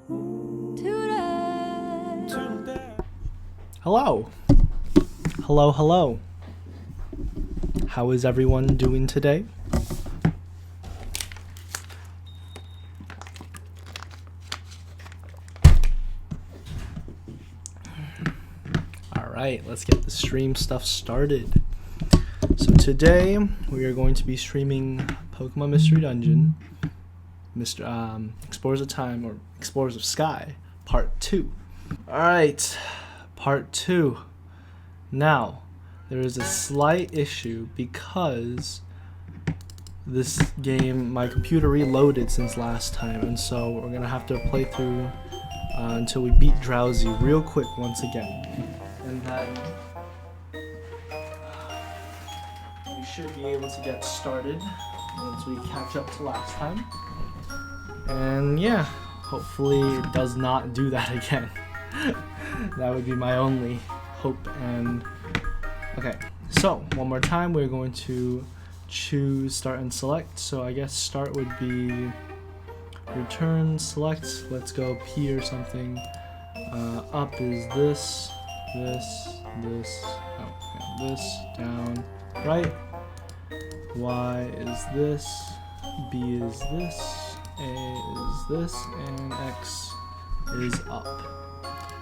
Hello. Hello, hello. How is everyone doing today? Alright, let's get the stream stuff started. So today we are going to be streaming Pokémon Mystery Dungeon, Explorers of Time or Explorers of Sky, Part 2. Alright, Part 2. Now, there is a slight issue because this game, my computer reloaded since last time, and so we're going to have to play through until we beat Drowsy real quick once again. And then we should be able to get started once we catch up to last time. And yeah, hopefully it does not do that again. That would be my only hope. And okay, so one more time we're going to choose start and select. So I guess start would be return, select, let's go P or something. Up is this, down, right. Y is this, B is this, A is this, and X is up.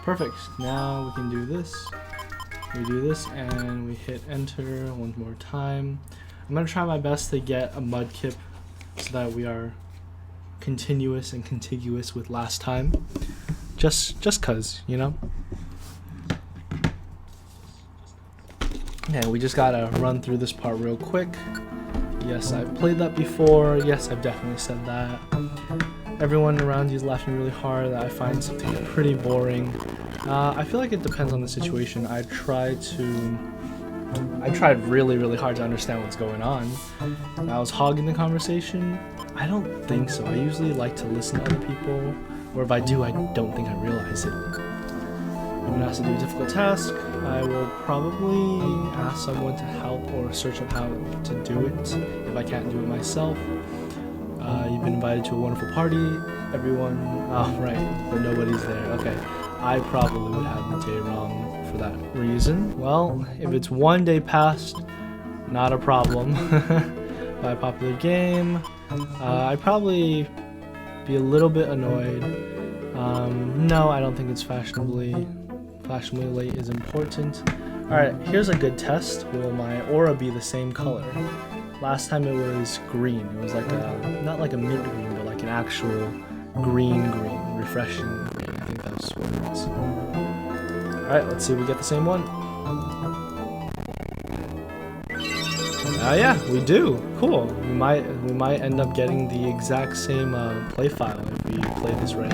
Perfect. Now we can do this. We do this and we hit enter one more time. I'm gonna try my best to get a mudkip so that we are continuous and contiguous with last time. Just cause, you know? Yeah, we just gotta run through this part real quick. Yes, I've played that before. Yes, I've definitely said that. Everyone around you is laughing really hard. That I find something pretty boring. I feel like it depends on the situation. I tried really hard to understand what's going on. I was hogging the conversation. I don't think so. I usually like to listen to other people, or if I do, I don't think I realize it. When I'm asked to do a difficult task, I will probably ask someone to help or search up how to do it if I can't do it myself. You've been invited to a wonderful party. Everyone, oh right, but nobody's there. Okay, I probably would have the day wrong for that reason. Well, if it's one day past, not a problem. By a popular game, I'd probably be a little bit annoyed. No, I don't think it's fashionably late is important. Alright, here's a good test. Will my aura be the same color? Last time it was green. It was like not like a mint green, but like an actual green, refreshing green. I think that's what it is. Alright, let's see if we get the same one. Yeah, we do. Cool. We might end up getting the exact same play file if we play this right.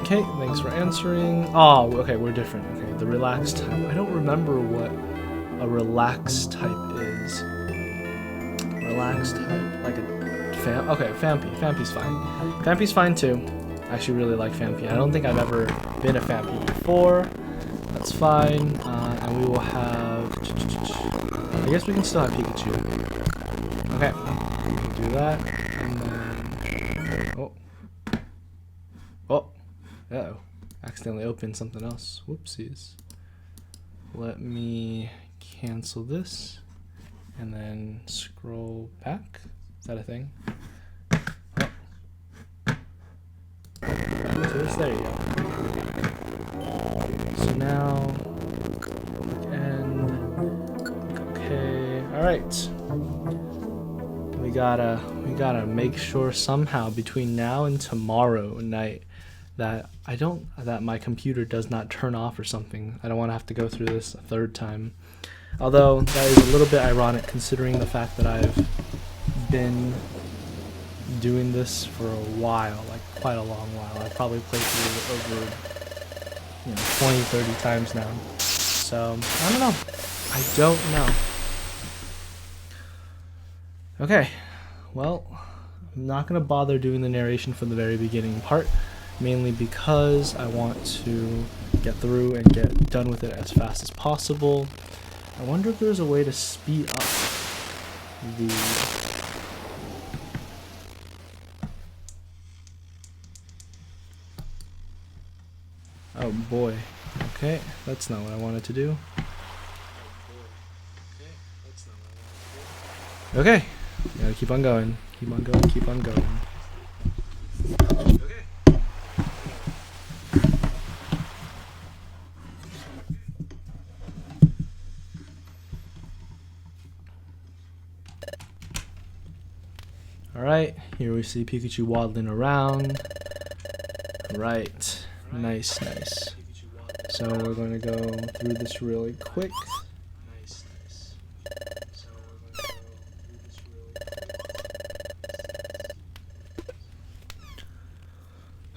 Okay, thanks for answering. Oh, okay, we're different. Okay, the relaxed type. I don't remember what a relaxed type is. Relaxed type, like a okay, Fampi. Fampi's fine. Fampi's fine too. I actually really like Fampi. I don't think I've ever been a Fampi before. That's fine. And we will have. I guess we can still have Pikachu. Okay, we can do that. And then. Oh. Uh-oh. Accidentally opened something else. Whoopsies. Let me cancel this and then scroll back. Is that a thing? Oh. Back to this. There you go. So now and okay. Alright. We gotta make sure somehow between now and tomorrow night that my computer does not turn off or something. I don't want to have to go through this a third time. Although that is a little bit ironic considering the fact that I've been doing this for a while, like quite a long while. I've probably played through it over 20-30 times now. So I don't know. Okay, well, I'm not gonna bother doing the narration from the very beginning part, mainly because I want to get through and get done with it as fast as possible. I wonder if there's a way to speed up the Oh boy. Okay, that's not what I wanted to do. Okay, gotta keep on going. Keep on going, keep on going. Alright, here we see Pikachu waddling around. Right, nice, nice. So we're going to go through this really quick.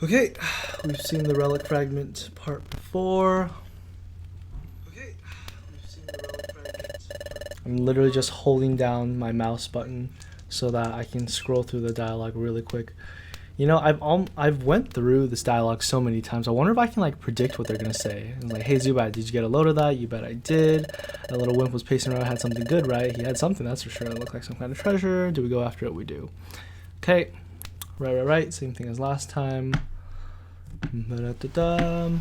Okay, we've seen the relic fragment part before. I'm literally just holding down my mouse button so that I can scroll through the dialogue really quick. You know, I've went through this dialogue so many times. I wonder if I can like predict what they're gonna say. And like, hey Zubat, did you get a load of that? You bet I did. That little wimp was pacing around, had something good, right? He had something, that's for sure. It looked like some kind of treasure. Do we go after it? We do. Okay, right. Same thing as last time. Ba-da-da-da.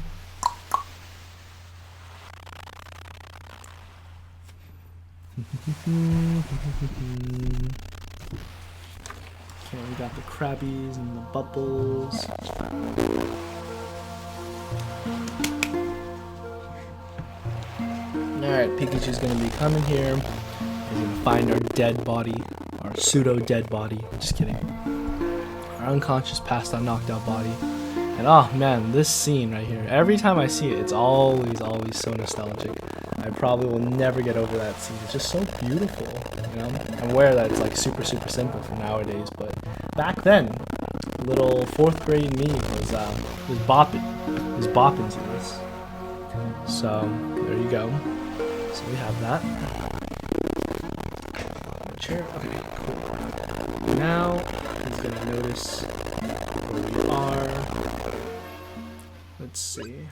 Okay, we got the crabbies and the bubbles. Alright, Pikachu's gonna be coming here. He's gonna find our dead body, our pseudo-dead body. Just kidding. Our unconscious, passed out, knocked out body. And oh man, this scene right here, every time I see it, it's always so nostalgic. I probably will never get over that scene. It's just so beautiful, you know? I'm aware that it's like super simple for nowadays, but back then, little 4th grade me was bopping to this. So there you go. So we have that. Chair. Okay, cool. Now he's gonna notice where we are. Let's see.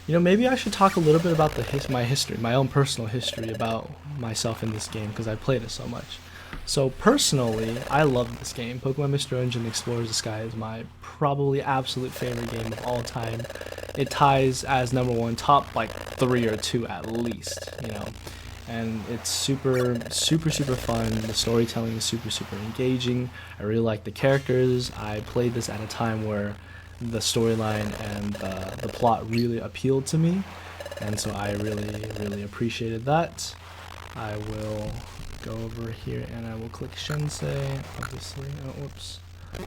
You know, maybe I should talk a little bit about my history, my own personal history about myself in this game, because I played it so much. So personally, I love this game. Pokémon Mystery Dungeon Explores the Sky is my probably absolute favorite game of all time. It ties as #1, top like 3 or 2 at least, you know. And it's super fun. The storytelling is super engaging. I really like the characters. I played this at a time where the storyline and the plot really appealed to me, and so I really appreciated that. I will go over here and I will click Shinsei, obviously. Oh, whoops. I'm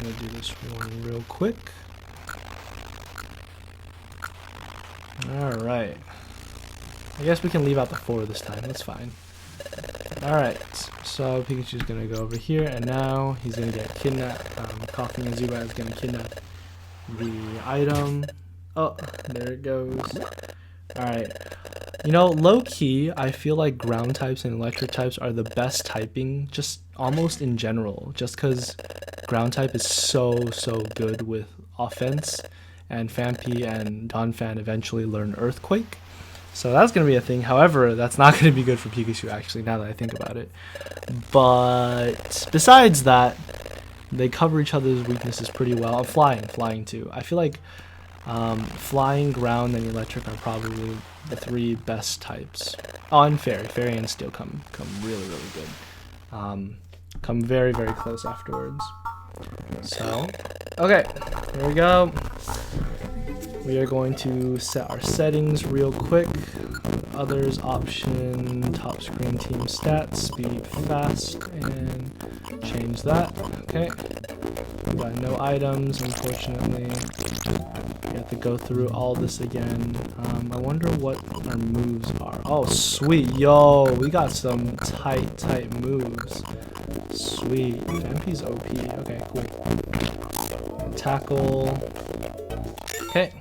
gonna do this one real quick. Alright. I guess we can leave out the 4 this time, that's fine. Alright, so Pikachu's gonna go over here, and now he's gonna get kidnapped. Coughing and Zubat is gonna kidnap the item. Oh, there it goes. Alright. You know, low-key, I feel like ground types and electric types are the best typing, just almost in general, just because ground type is so good with offense, and Phanpy and Donphan eventually learn Earthquake. So that's going to be a thing. However, that's not going to be good for Pikachu, actually, now that I think about it. But besides that, they cover each other's weaknesses pretty well. Flying too. I feel like flying, ground, and electric are probably the 3 best types. Oh, and fairy. Fairy and steel come really good. Come very close afterwards. So, okay, here we go. We are going to set our settings real quick. Others option, top screen team stats, speed, fast, and change that. Okay. We got no items, unfortunately. We have to go through all this again. I wonder what our moves are. Oh, sweet. Yo, we got some tight moves. Sweet. MP's OP. Okay, cool. Tackle. Okay.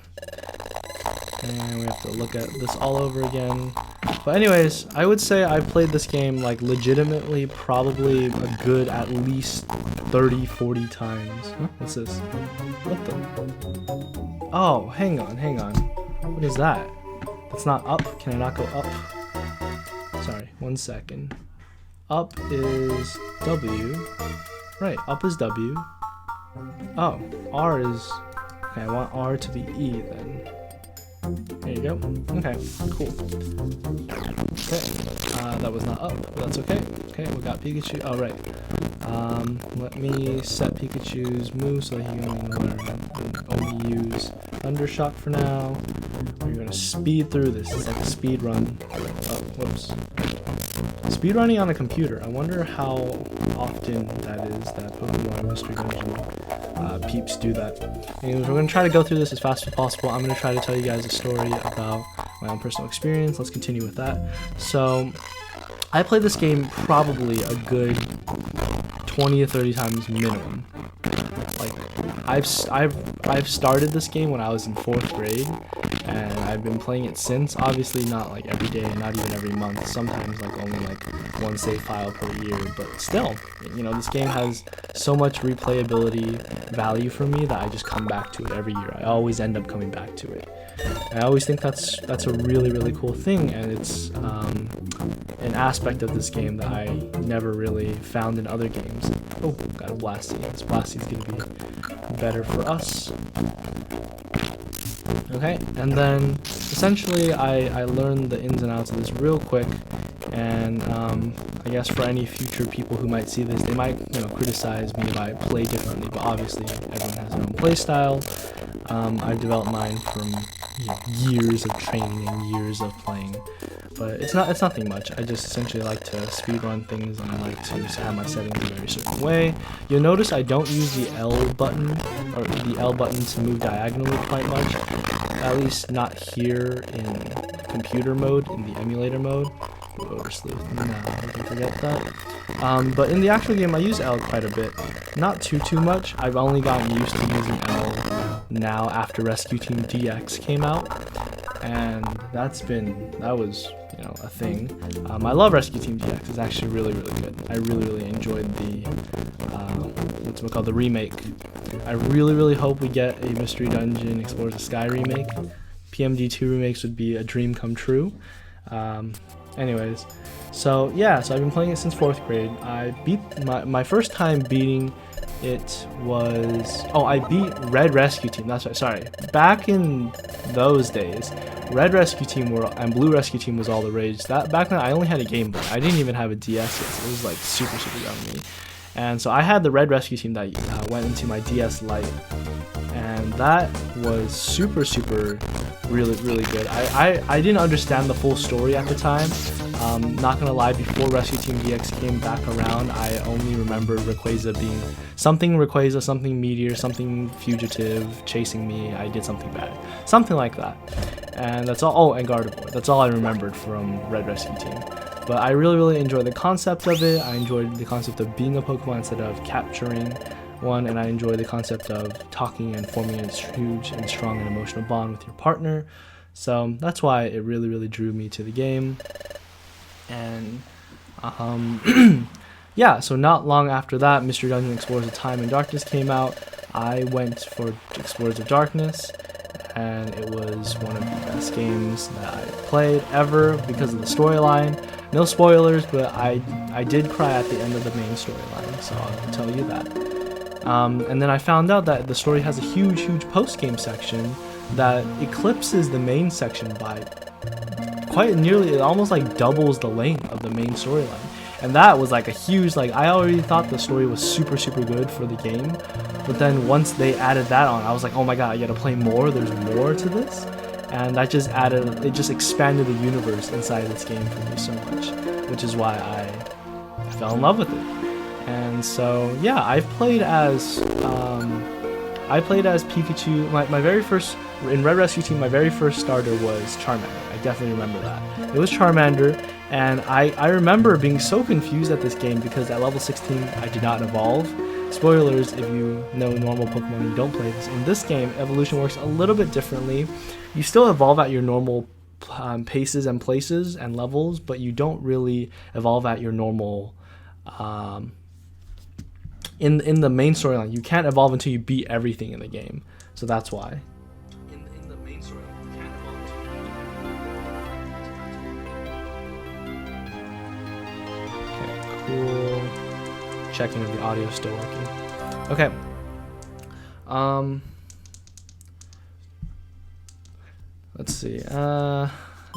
And we have to look at this all over again. But anyways, I would say I played this game like legitimately probably a good at least 30-40 times. Huh? What's this? What the? Oh, hang on. What is that? That's not up. Can I not go up? Sorry, 1 second. Up is W. Right, up is W. Oh, R is... Okay, I want R to be E then. There you go. Okay, cool. Okay, that was not up, but that's okay. Okay, we got Pikachu. Oh, right. Let me set Pikachu's move so that he can only use Thundershock for now. We're gonna speed through this. It's like a speed run. Oh, whoops. Speed running on a computer. I wonder how often that is that Pokémon Mystery Dungeon peeps do that. Anyways, we're gonna try to go through this as fast as possible. I'm gonna try to tell you guys a story about my own personal experience. Let's continue with that. So, I played this game probably a good 20 to 30 times minimum. Like, I've started this game when I was in 4th grade, and I've been playing it since. Obviously not like every day, not even every month, sometimes like only like one save file per year, but still, you know, this game has so much replayability value for me that I just come back to it every year. I always end up coming back to it. I always think that's a really, really cool thing, and it's an aspect of this game that I never really found in other games. Oh, got a Blasty. This Blasty's gonna be better for us. Okay, and then essentially I learned the ins and outs of this real quick, and I guess for any future people who might see this, they might, you know, criticize me if I play differently, but obviously everyone has their own play style. I've developed mine from, you know, years of training and years of playing, but it's nothing much. I just essentially like to speedrun things, and I like to have my settings a very certain way. You'll notice I don't use the L button, or the L button to move diagonally quite much, at least not here in computer mode, in the emulator mode. Oversleuth, no, don't forget that. But in the actual game I use L quite a bit, not too much. I've only gotten used to using L now after Rescue Team DX came out, and that was, you know, a thing. I love Rescue Team DX. It's actually really good. I really enjoyed the what's it called, the remake. I really hope we get a Mystery Dungeon Explorers of Sky remake. PMD2 remakes would be a dream come true. Anyways, so yeah, so I've been playing it since 4th grade. I beat my first time beating it was, oh, I beat Red Rescue Team. That's right. Sorry. Back in those days, Red Rescue Team and Blue Rescue Team was all the rage. Back then I only had a Game Boy. I didn't even have a DS yet. So it was like super young me. And so I had the Red Rescue Team that went into my DS Lite, and that was super really good. I didn't understand the full story at the time. Not gonna lie, before Rescue Team DX came back around, I only remembered Rayquaza being something Rayquaza, something Meteor, something Fugitive, chasing me, I did something bad. Something like that. And that's all. Oh, and Gardevoir. That's all I remembered from Red Rescue Team. But I really enjoyed the concept of it. I enjoyed the concept of being a Pokemon instead of capturing one, and I enjoy the concept of talking and forming a huge and strong and emotional bond with your partner. So that's why it really drew me to the game. And yeah, so not long after that, Mystery Dungeon Explorers of Time and Darkness came out. I went for Explorers of Darkness, and it was one of the best games that I played ever because of the storyline. No spoilers, but I did cry at the end of the main storyline, so I'll tell you that. And then I found out that the story has a huge post-game section that eclipses the main section by quite nearly, it almost like doubles the length of the main storyline. And that was like a huge, like, I already thought the story was super good for the game, but then once they added that on, I was like, oh my god, I gotta play more, there's more to this. And that just it just expanded the universe inside this game for me so much, which is why I fell in love with it. And so yeah, I played as Pikachu. My very first, in Red Rescue Team, my very first starter was Charmander. I definitely remember that. It was Charmander, and I remember being so confused at this game because at level 16 I did not evolve. Spoilers, if you know normal Pokemon and you don't play this. In this game, evolution works a little bit differently. You still evolve at your normal paces and places and levels, but you don't really evolve at your normal... In the main storyline, you can't evolve until you beat everything in the game. So that's why. In the main storyline, you can't evolve until you beat everything. Okay, cool. Checking if the audio is still working. Okay. Let's see. I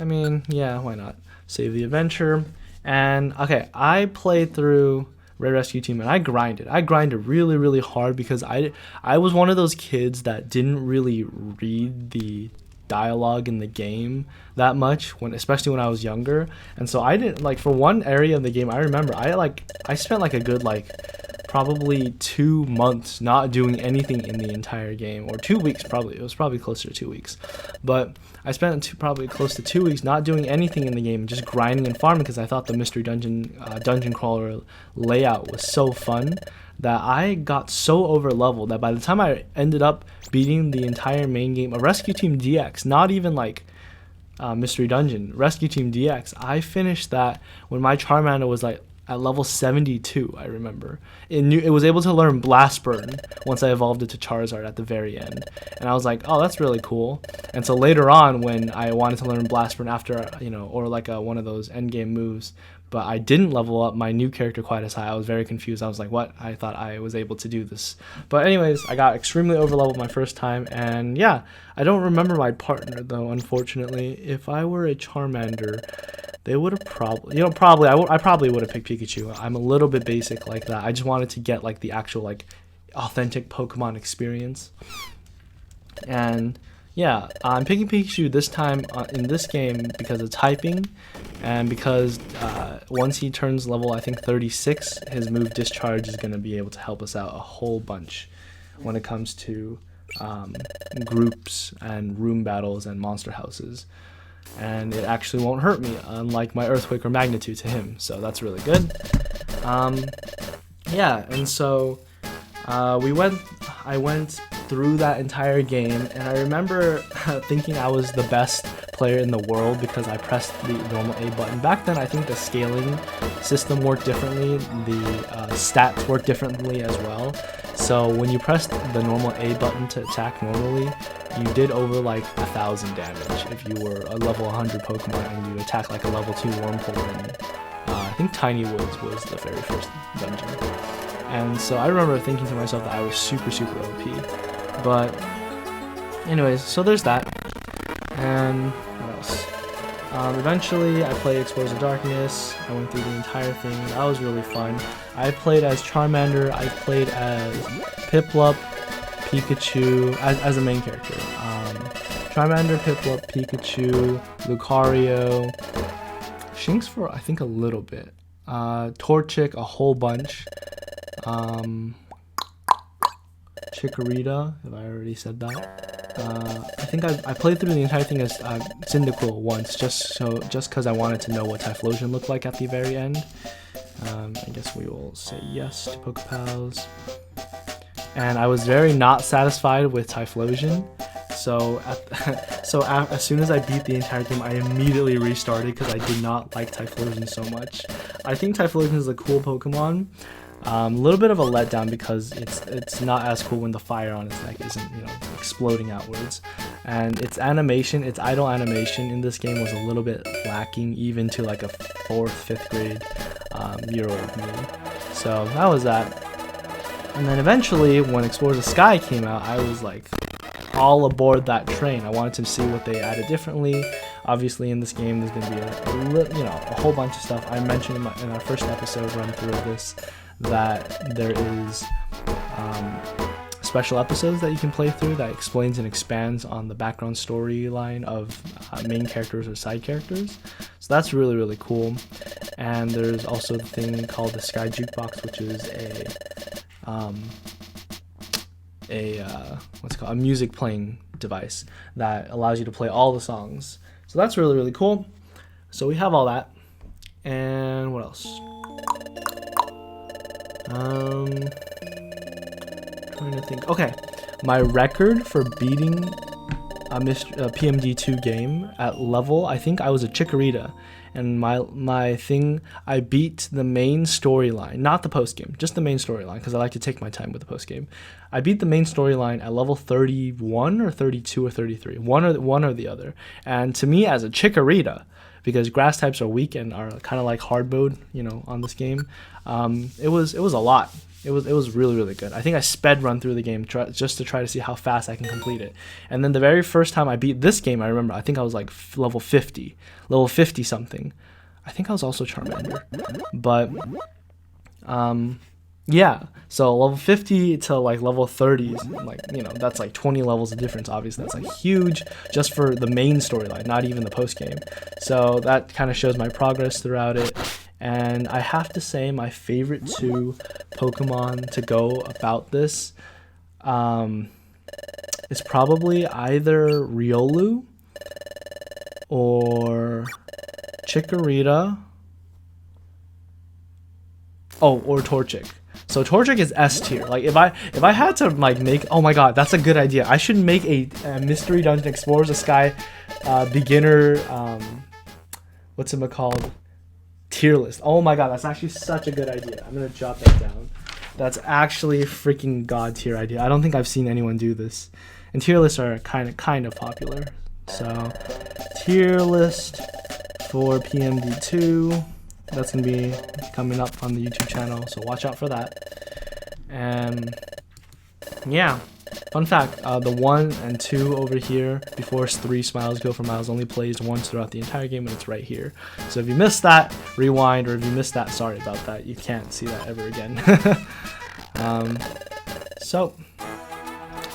mean, yeah, why not? Save the adventure. And okay, I played through Red Rescue Team and I grinded. I grinded really, really hard because I was one of those kids that didn't really read the dialogue in the game that much especially when I was younger. And so I didn't like, for one area of the game I remember I spent like a good probably 2 months not doing anything in the entire game, or 2 weeks probably. It was probably closer to 2 weeks, but I spent probably close to 2 weeks not doing anything in the game, just grinding and farming because I thought the mystery dungeon dungeon crawler layout was so fun that I got so over leveled that by the time I ended up beating the entire main game of Rescue Team DX, not even like Mystery Dungeon, Rescue Team DX, I finished that when my Charmander was like at level 72, I remember. It was able to learn Blast Burn once I evolved it to Charizard at the very end. And I was like, oh, that's really cool. And so later on, when I wanted to learn Blast Burn after, or like one of those endgame moves, but I didn't level up my new character quite as high, I was very confused. I was like, what? I thought I was able to do this. But anyways, I got extremely overleveled my first time. And yeah, I don't remember my partner, though, unfortunately. If I were a Charmander, they would have probably, I probably would have picked Pikachu. I'm a little bit basic like that. I just wanted to get like the actual like authentic Pokemon experience. And yeah, I'm picking Pikachu this time in this game because of typing, and because once he turns level, I think 36, his move Discharge is going to be able to help us out a whole bunch when it comes to groups and room battles and monster houses. And it actually won't hurt me, unlike my Earthquake or Magnitude to him, so that's really good. Yeah, and so I went through that entire game, and I remember thinking I was the best player in the world because I pressed the normal A button. Back then, I think the scaling system worked differently, the stats worked differently as well. So when you pressed the normal A button to attack normally, you did over like 1,000 damage if you were a level 100 Pokemon and you attack like a level 2 Wurmple in, I think Tiny Woods was the very first dungeon. And so I remember thinking to myself that I was super, super OP. But anyways, so there's that. And what else? Eventually, I played Explorers of Darkness. I went through the entire thing. That was really fun. I played as Charmander. I played as Piplup, Pikachu, as a main character. Charmander, Piplup, Pikachu, Lucario, Shinx for I think a little bit. Torchic a whole bunch. Chikorita, if I already said that. I think I played through the entire thing as Cyndaquil once, just because I wanted to know what Typhlosion looked like at the very end. I guess we will say yes to Pokepals. And I was very not satisfied with Typhlosion. So as soon as I beat the entire game, I immediately restarted because I did not like Typhlosion so much. I think Typhlosion is a cool Pokemon. A little bit of a letdown because it's not as cool when the fire on its neck isn't exploding outwards, and its animation, its idle animation in this game was a little bit lacking, even to like a 4th, 5th grade year-old me. So that was that. And then eventually, when Explorers of Sky came out, I was like all aboard that train. I wanted to see what they added differently. Obviously, in this game, there's going to be a whole bunch of stuff. I mentioned in our first episode run through of this that there is special episodes that you can play through that explains and expands on the background storyline of main characters or side characters. So that's really, really cool. And there's also the thing called the Sky Jukebox, which is a music playing device that allows you to play all the songs. So that's really, really cool. So we have all that. And what else? Trying to think. Okay, my record for beating a PMD2 game at level, I think I was a Chikorita, and my thing, I beat the main storyline, not the post game, just the main storyline, because I like to take my time with the post game. I beat the main storyline at level 31 or 32 or 33, one or the other. And to me, as a Chikorita, because grass types are weak and are kind of like hard mode, on this game, it was a lot. It was really, really good. I think I sped run through the game just to try to see how fast I can complete it. And then the very first time I beat this game, I remember, I think I was like level 50 something. I think I was also Charmander. But, yeah. So level 50 to like level 30, like, you know, that's like 20 levels of difference. Obviously, that's like huge just for the main storyline, not even the post game. So that kind of shows my progress throughout it. And I have to say, my favorite 2 Pokemon to go about this is probably either Riolu or Chikorita. Oh, or Torchic. So Torchic is S tier. Like if I had to like make, oh my god, that's a good idea. I should make a Mystery Dungeon Explorers of Sky beginner what's it called? Tier list. Oh my god, that's actually such a good idea. I'm gonna jot that down. That's actually a freaking god tier idea. I don't think I've seen anyone do this. And tier lists are kind of popular. So tier list for PMD2. That's gonna be coming up on the YouTube channel, so watch out for that. And yeah, fun fact, the 1 and 2 over here, before 3 Smiles Go for Miles, only plays once throughout the entire game, and it's right here. So if you missed that, rewind, or if you missed that, sorry about that. You can't see that ever again. So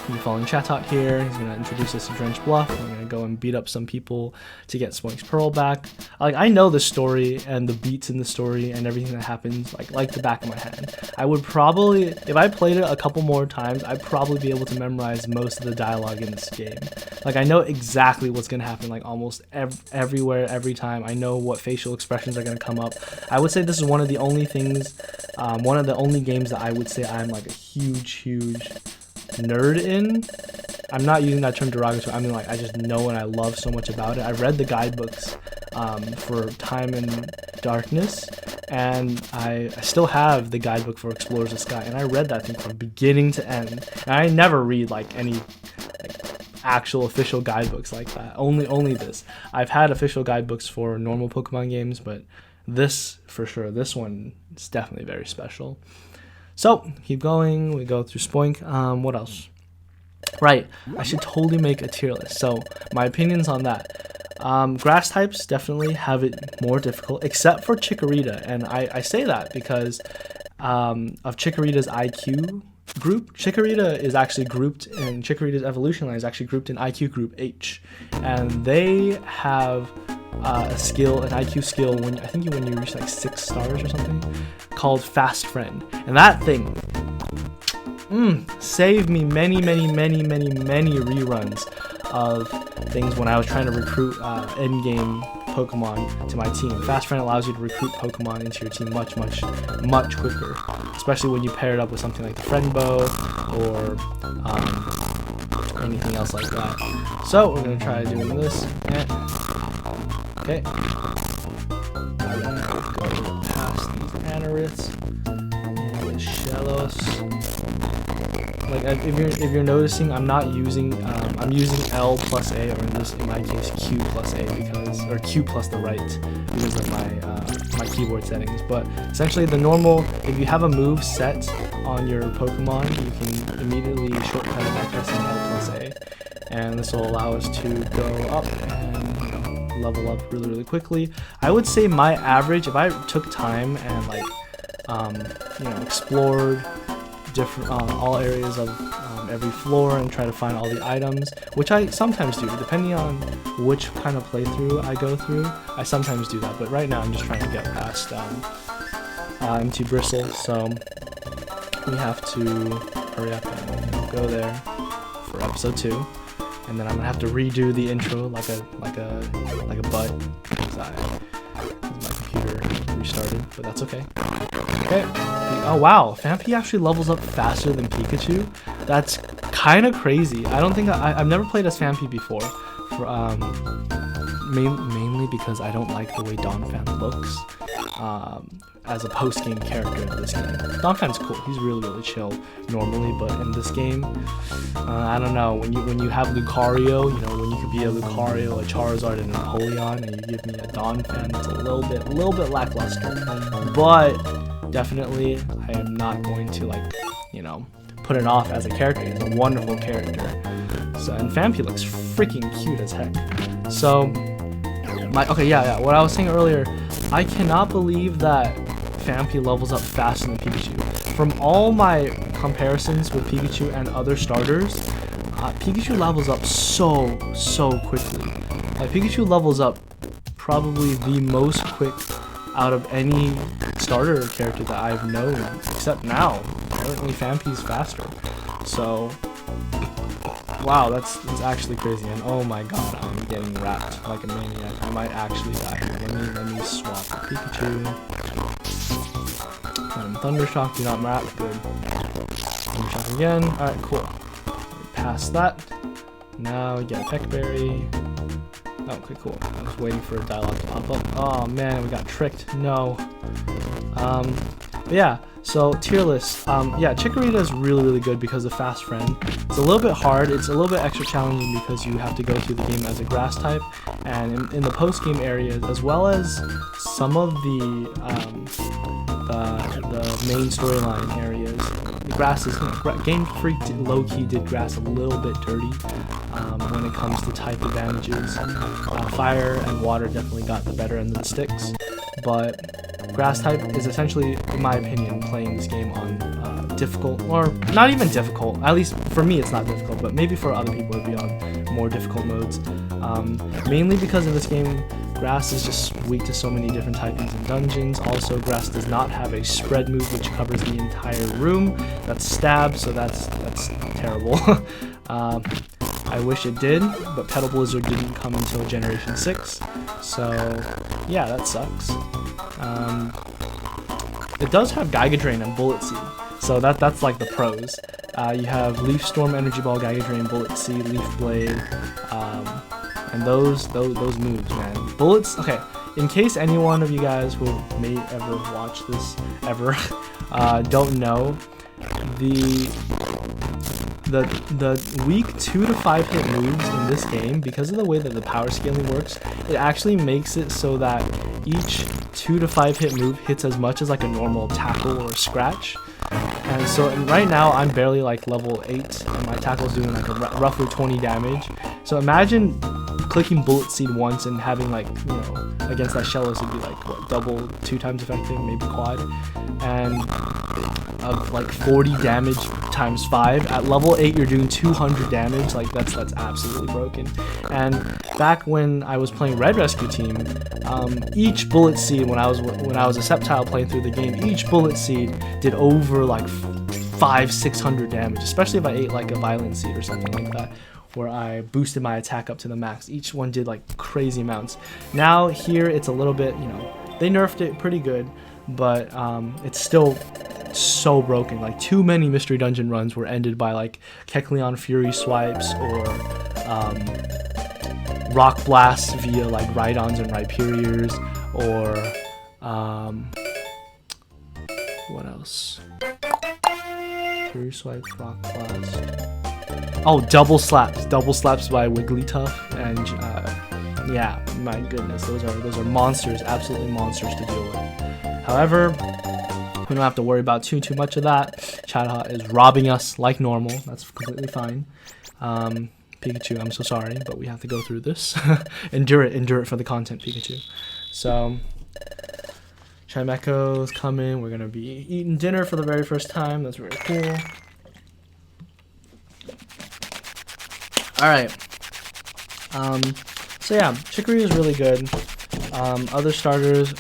you following Chatot here. He's gonna introduce us to Drench Bluff. We're gonna go and beat up some people to get Spoink's Pearl back. Like, I know the story and the beats in the story and everything that happens like the back of my hand. I would probably, if I played it a couple more times, I'd probably be able to memorize most of the dialogue in this game. Like, I know exactly what's gonna happen, like almost everywhere, every time. I know what facial expressions are gonna come up. I would say this is one of the only things, one of the only games that I would say I'm like a huge nerd in. I'm not using that term derogatory. I mean, like, I just know and I love so much about it. I read the guidebooks for Time and Darkness, and I still have the guidebook for Explorers of Sky, and I read that thing from beginning to end. And I never read like any like actual official guidebooks like that. Only this. I've had official guidebooks for normal Pokemon games, but this for sure. This one is definitely very special. So, keep going, we go through Spoink. What else? Right, I should totally make a tier list. So, my opinions on that. Grass types definitely have it more difficult, except for Chikorita. And I say that because of Chikorita's IQ group. Chikorita is actually grouped in, Chikorita's evolution line is actually grouped in IQ group H. And they have a skill, an IQ skill, when I think when you reach like 6 stars or something, called Fast Friend. And that thing saved me many reruns of things when I was trying to recruit endgame Pokemon to my team. Fast Friend allows you to recruit Pokemon into your team much quicker, especially when you pair it up with something like the Friend Bow or anything else like that. So we're gonna try doing this. Okay. I'm gonna go past these Anoriths and the Shellos. Like, if you're noticing, I'm not using I'm using L plus A, or in my case Q plus A, because, or Q plus the right, because of my keyboard settings. But essentially, the normal, if you have a move set on your Pokemon, you can immediately shortcut it by pressing L plus A, and this will allow us to go up and, you know, level up really quickly. I would say my average, if I took time and like you know, explored different all areas of every floor and try to find all the items, which I sometimes do depending on which kind of playthrough I go through. I sometimes do that, but right now I'm just trying to get past MT Bristle, so we have to hurry up and go there for episode 2. And then I'm gonna have to redo the intro like a butt, because my computer restarted, but that's okay. Okay. Oh wow, Phanpy actually levels up faster than Pikachu. That's kind of crazy. I don't think I've never played as Phanpy before. For mainly because I don't like the way Donphan looks as a post-game character in this game. Donphan's cool. He's really chill normally, but in this game, I don't know. When you have Lucario, you know, when you could be a Lucario, a Charizard, and a Napoleon, and you give me a Donphan, it's a little bit lackluster. But definitely I am not going to like, you know, put it off as a character. He's a wonderful character. So, and Fampi looks freaking cute as heck. So, what I was saying earlier, I cannot believe that Fampi levels up faster than Pikachu. From all my comparisons with Pikachu and other starters, Pikachu levels up so quickly. Like, Pikachu levels up probably the most quick out of any starter character that I've known, except now. Apparently Fampi's faster. So, wow, that's actually crazy. And oh my god, I'm getting wrapped like a maniac. I might actually die. Let me swap Pikachu. Thundershock, do not wrap. Good. Thundershock again. Alright, cool. Past that. Now get a Peckberry. Oh, okay, cool. I was waiting for a dialogue to pop up. Oh man, we got tricked. No. But yeah, so tier list. Yeah, Chikorita is really good because of Fast Friend. It's a little bit hard. It's a little bit extra challenging because you have to go through the game as a grass type, and in the post-game areas, as well as some of the main storyline areas, the grass is, you know, Game Freak low-key did grass a little bit dirty when it comes to type advantages. Fire and water definitely got the better end of the sticks, but grass type is essentially, in my opinion, playing this game on difficult, or not even difficult. At least for me it's not difficult, but maybe for other people it'd be on more difficult modes. Mainly because in this game, grass is just weak to so many different typings and dungeons. Also, grass does not have a spread move which covers the entire room. That's stab, so that's terrible. I wish it did, but Petal Blizzard didn't come until Generation 6, so yeah, that sucks. It does have Giga Drain and Bullet Seed, so that's like the pros. You have Leaf Storm, Energy Ball, Giga Drain, Bullet Seed, Leaf Blade, and those moves, man. Bullets. Okay, in case any one of you guys who may ever watch this don't know, the weak 2 to 5 hit moves in this game, because of the way that the power scaling works, it actually makes it so that each 2 to 5 hit move hits as much as like a normal tackle or scratch. And so right now I'm barely like level 8 and my tackle's doing like roughly 20 damage. So imagine clicking Bullet Seed once and having, like, you know, against that Shellos would be like what, double, 2 times effective, maybe quad, and like 40 damage times 5. At level 8 you're doing 200 damage. Like that's absolutely broken. And back when I was playing Red Rescue Team, each Bullet Seed, when I was a Sceptile playing through the game, each Bullet Seed did over like 500-600 damage, especially if I ate like a Violent Seed or something like that, where I boosted my attack up to the max. Each one did like crazy amounts. Now here it's a little bit, you know, they nerfed it pretty good, but it's still so broken. Like, too many Mystery Dungeon runs were ended by like Kecleon Fury swipes or Rock Blasts via like Rhydons and Rhyperiors, or what else? Fury swipes, Rock Blast. Oh, double slaps by Wigglytuff, and yeah, my goodness, those are monsters, absolutely monsters to deal with. However, we don't have to worry about too much of that. Chadha is robbing us like normal. That's completely fine. Pikachu, I'm so sorry, but we have to go through this. endure it for the content, Pikachu. So, Chimecho's coming. We're gonna be eating dinner for the very first time. That's very cool. Alright, so yeah, Chicory is really good. Other starters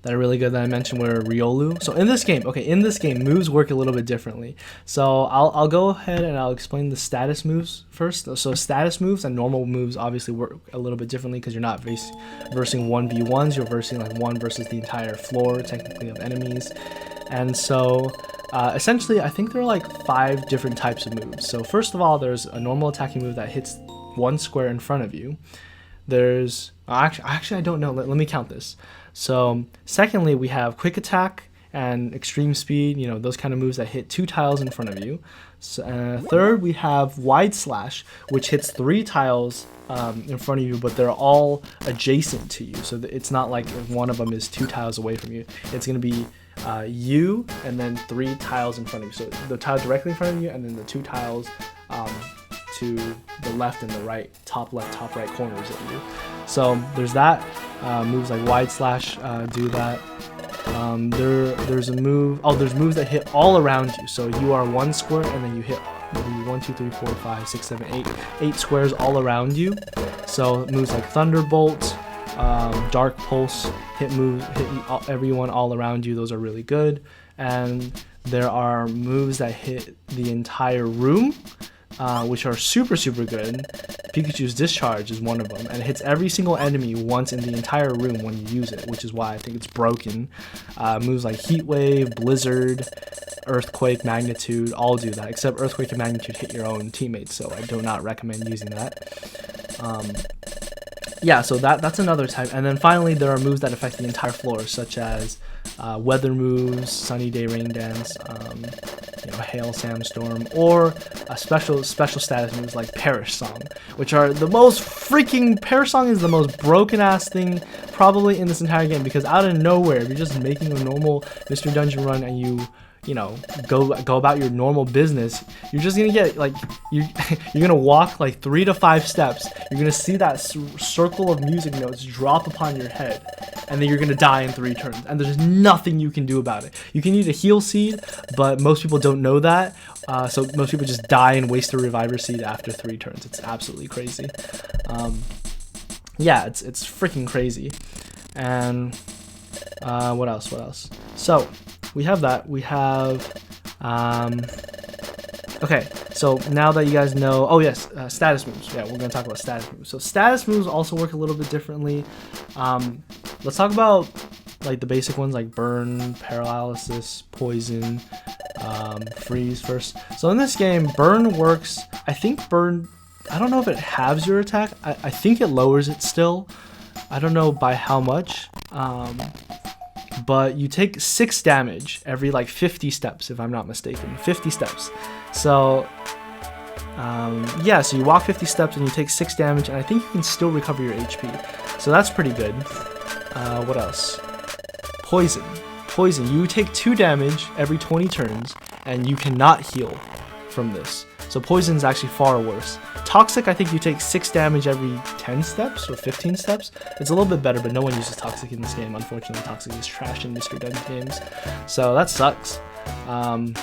that are really good that I mentioned were Riolu. So in this game, moves work a little bit differently. So I'll go ahead and I'll explain the status moves first. So status moves and normal moves obviously work a little bit differently because you're not versing 1v1s, you're versing like 1 versus the entire floor, technically, of enemies. And so essentially, I think there are like 5 different types of moves. So first of all, there's a normal attacking move that hits 1 square in front of you. There's actually I don't know. Let me count this. So secondly, we have quick attack and extreme speed, you know, those kind of moves that hit 2 tiles in front of you. So, third, we have wide slash, which hits 3 tiles in front of you, but they're all adjacent to you. So it's not like if one of them is 2 tiles away from you. It's going to be you and then 3 tiles in front of you. So the tile directly in front of you, and then the 2 tiles to the left and the right, top left, top right corners of you. So there's that. Moves like wide slash do that. There's a move. Oh, there's moves that hit all around you. So you are 1 square, and then you hit maybe 1, 2, 3, 4, 5, 6, 7, 8 squares all around you. So moves like Thunderbolt, Dark Pulse, hit everyone all around you. Those are really good. And there are moves that hit the entire room, which are super good. Pikachu's Discharge is one of them, and it hits every single enemy once in the entire room when you use it, which is why I think it's broken. Moves like Heat Wave, Blizzard, Earthquake, Magnitude, all do that, except Earthquake and Magnitude hit your own teammates, so I do not recommend using that. Yeah, so that's another type. And then finally, there are moves that affect the entire floor, such as weather moves, Sunny Day Rain Dance, you know, Hail Sandstorm, or special status moves like Perish Song, which are the most freaking... Perish Song is the most broken ass thing probably in this entire game, because out of nowhere, if you're just making a normal Mystery Dungeon run and you know, go about your normal business, you're just gonna get like you're gonna walk like 3 to 5 steps. You're gonna see that circle of music notes drop upon your head, and then you're gonna die in 3 turns. And there's nothing you can do about it. You can use a heal seed, but most people don't know that. So most people just die and waste a reviver seed after 3 turns. It's absolutely crazy. Yeah, it's freaking crazy. And what else? So we have that. We have, okay, so now that you guys know, oh yes, status moves. Yeah, we're going to talk about status moves. So status moves also work a little bit differently. Let's talk about like the basic ones like Burn, Paralysis, Poison, Freeze first. So in this game, Burn works, I think Burn, I don't know if it halves your attack. I think it lowers it still. I don't know by how much. But you take 6 damage every like 50 steps, if I'm not mistaken. 50 steps. So, yeah, so you walk 50 steps and you take 6 damage, and I think you can still recover your HP. So that's pretty good. What else? Poison. Poison. You take 2 damage every 20 turns, and you cannot heal from this. So poison is actually far worse. Toxic, I think you take 6 damage every 10 steps or 15 steps. It's a little bit better, but no one uses Toxic in this game. Unfortunately, Toxic is trash in Mystery Dungeon games. So that sucks. And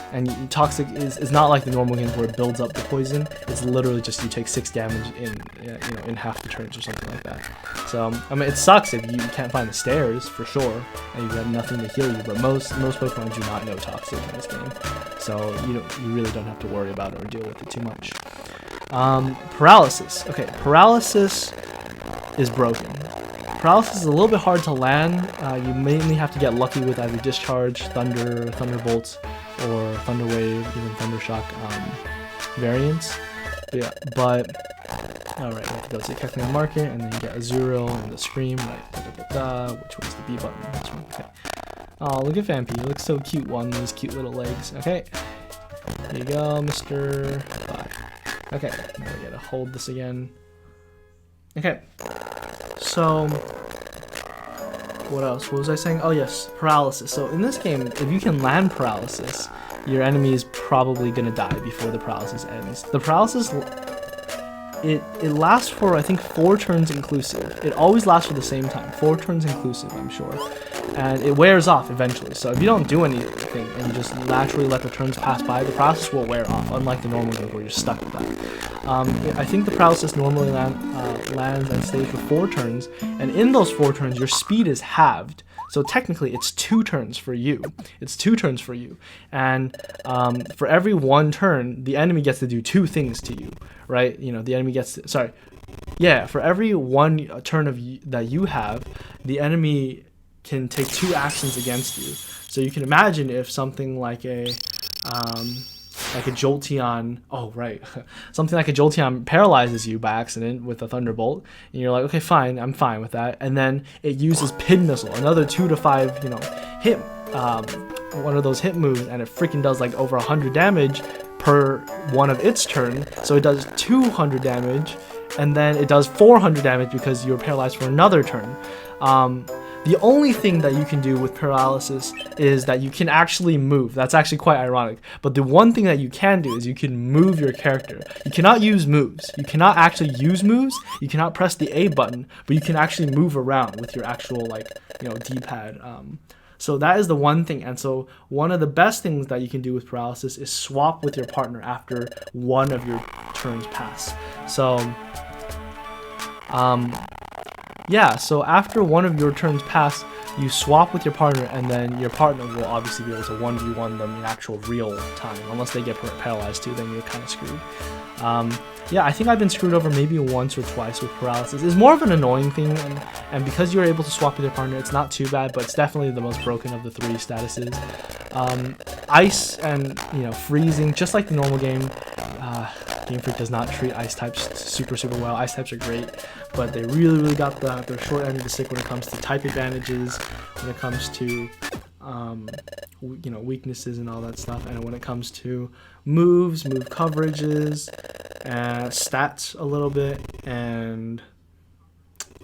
Toxic is not like the normal games where it builds up the poison. It's literally just you take 6 damage in half the turns or something like that. So I mean, it sucks if you can't find the stairs for sure, and you have nothing to heal you. But most Pokemon do not know Toxic in this game, so you really don't have to worry about it or deal with it too much. Paralysis. Okay, Paralysis is broken. Paralysis is a little bit hard to land. You mainly have to get lucky with either Discharge, Thunder, Thunderbolt, or Thunder Wave, even Thundershock variants. But alright, we have to go to the Technical Market, and then you get Azurill and the Scream, right? Which one's the B button? This one, okay. Oh, look at Vampy. He looks so cute on these cute little legs. Okay. Here you go, Mr. 5. Okay, now we gotta hold this again. Okay. So, what else? What was I saying? Oh yes, Paralysis. So in this game, if you can land Paralysis, your enemy is probably gonna die before the Paralysis ends. The Paralysis, it lasts for I think 4 turns inclusive. It always lasts for the same time, 4 turns inclusive, I'm sure. And it wears off eventually. So if you don't do anything and you just naturally let the turns pass by, the Paralysis will wear off, unlike the normal game where you're stuck with that. I think the Paralysis normally lands and stays for 4 turns, and in those 4 turns, your speed is halved. So technically, it's 2 turns for you. It's 2 turns for you. And for every 1 turn, the enemy gets to do 2 things to you, right? You know, the enemy gets to, sorry. Yeah, for every 1 turn that you have, the enemy can take 2 actions against you. So you can imagine if something like a Jolteon, oh right, something like a Jolteon paralyzes you by accident with a Thunderbolt, and you're like, okay, fine, I'm fine with that, and then it uses Pin Missile, another 2 to 5, hit one of those hit moves, and it freaking does like over 100 damage per one of its turn. So it does 200 damage, and then it does 400 damage because you're paralyzed for another turn. The only thing that you can do with paralysis is that you can actually move. That's actually quite ironic. But the one thing that you can do is you can move your character. You cannot use moves. You cannot actually use moves. You cannot press the A button, but you can actually move around with your actual, like, you know, D-pad. So that is the one thing. And so one of the best things that you can do with paralysis is swap with your partner after one of your turns pass. So yeah, so after one of your turns pass, you swap with your partner, and then your partner will obviously be able to 1v1 them in actual real time. Unless they get paralyzed too, then you're kind of screwed. Yeah, I think I've been screwed over maybe once or twice with paralysis. It's more of an annoying thing, and because you're able to swap with your partner, it's not too bad, but it's definitely the most broken of the three statuses. Ice and, you know, freezing, just like the normal game. Game Freak does not treat ice types super well. Ice types are great, but they really got their short end of the stick when it comes to type advantages, when it comes to you know, weaknesses and all that stuff, and when it comes to moves, move coverages, and stats a little bit, and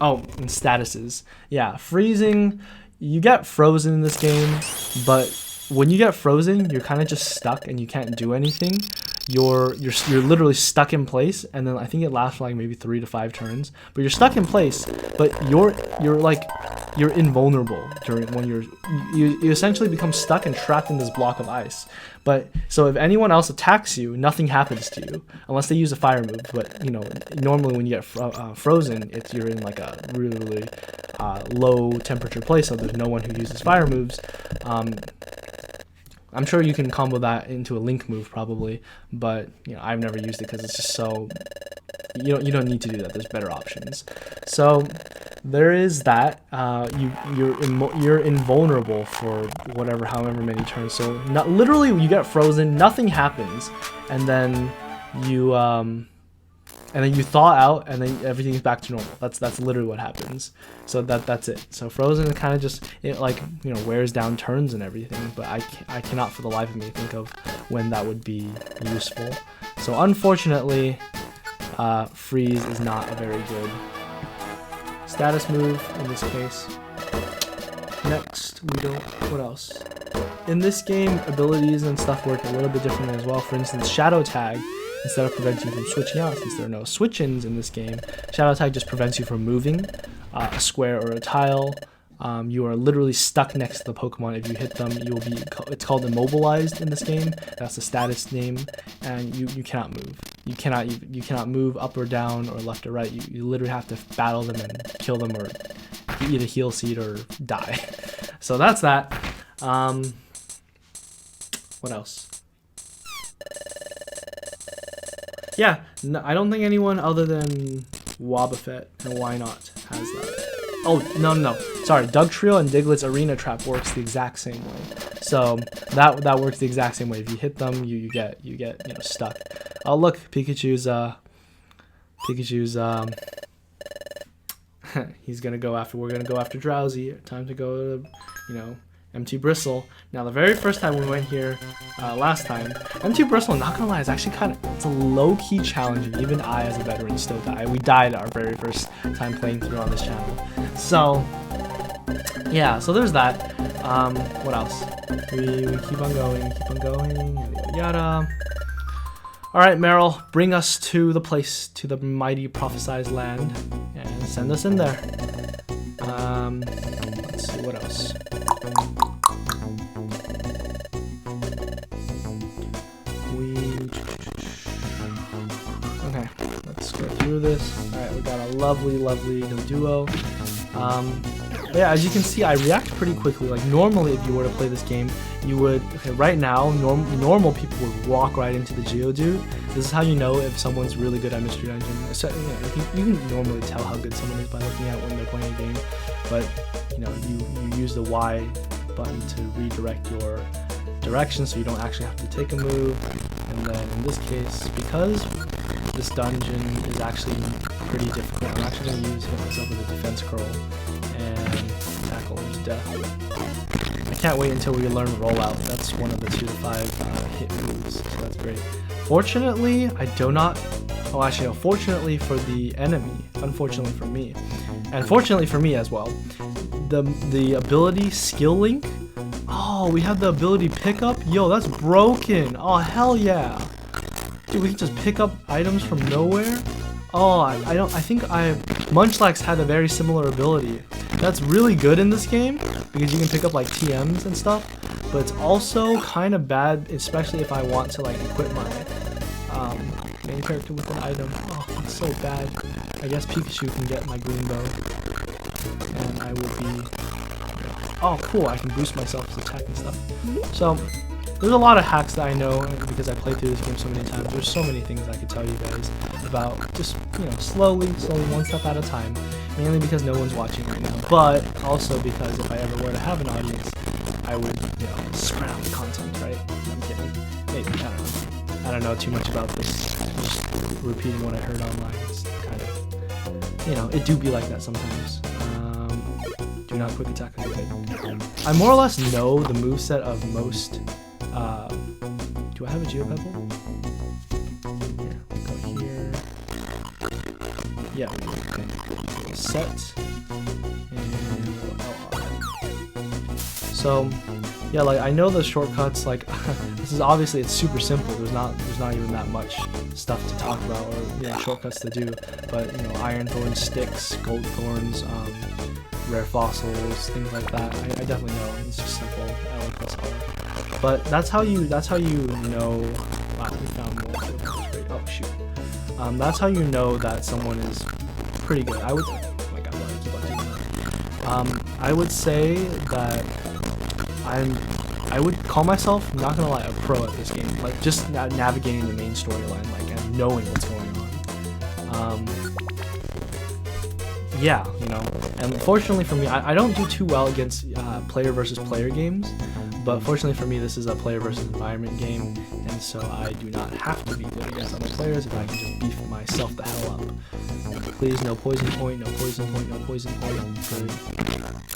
and statuses. Yeah, freezing, you get frozen in this game, but when you get frozen, you're kind of just stuck and you can't do anything. You're literally stuck in place, and then I think it lasts for like maybe 3 to 5 turns. But you're stuck in place, but you're invulnerable during when you essentially become stuck and trapped in this block of ice. But so if anyone else attacks you, nothing happens to you unless they use a fire move. But you know, normally when you get frozen, you're in like a really low temperature place, so there's no one who uses fire moves. I'm sure you can combo that into a link move probably, but you know, I've never used it because it's just so you don't need to do that. There's better options. So there is that. You're invulnerable for however many turns. So literally you get frozen, nothing happens, and then you thaw out, and then everything's back to normal. That's literally what happens. So that's it. So frozen kind of just, it like, you know, wears down turns and everything, but I cannot for the life of me think of when that would be useful. So unfortunately, freeze is not a very good status move in this case. Next, what else? In this game, abilities and stuff work a little bit differently as well. For instance, Shadow Tag, instead of preventing you from switching out, since there are no switch-ins in this game, Shadow Tag just prevents you from moving a square or a tile. You are literally stuck next to the Pokemon. If you hit them, it's called immobilized in this game. That's the status name, and you cannot move. You cannot move up or down or left or right. You literally have to battle them and kill them, or eat a heal seed or die. So that's that. What else? Yeah, no, I don't think anyone other than Wobbuffet and Why Not has that. Oh, no. Sorry, Dugtrio and Diglett's Arena Trap works the exact same way. So that works the exact same way. If you hit them, you get stuck. Oh look, Pikachu's he's gonna go after. We're gonna go after Drowsy. Time to go to, MT Bristle. Now, the very first time we went here, last time, MT Bristle, not gonna lie, is actually it's a low-key challenging. Even I, as a veteran, still die. We died our very first time playing through on this channel. So, yeah, so there's that. What else? We keep on going, yada yada. Alright, Meryl, bring us to the place, to the mighty prophesized land, and send us in there. Let's see, what else? Okay, let's go through this. Alright, we got a lovely duo. Yeah, as you can see, I react pretty quickly. Like, normally, if you were to play this game, you would, right now, normal people would walk right into the Geodude. This is how you know if someone's really good at Mystery Dungeon. So, you can normally tell how good someone is by looking at when they're playing a game, but, you use the Y button to redirect your direction so you don't actually have to take a move. And then, in this case, because this dungeon is actually pretty difficult, I'm actually going to hit myself with a defense curl and tackle his death. I can't wait until we learn rollout. That's one of the 2 to 5 hit moves, so that's great. Fortunately, I do not. Oh, actually, no. Fortunately for the enemy, unfortunately for me, and fortunately for me as well, the ability skill link. Oh, we have the ability pickup. Yo, that's broken. Oh, hell yeah. Dude, we can just pick up items from nowhere. Oh, I think Munchlax had a very similar ability. That's really good in this game because you can pick up like TMs and stuff, but it's also kind of bad, especially if I want to like equip my main character with an item. Oh, it's so bad. I guess Pikachu can get my green bow, and I will be. Oh, cool! I can boost myself's attack and stuff. So. There's a lot of hacks that I know because I played through this game so many times. There's so many things I could tell you guys about, just, you know, slowly, one step at a time. Mainly because no one's watching right now, but also because if I ever were to have an audience, I would, you know, spread out the content, right? I'm kidding. Maybe, I don't know. I don't know too much about this. I'm just repeating what I heard online. It's kind of, you know, it do be like that sometimes. Do not quick attack on your hit. I more or less know the moveset of most. Do I have a Geopebble? Here, we'll go here. Yeah, okay. Set. And LR. So, yeah, like I know the shortcuts. Like, this is obviously it's super simple. There's not even that much stuff to talk about or, you know, shortcuts to do. But, you know, iron thorns, sticks, gold thorns, rare fossils, things like that. I definitely know. It's just simple. I like this all. But that's how you know. Wow, we found more. Oh shoot. That's how you know that someone is pretty good. I would. Oh my god, why do I keep on doing that? I would say that I would call myself, not gonna lie, a pro at this game. Like just navigating the main storyline, like and knowing what's going on. Yeah, you know. And fortunately for me, I don't do too well against player versus player games. But fortunately for me, this is a player versus environment game, and so I do not have to be good against other players if I can just beef myself the hell up. Please, no poison point, no poison point, no poison point. Good.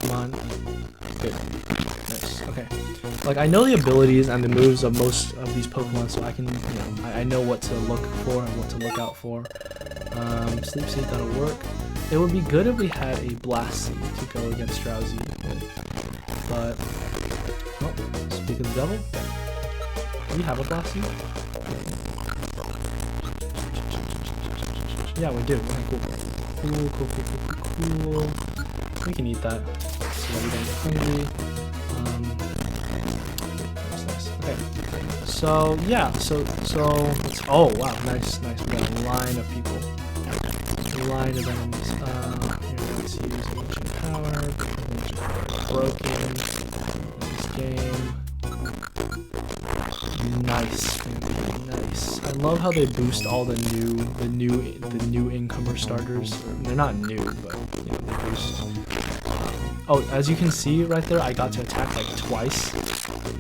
Come on. Good. Nice. Okay. Like, I know the abilities and the moves of most of these Pokemon, so I can, you know, I know what to look for and what to look out for. Sleep Seed, that'll work. It would be good if we had a Blast Seed to go against Drowsy with, but... Oh, speak of the devil. Do we have a Blast Seed? Yeah, we do. Okay, cool. We can eat that so that we don't get hungry. That's nice. Okay. So yeah, so it's, oh wow, nice. We got a line of people. A line of enemies. Here, let's use ancient power. Broken. Game. Nice. I love how they boost all the new incomer starters. They're not new, but you know, they boost. Oh, as you can see right there, I got to attack like twice,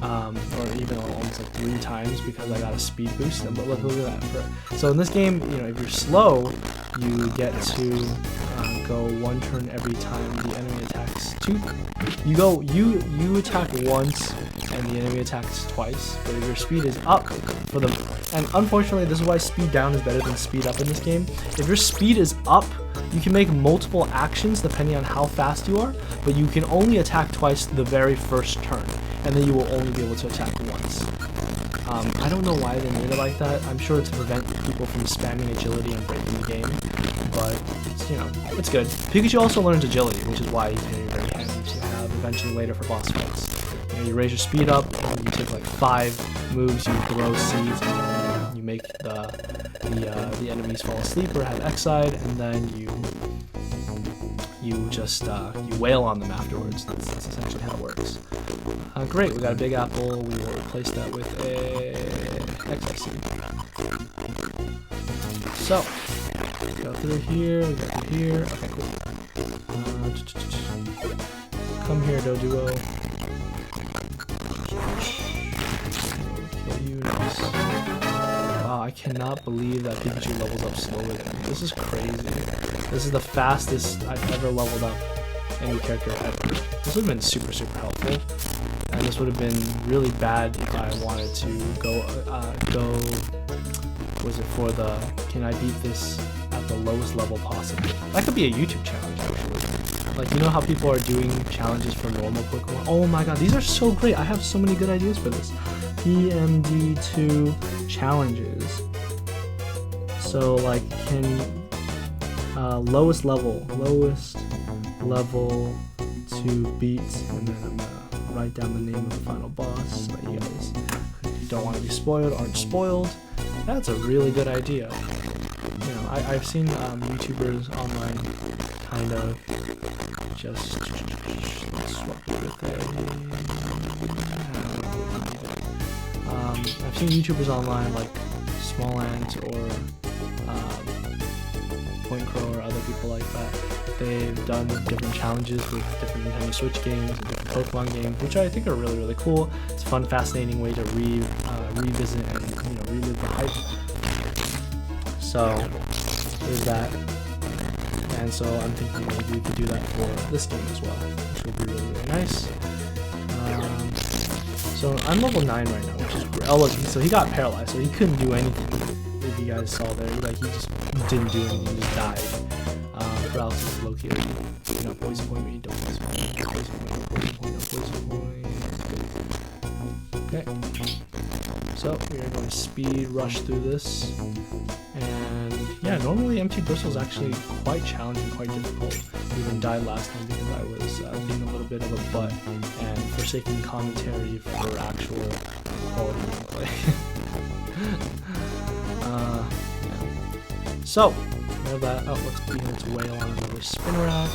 or even almost like 3 times because I got a speed boost. And look at that. So in this game, you know, if you're slow, you get to go 1 turn every time the enemy attacks 2. You attack once and the enemy attacks twice, but if your speed is up for the, and unfortunately this is why speed down is better than speed up in this game. If your speed is up, you can make multiple actions depending on how fast you are, but you can only attack twice the very first turn, and then you will only be able to attack once. I don't know why they made it like that. I'm sure it's to prevent people from spamming agility and breaking the game, but it's, you know, it's good. Pikachu also learns agility, which is why he's going to be very handy to have eventually later for boss fights. You know, you raise your speed up, you take like 5 moves, you throw seeds, and you make the enemies fall asleep or have X-side, and then you just you wail on them afterwards. That's essentially how it works. Great, we got a big apple. We will replace that with a X seed. So, go through here. We go through here. Okay, cool. Come here, Doduo. Kill you. Nice. Wow, I cannot believe that Pikachu levels up slower than me. This is crazy. This is the fastest I've ever leveled up any character ever. This would have been super helpful. and this would have been really bad if I wanted to go, was it for the, can I beat this at the lowest level possible? That could be a YouTube challenge, actually. Like, you know how people are doing challenges for normal Pokemon? Oh my god, these are so great. I have so many good ideas for this. PMD2 challenges. So, like, can, lowest level to beat, and then I'm gonna write down the name of the final boss so that you guys who don't want to be spoiled aren't spoiled. That's a really good idea. You know, I've seen YouTubers online kind of just swap it with I've seen YouTubers online like Small Ant or Point Crow or other people like that. They've done different challenges with different Nintendo Switch games and different Pokemon games, which I think are really, really cool. It's a fun, fascinating way to revisit and, you know, relive the hype. So there's that. And so I'm thinking maybe we could do that for this game as well, which would be really, really nice. So I'm level 9 right now, which is great. Oh look, so he got paralyzed, so he couldn't do anything. If you guys saw there, like he just didn't do anything, he just died. Paralysis is located. You know, poison point, you don't poison point, poison point. Okay. So we are going to speed rush through this. And yeah, normally MT Bristol is actually quite challenging, quite difficult. We even died last time because I was being a little bit of a butt and forsaking commentary for actual quality gameplay. Yeah. So, we have that. Oh, let's begin its whale on another Spinarak.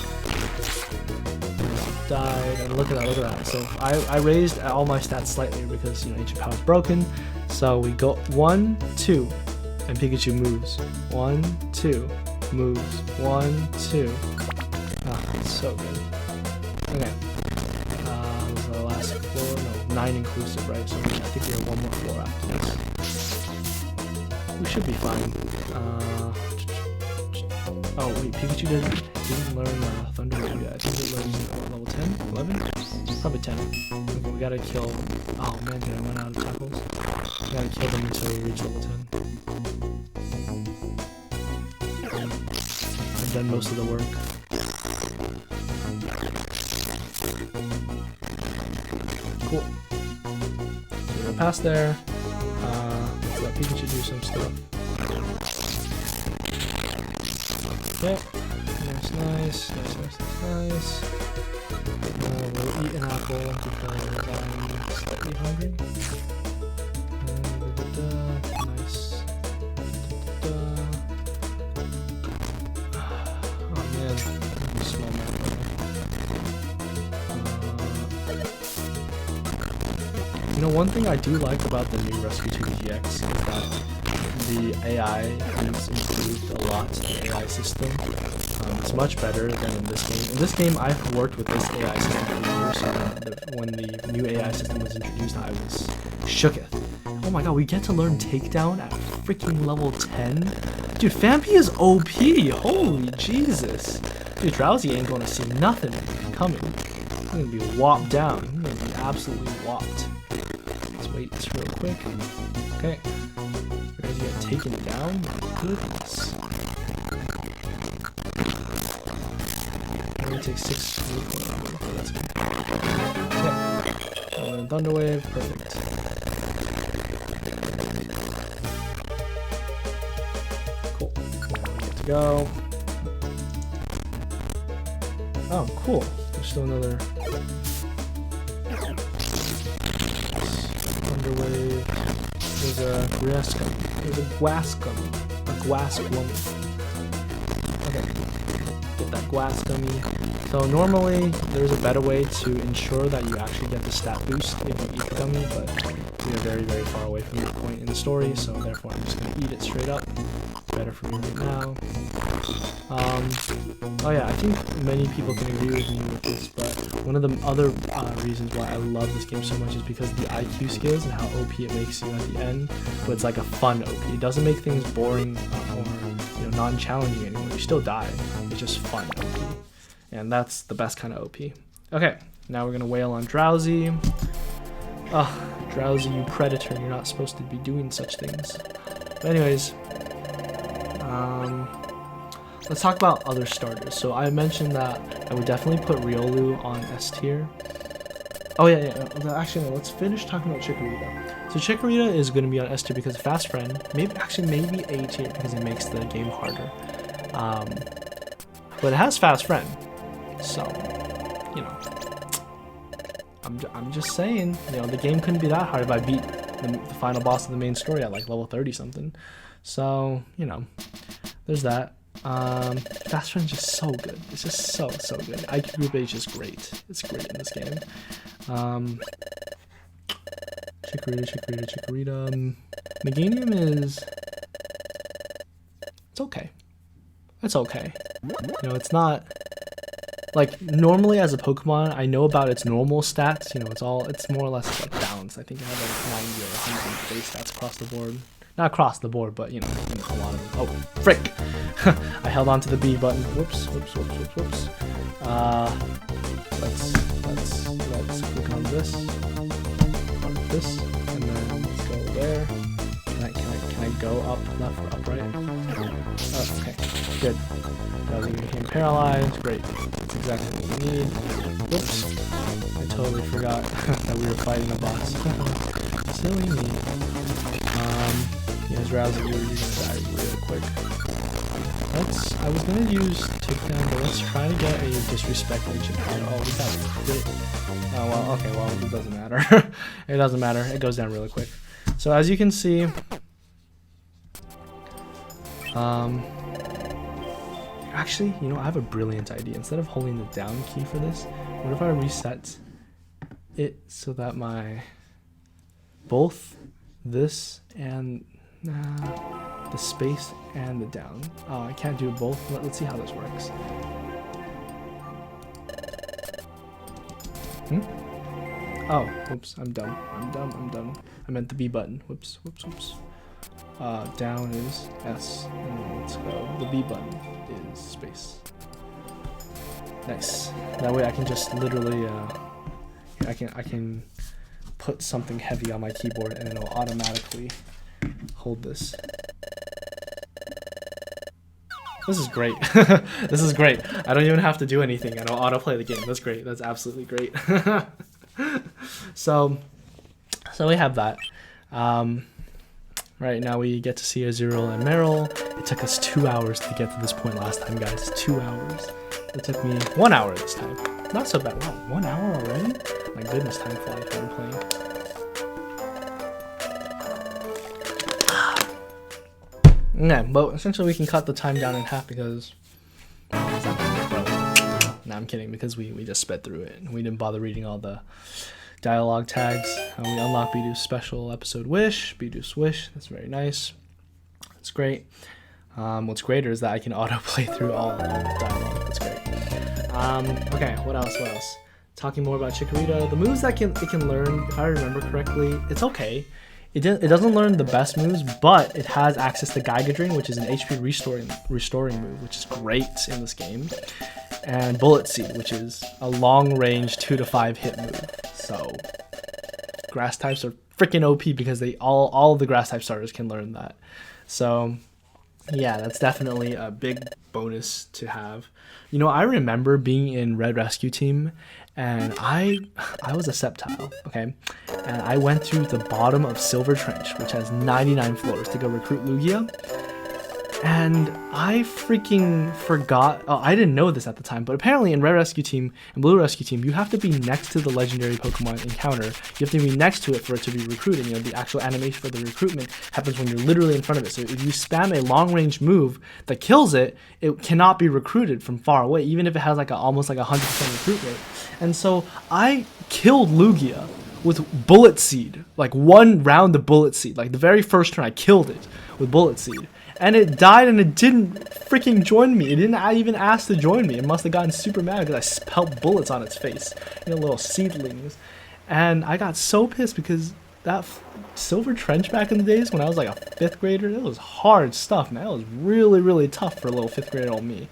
Died, and look at that, look at that. So I raised all my stats slightly because, you know, ancient power is broken. So we go 1, 2, and Pikachu moves. 1, 2, moves. 1, 2. Ah, that's so good. Okay. Was the last floor? No, 9 inclusive, right? So I think we have one more floor after this. We should be fine. Oh wait, Pikachu didn't learn Thunder Wave yet. I think it learns level 10? 11? Probably 10. Okay, we gotta kill... Oh man, did I run out of tackles? We gotta kill them until we reach level 10. I've done most of the work. Cool. So we're past there. Let's let Pikachu do some stuff. Okay, nice. We'll eat an apple because I'm slightly hungry. Nice. Oh man, small map. You know, one thing I do like about the new Rescue 2 GX is that the AI has improved a lot, the AI system. It's much better than in this game. In this game, I've worked with this AI system for years, so when the new AI system was introduced, I was shooketh. Oh my god, we get to learn Takedown at freaking level 10? Dude, Phanpy is OP! Holy Jesus! Dude, Drowsy ain't gonna see nothing coming. He's gonna be whopped down. He's gonna be absolutely whopped. Let's wait this real quick. Okay. Ready to get taken down? My goodness. I'm gonna take 6 okay, that's good. Okay. Thunder Wave, perfect. Cool. Now we get to go. Oh, cool. There's still another Thunder Wave. There's a Guascum. There's a Guascum. A Guascum. Okay. Get that Guascummy. So normally there's a better way to ensure that you actually get the stat boost if you eat the gummy, but we are very, very far away from that point in the story, so therefore I'm just going to eat it straight up. It's better for me right now. Oh yeah, I think many people can agree with me with this, but one of the other reasons why I love this game so much is because of the IQ skills and how OP it makes you at the end, but it's like a fun OP. It doesn't make things boring or non-challenging anymore. You still die. It's just fun OP. And that's the best kind of OP. Okay, now we're going to wail on Drowsy. Ugh, Drowsy, you predator, you're not supposed to be doing such things. But anyways, let's talk about other starters. So I mentioned that I would definitely put Riolu on S tier. Oh yeah. Actually, no, let's finish talking about Chikorita. So Chikorita is going to be on S tier because of Fast Friend. Maybe A tier because it makes the game harder. But it has Fast Friend, so you know. I'm just saying, you know, the game couldn't be that hard if I beat the final boss of the main story at like level 30 something. So, you know, there's that. Fast Friend's just so good. It's just so good. IQ Group H is great. It's great in this game. Chikorita. Meganium is... It's okay. It's okay. You know, it's not... Like, normally as a Pokemon, I know about its normal stats. You know, it's more or less like balanced. I think it has like 90 or 100 base stats across the board. Not across the board, but, you know, a lot of them. Oh, frick! I held on to the B button. Whoops. Let's click on this, and then let's go there. Can I go up, left, or up, right? Oh, okay, good. Drowsy became paralyzed. Great. That's exactly what we need. Whoops. I totally forgot that we were fighting a boss. Silly me. Yeah, Drowsy, you're gonna die real quick. I was gonna use takedown, but let's try to get a disrespect legion. Oh, we got crit. Oh, well, okay, well, it doesn't matter. It doesn't matter. It goes down really quick. So as you can see, actually, you know, I have a brilliant idea. Instead of holding the down key for this, what if I reset it so that both this and the space and the down. Oh, I can't do both. Let's see how this works. Oh, whoops, I'm dumb. I meant the B button. Whoops. Down is S, and then let's go. The B button is space. Nice. That way I can just literally, I can put something heavy on my keyboard and it'll automatically hold this. This is great. This is great. I don't even have to do anything. I don't autoplay the game. That's great. That's absolutely great. So we have that. Right now we get to see Azurill and Meryl. It took us 2 hours to get to this point last time, guys. 2 hours. It took me 1 hour this time. Not so bad. Wow, 1 hour already? My goodness, time flies when I'm playing. Yeah, but essentially we can cut the time down in half because... Nah, I'm kidding, because we just sped through it. We didn't bother reading all the dialogue tags. We unlock Bidoo's special episode Wish. Bidoo's Wish. That's very nice. That's great. What's greater is that I can autoplay through all the dialogue. That's great. Okay, what else? Talking more about Chikorita. The moves that it can learn, if I remember correctly, it's okay. It doesn't learn the best moves, but it has access to Giga Drain, which is an HP restoring move, which is great in this game. And Bullet Seed, which is a long-range 2 to 5 hit move. So grass types are freaking OP because they all of the grass type starters can learn that. So yeah, that's definitely a big bonus to have. You know, I remember being in Red Rescue Team, and I was a Sceptile, okay? And I went to the bottom of Silver Trench, which has 99 floors, to go recruit Lugia. And I freaking forgot. Oh, I didn't know this at the time, but apparently in Red Rescue Team and Blue Rescue Team, you have to be next to the legendary Pokemon encounter. You have to be next to it for it to be recruited. You know, the actual animation for the recruitment happens when you're literally in front of it. So if you spam a long-range move that kills it, it cannot be recruited from far away, even if it has like almost like 100% recruit rate. And so I killed Lugia with Bullet Seed, like one round of Bullet Seed. Like the very first turn, I killed it with Bullet Seed. And it died and it didn't freaking join me. It didn't even ask to join me. It must have gotten super mad because I spelt bullets on its face. You know, little seedlings. And I got so pissed because that Silver Trench back in the days when I was like a 5th grader, it was hard stuff, man. It was really, really tough for a little 5th grader old me.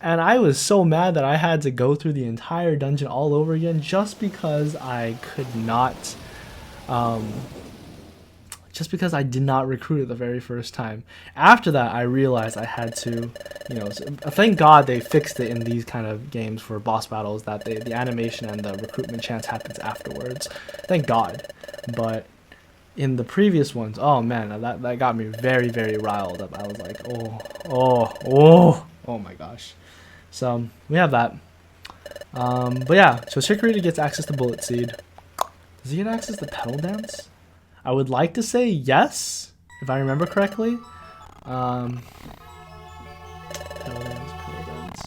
And I was so mad that I had to go through the entire dungeon all over again just because I could not Just because I did not recruit it the very first time. After that, I realized I had to, thank God they fixed it in these kind of games for boss battles, that the animation and the recruitment chance happens afterwards. Thank God. But in the previous ones, oh man, that got me very, very riled up. I was like, oh my gosh. So we have that. But yeah, so Chikorita gets access to Bullet Seed. Does he get access to Petal Dance? I would like to say yes, if I remember correctly. Petal Dance.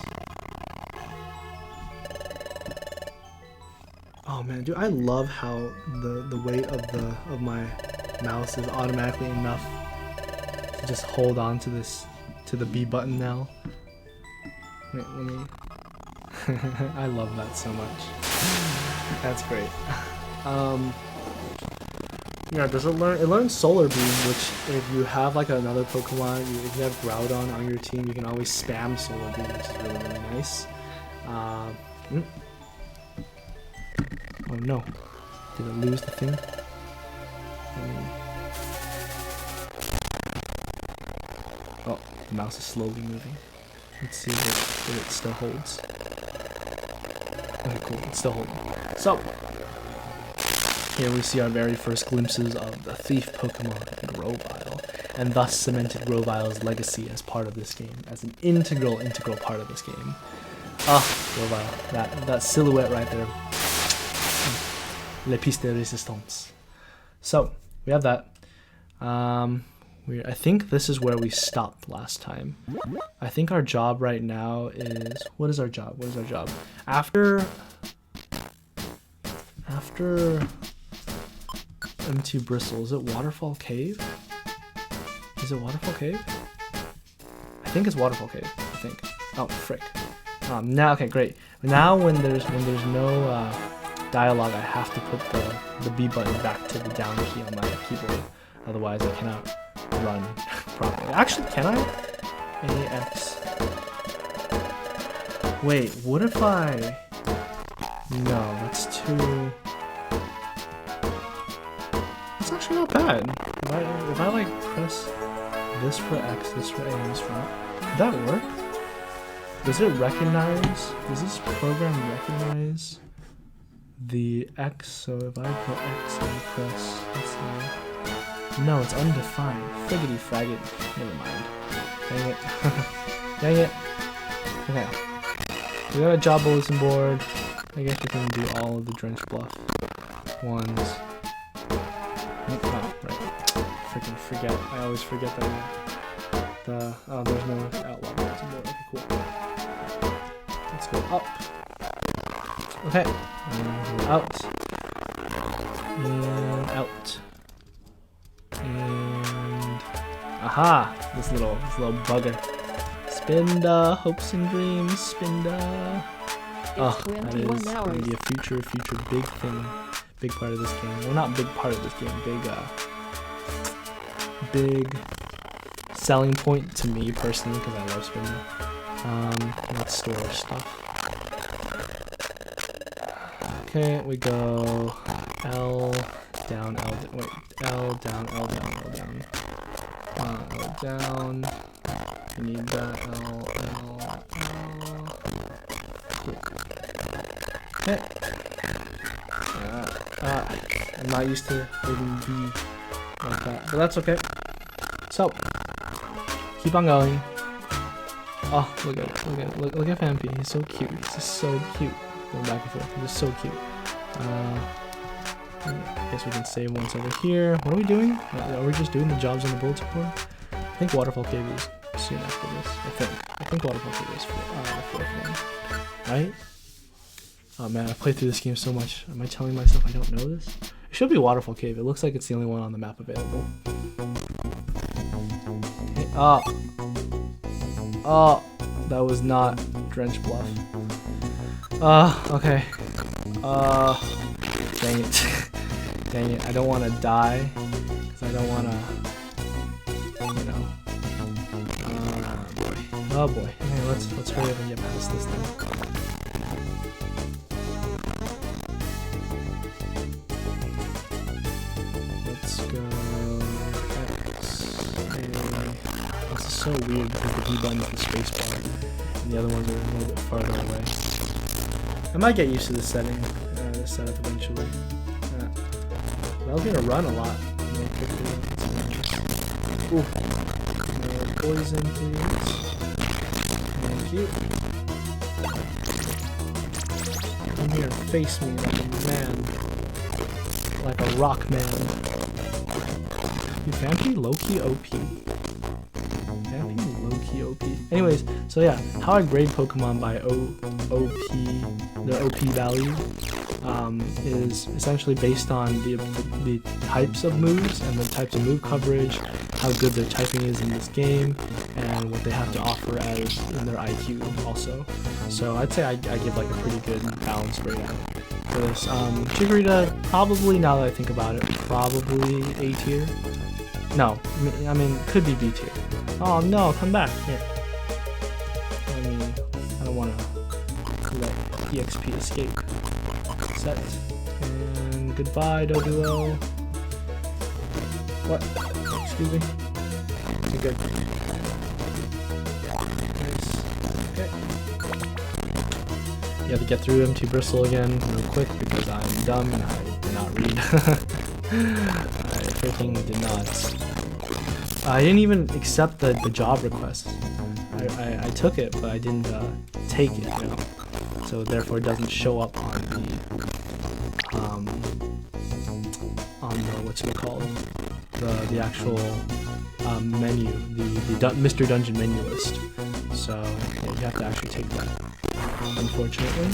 Oh man, dude, I love how the weight of my mouse is automatically enough to just hold on to the B button now. Wait, let me. I love that so much. That's great. Yeah, does it learn? It learns Solar Beam, which if you have like another Pokemon, if you have Groudon on your team, you can always spam Solar Beam, which is really, really nice. Oh no, did it lose the thing? Oh, the mouse is slowly moving. Let's see if it still holds. Okay, cool, it's still holding. So, here we see our very first glimpses of the thief Pokemon, Grovyle, and thus cemented Grovyle's legacy as part of this game, as an integral part of this game. Grovyle, that silhouette right there. Le piste de resistance. So, we have that. I think this is where we stopped last time. I think our job right now is... What is our job? After MT Bristle, is it Waterfall Cave? Is it Waterfall Cave? I think it's Waterfall Cave. I think. Oh, frick. Now, okay, great. Now, when there's no dialogue, I have to put the B button back to the down key on my keyboard. Otherwise, I cannot run properly. Actually, can I? AX. Wait, what if I... No, that's too... That's actually not bad. If I like press this for X, this for A, and this for Y, would that work? Does this program recognize the X? So if I put X and press, let's see. No, it's undefined. Friggity fraggot. Never mind. Dang it. Dang it. Okay. We got a job bulletin board. I guess we can do all of the Drench Bluff ones. Oh, right. Freaking forget. I always forget that. Oh, there's no outlaw bulletin board. Okay, cool. Let's go up. Okay. And out. And out. And aha! This little bugger. Spinda, hopes and dreams, Spinda. Oh, that is gonna be a future big thing, big part of this game. Well, not big part of this game, big selling point to me personally because I love Spinda. Let's store our stuff. Okay, we go L down, L down, wait, L down, L down, L down. L down. We need that, L. Cool. Okay. I'm not used to hitting B like that, but that's okay. So, keep on going. Oh, look at it, look at Fampi, he's so cute, he's just so cute. Going back and forth, he's just so cute. I guess we can save once over here. What are we doing? Are we just doing the jobs on the bulletin board? I think Waterfall Cave is soon after this. I think Waterfall Cave is the fourth one. Right? Oh man, I played through this game so much. Am I telling myself I don't know this? It should be Waterfall Cave. It looks like it's the only one on the map available. Hey, oh, that was not Drench Bluff. Okay. Dang it. Dang it. I don't want to die. Because I don't want to, you know. Boy. Oh boy. Okay, let's hurry up and get past this thing. so weird because the B button is the space bar, and the other ones are a little bit farther away. I might get used to this setting, this setup eventually. Allows me to run a lot more quickly. Ooh. More poison, please. Thank you. Come here and face me like a man. Like a rock man. You Vampy low-key OP. Vampy low-key OP. Anyways, so yeah, how I grade Pokemon by their OP value is essentially based on the types of moves and the types of move coverage, how good their typing is in this game, and what they have to offer as in their IQ also. So I'd say I give like a pretty good balanced rating for this. Chikorita, probably, now that I think about it, probably A tier. No, I mean, could be B tier. Oh no, come back, here. I mean, I don't want to let EXP escape. Set. And goodbye, Doduo. What? Excuse me? Okay, good. Nice. Okay. You have to get through Empty Bristle again real quick because I'm dumb and I did not read. I freaking did not. I didn't even accept the job request. I took it, but I didn't take it, you know. So therefore it doesn't show up on the what's it called? The actual menu, the Mystery Dungeon menu list. So yeah, you have to actually take that. Unfortunately,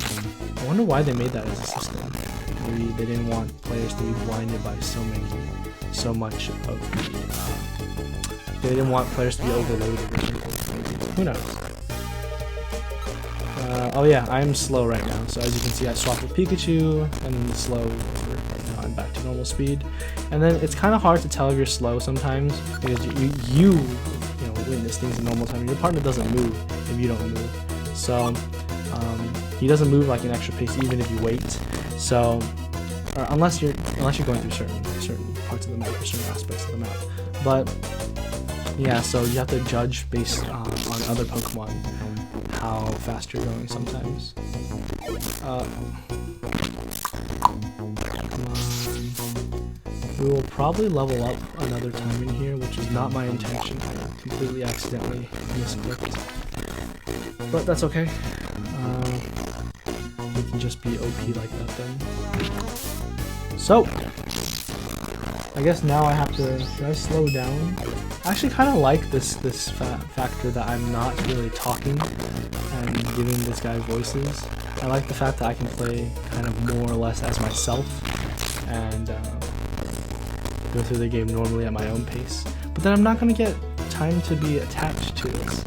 I wonder why they made that as a system. Maybe they didn't want players to be blinded by so much of the. They didn't want players to be overloaded or something. Who knows? Oh yeah, I am slow right now. So as you can see, I swapped with Pikachu, and then the slow. Now I'm back to normal speed. And then it's kind of hard to tell if you're slow sometimes because you know witness things in normal time. Your partner doesn't move if you don't move. So he doesn't move like an extra pace even if you wait. So unless you're going through certain parts of the map or certain aspects of the map. But yeah, so you have to judge based on other Pokemon how fast you're going sometimes. Come on. We will probably level up another time in here, which is not my intention. I completely accidentally misclicked. But that's okay. We can just be OP like that then. So, I guess now I have to, should I slow down? I actually kind of like this factor that I'm not really talking and giving this guy voices. I like the fact that I can play kind of more or less as myself and go through the game normally at my own pace. But then I'm not going to get time to be attached to this.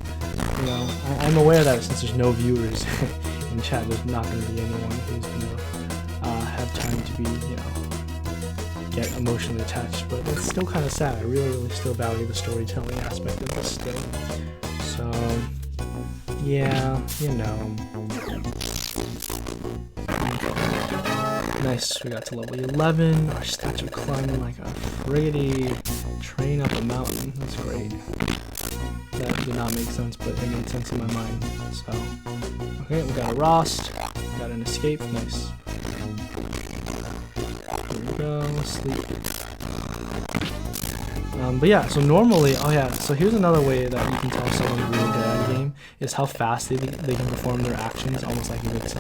You know, I'm aware that since there's no viewers in chat, there's not going to be anyone who's going to have time to be, you know, get emotionally attached, but it's still kind of sad. I really still value the storytelling aspect of this still. So, yeah, you know. Nice, we got to level 11. Our stats are climbing like a friggity train up a mountain. That's great. That did not make sense, but it made sense in my mind. So, okay, we got a Rost. We got an escape. Nice. Go sleep. But yeah, so normally, oh yeah, so here's another way that you can tell someone's really good at a game is how fast they can perform their actions, almost like if it's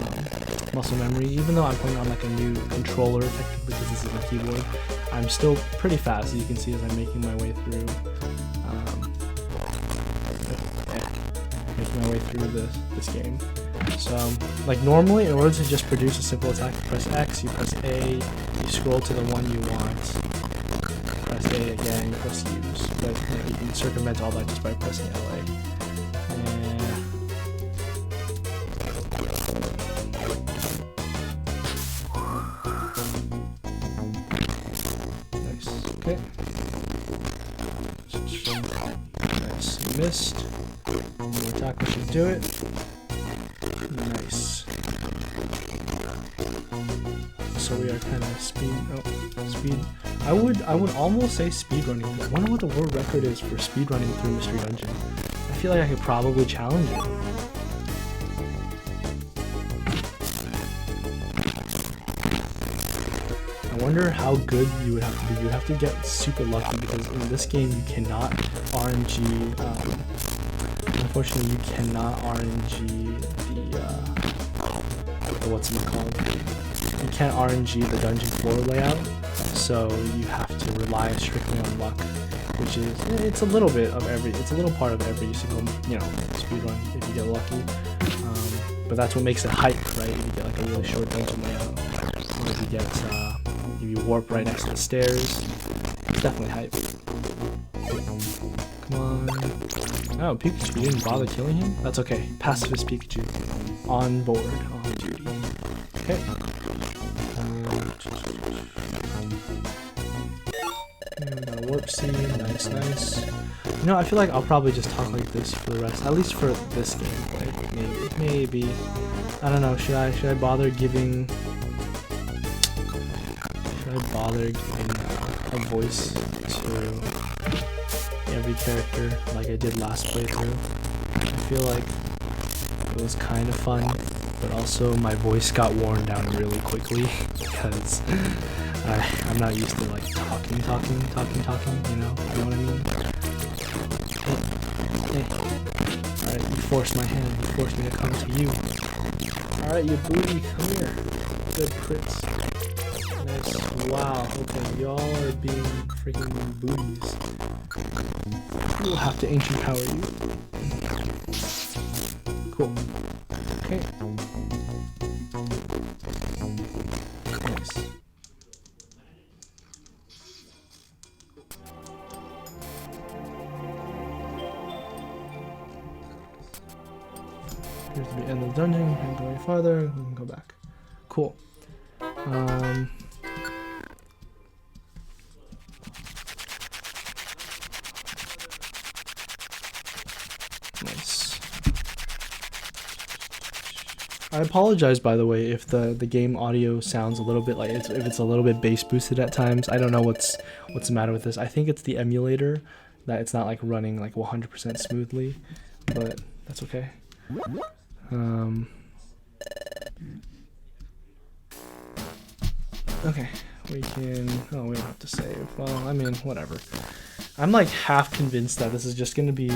muscle memory. Even though I'm playing on like a new controller, technically because this is a keyboard, I'm still pretty fast, as you can see as I'm making my way through. Making my way through this game. So, like normally, in order to just produce a simple attack, you press X, you press A, you scroll to the one you want, press A again, you press Use. But you know, you can circumvent all that just by pressing LA. Nice. Okay. Nice. Missed. New attack, we should do it. Nice. So we are kind of speed. I would almost say speedrunning. I wonder what the world record is for speedrunning through Mystery Dungeon. feel like I could probably challenge it. I wonder how good you would have to be. You would have to get super lucky because in this game you cannot RNG. Unfortunately, you cannot RNG the what's it called? You can't RNG the dungeon floor layout, so you have to rely strictly on luck, which is it's a little part of every single speedrun if you get lucky. But that's what makes it hype, right? If you get like a really short dungeon layout, or if you get if you warp right next to the stairs, it's definitely hype. Come on. Oh, Pikachu, you didn't bother killing him? That's okay. Pacifist Pikachu. On board, on duty. Okay. Got a warp seed. Nice, nice. You know, I feel like I'll probably just talk like this for the rest, at least for this gameplay. Maybe. I don't know. Should I bother giving? Should I bother giving a voice to every character like I did last playthrough? I feel like it was kind of fun, but also my voice got worn down really quickly because I'm not used to like talking, you know what I mean? Hey. Alright, you forced my hand, you forced me to come to you. Alright, you booty, come here. Good crits. Nice. Wow, okay, y'all are being freaking booties. We'll have to ancient power you. Cool. Okay. Nice. Here's the end of the dungeon. We can go any farther. We can go back. Cool. Nice. I apologize, by the way, if the game audio sounds a little bit like if it's a little bit bass boosted at times. I don't know what's the matter with this. I think it's the emulator that it's not like running like 100% smoothly, but that's okay. Okay, we can. Oh, we don't have to save. Well, I mean, whatever. I'm like half convinced that this is just gonna be.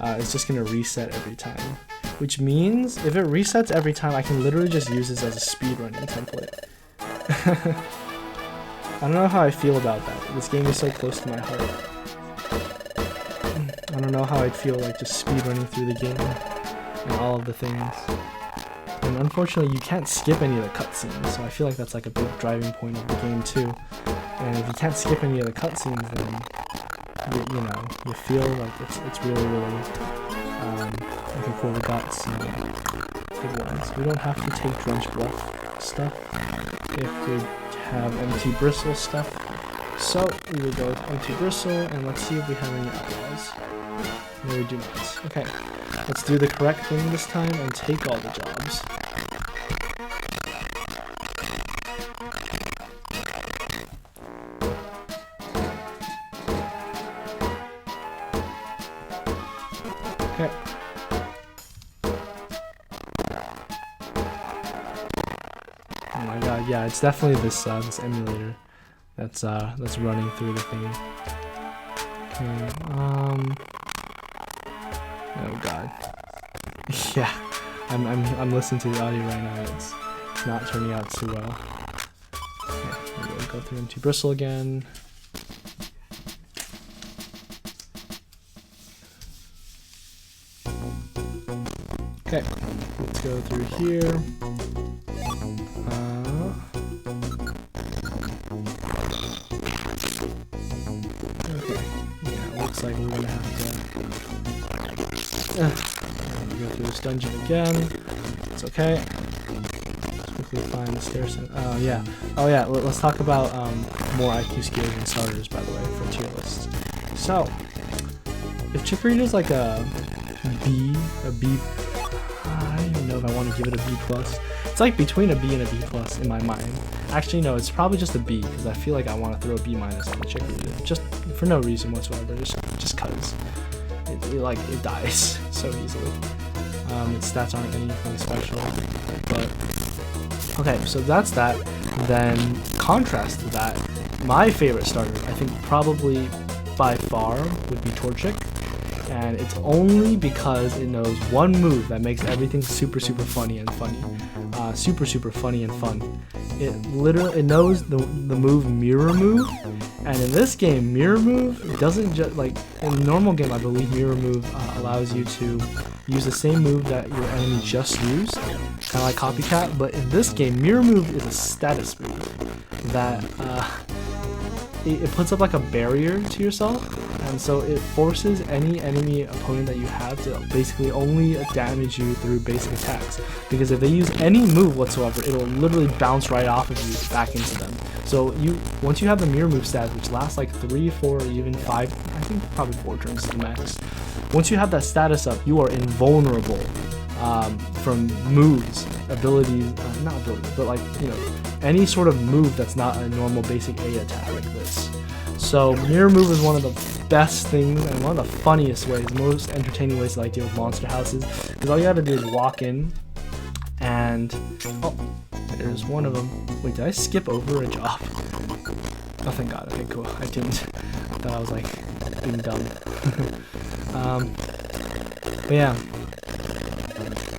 It's just gonna reset every time, which means if it resets every time, I can literally just use this as a speedrunning template. I don't know how I feel about that. This game is so close to my heart. I don't know how I'd feel like just speedrunning through the game and all of the things. And unfortunately, you can't skip any of the cutscenes, so I feel like that's like a big driving point of the game too. And if you can't skip any of the cutscenes, then you feel like it's really okay, cool. We got some good ones. We don't have to take Drench Bluff stuff if we have Empty Bristle stuff. So we will go with Empty Bristle, and let's see if we have any outlaws. No, we do not. Okay, let's do the correct thing this time and take all the jobs. Okay. Oh my god, yeah, it's definitely this this emulator that's running through the thing. Okay, oh god. Yeah, I'm listening to the audio right now. It's not turning out too well. Okay, we'll go through Empty Bristle again. Okay, let's go through here. Okay, yeah, looks like we're gonna have to go through this dungeon again. It's okay. Let's quickly find the stairs. Oh yeah. Let's talk about more IQ skills and starters, by the way, for tier lists. So, if Chikorita's like a B, I don't even know if I want to give it a B+. It's like between a B and a B+ in my mind. Actually, no, it's probably just a B, because I feel like I want to throw a B- on the Chikorita, just for no reason whatsoever, just cause. it dies so easily. Its stats aren't anything special, but okay, so that's that. Then contrast to that, my favorite starter, I think probably by far, would be Torchic, and it's only because it knows one move that makes everything super funny and funny, super funny and fun. It knows the move Mirror Move, and in this game, Mirror Move doesn't just like in a normal game. I believe Mirror Move allows you to use the same move that your enemy just used, kind of like Copycat. But in this game, Mirror Move is a status move that it puts up like a barrier to yourself, and so it forces any enemy opponent that you have to basically only damage you through basic attacks, because if they use any move whatsoever, it'll literally bounce right off of you back into them. So once you have the Mirror Move stat, which lasts like 3, 4, even 5, I think probably 4 turns is the max. Once you have that status up, you are invulnerable from moves, abilities, not abilities, but like, any sort of move that's not a normal basic A attack like this. So Mirror Move is one of the best things and one of the funniest ways, most entertaining ways to like deal with monster houses, because all you have to do is walk in and oh, there's one of them. Wait, did I skip over a job? Oh, thank God. Okay, cool. I didn't. I thought I was like being dumb. But yeah.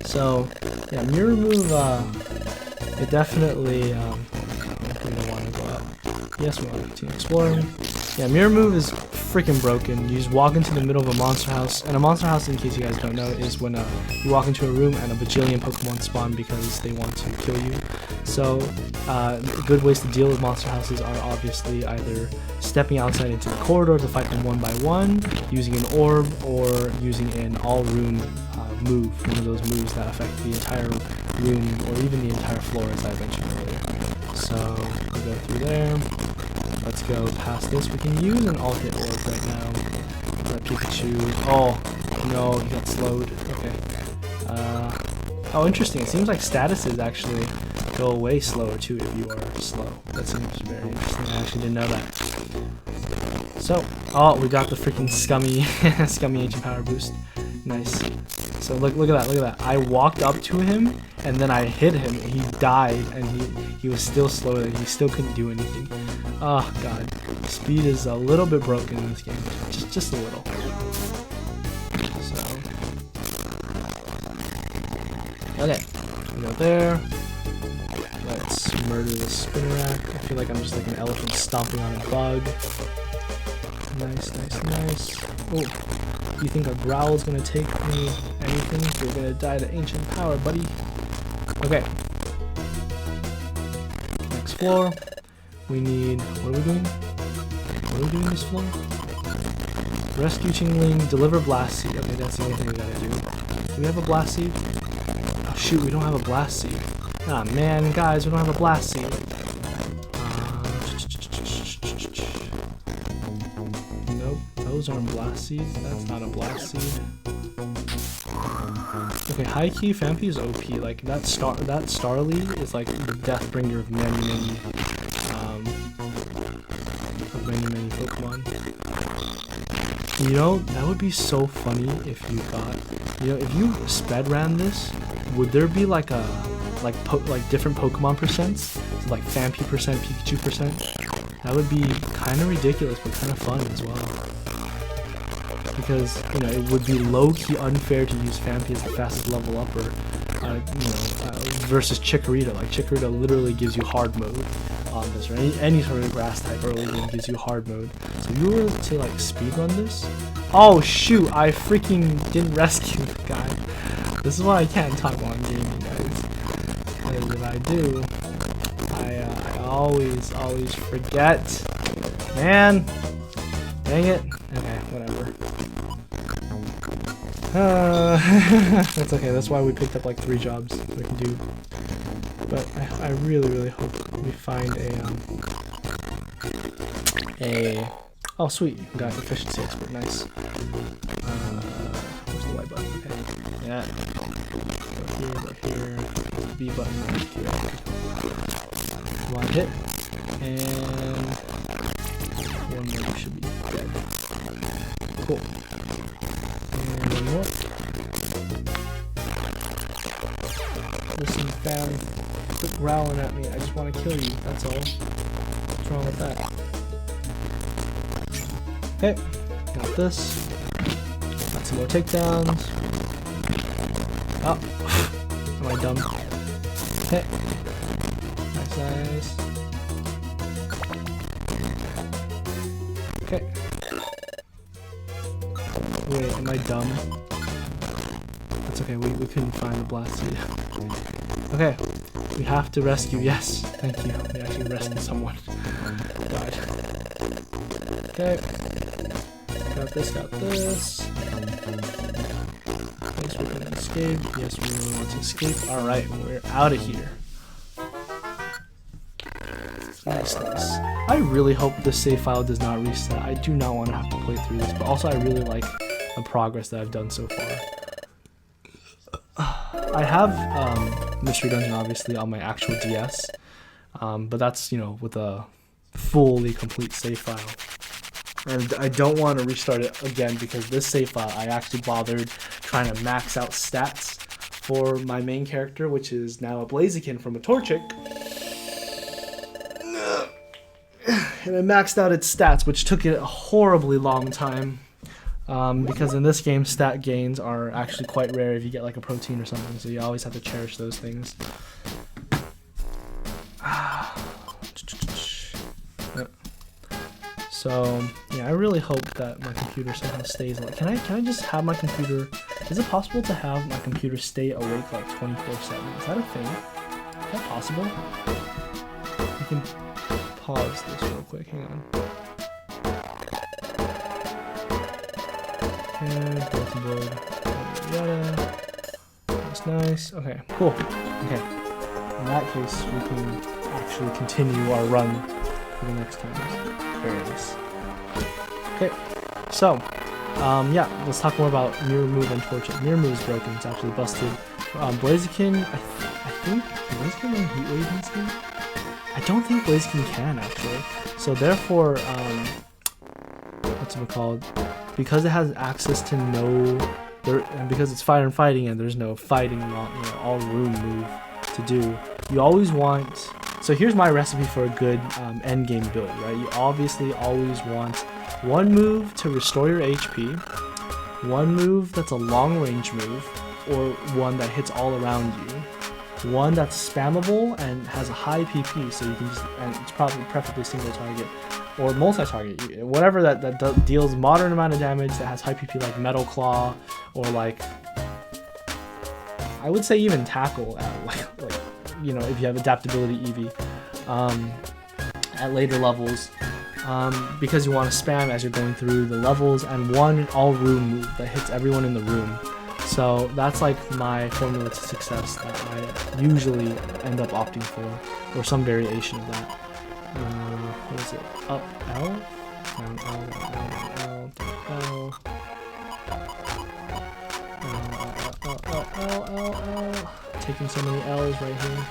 So yeah, Mirror Move. It definitely. We don't want to go out. Yes, we want to continue exploring. Yeah, Mirror Move is freaking broken. You just walk into the middle of a monster house, and a monster house, in case you guys don't know, is when you walk into a room and a bajillion Pokemon spawn because they want to kill you. So good ways to deal with monster houses are obviously either stepping outside into the corridor to fight them one by one, using an orb, or using an all-room move, one of those moves that affect the entire room or even the entire floor, as I mentioned earlier. So we go through there. Let's go past this. We can use an all-hit orb right now. Let Pikachu. Oh no, he got slowed. Okay. Oh, interesting. It seems like statuses actually go away slower too if you are slow. That seems very interesting. I actually didn't know that. So, oh, we got the freaking scummy ancient power boost. Nice. So look at that. I walked up to him and then I hit him. He died and he was still slow. And he still couldn't do anything. Oh God, speed is a little bit broken in this game. Just a little. So okay, we go there. Let's murder the Spinnerack. I feel like I'm just like an elephant stomping on a bug. Nice. Oh, you think a Growl's gonna take me anything? You're gonna die to ancient power, buddy. Okay. Next floor. We need. What are we doing? What are we doing this floor? Rescue Chingling, deliver Blast Seed. Okay, that's the only thing we gotta do. Do we have a Blast Seed? Oh shoot, we don't have a Blast Seed. Ah man, guys, we don't have a Blast Seed. Nope, those aren't Blast Seeds. That's not a Blast Seed. Okay, high key Phanpy is OP. Like that Starly is like the Deathbringer of many Pokemon. You know, that would be so funny if you got, if you sped ran this, would there be like a like different Pokemon percents? So like Phanpy percent, Pikachu percent. That would be kind of ridiculous, but kind of fun as well. Because it would be low-key unfair to use Phanpy as the fastest level upper, versus Chikorita. Like Chikorita literally gives you hard mode on this, or any sort of grass type early game gives you hard mode. So if you were to like speedrun this, oh shoot! I freaking didn't rescue the guy. This is why I can't talk while I'm gaming, guys. Because if I do, I always forget. Man, dang it. Okay, whatever. That's okay. That's why we picked up like 3 jobs we can do. But I really hope we find a oh sweet, we got efficiency expert. Nice. Where's the Y button? Okay. Yeah. Go here. B button right here. One hit, and one more should be dead. Cool. Listen, fam. Quit growling at me. I just want to kill you. That's all. What's wrong with that? Okay. Got this. Got some more takedowns. Oh. Am I dumb? Okay. Nice. Okay. Wait, am I dumb? That's okay, we couldn't find the blast seed. Okay. We have to rescue, yes. Thank you. We actually rescued someone. Died. Okay. Got this. Thanks for getting escape. Yes, we really want to escape. Alright, we're out of here. Nice. I really hope this save file does not reset. I do not want to have to play through this, but also I really like the progress that I've done so far. I have Mystery Dungeon obviously on my actual DS, but that's, you know, with a fully complete save file. And I don't want to restart it again because this save file, I actually bothered trying to max out stats for my main character, which is now a Blaziken from a Torchic. And I maxed out its stats, which took it a horribly long time. Because in this game, stat gains are actually quite rare if you get like a protein or something, so you always have to cherish those things. So yeah, I really hope that my computer somehow stays awake. Can I just have my computer? Is it possible to have my computer stay awake like 24/7? Is that a thing? Is that possible? You can pause this real quick. Hang on. Okay, bulletin board. Yada. That's nice. Okay, cool. Okay. In that case, we can actually continue our run for the next time. Very nice. Okay, so, yeah, let's talk more about Mirror Move and Torchic. Mirror Move is broken, it's actually busted. Blaziken, I think Blaziken can Heat Wave in this game? I don't think Blaziken can, actually. So therefore, what's it called? Because it has access to and because it's fire and fighting and there's no fighting, all room move to do, you always want. So here's my recipe for a good end game build, right? You obviously always want one move to restore your HP, one move that's a long range move, or one that hits all around you, one that's spammable and has a high PP, so you can just, and it's probably preferably single target, or multi-target, whatever that deals moderate amount of damage that has high PP, like Metal Claw, or like, I would say even Tackle at like you know, if you have adaptability Eevee at later levels, because you want to spam as you're going through the levels, and one all-room move that hits everyone in the room. So that's like my formula to success that I usually end up opting for, or some variation of that. What is it? Up L? Down L, down L, L. Taking so many L's right here.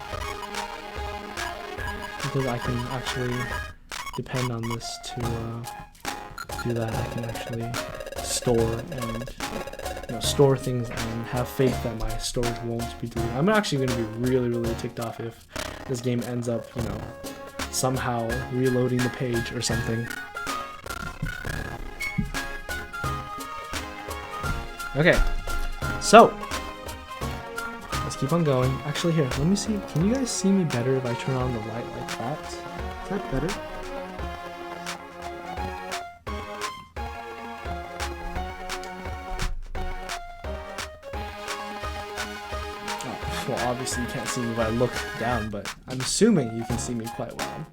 Because I can actually depend on this to do that. I can actually store and store things and have faith that my storage won't be deleted. I'm actually going to be really ticked off if this game ends up, somehow reloading the page or something. Okay, so let's keep on going. Actually, here, let me see. Can you guys see me better if I turn on the light like that? Is that better? Oh, well, obviously you can't see me if I look down, but I'm assuming you can see me quite well.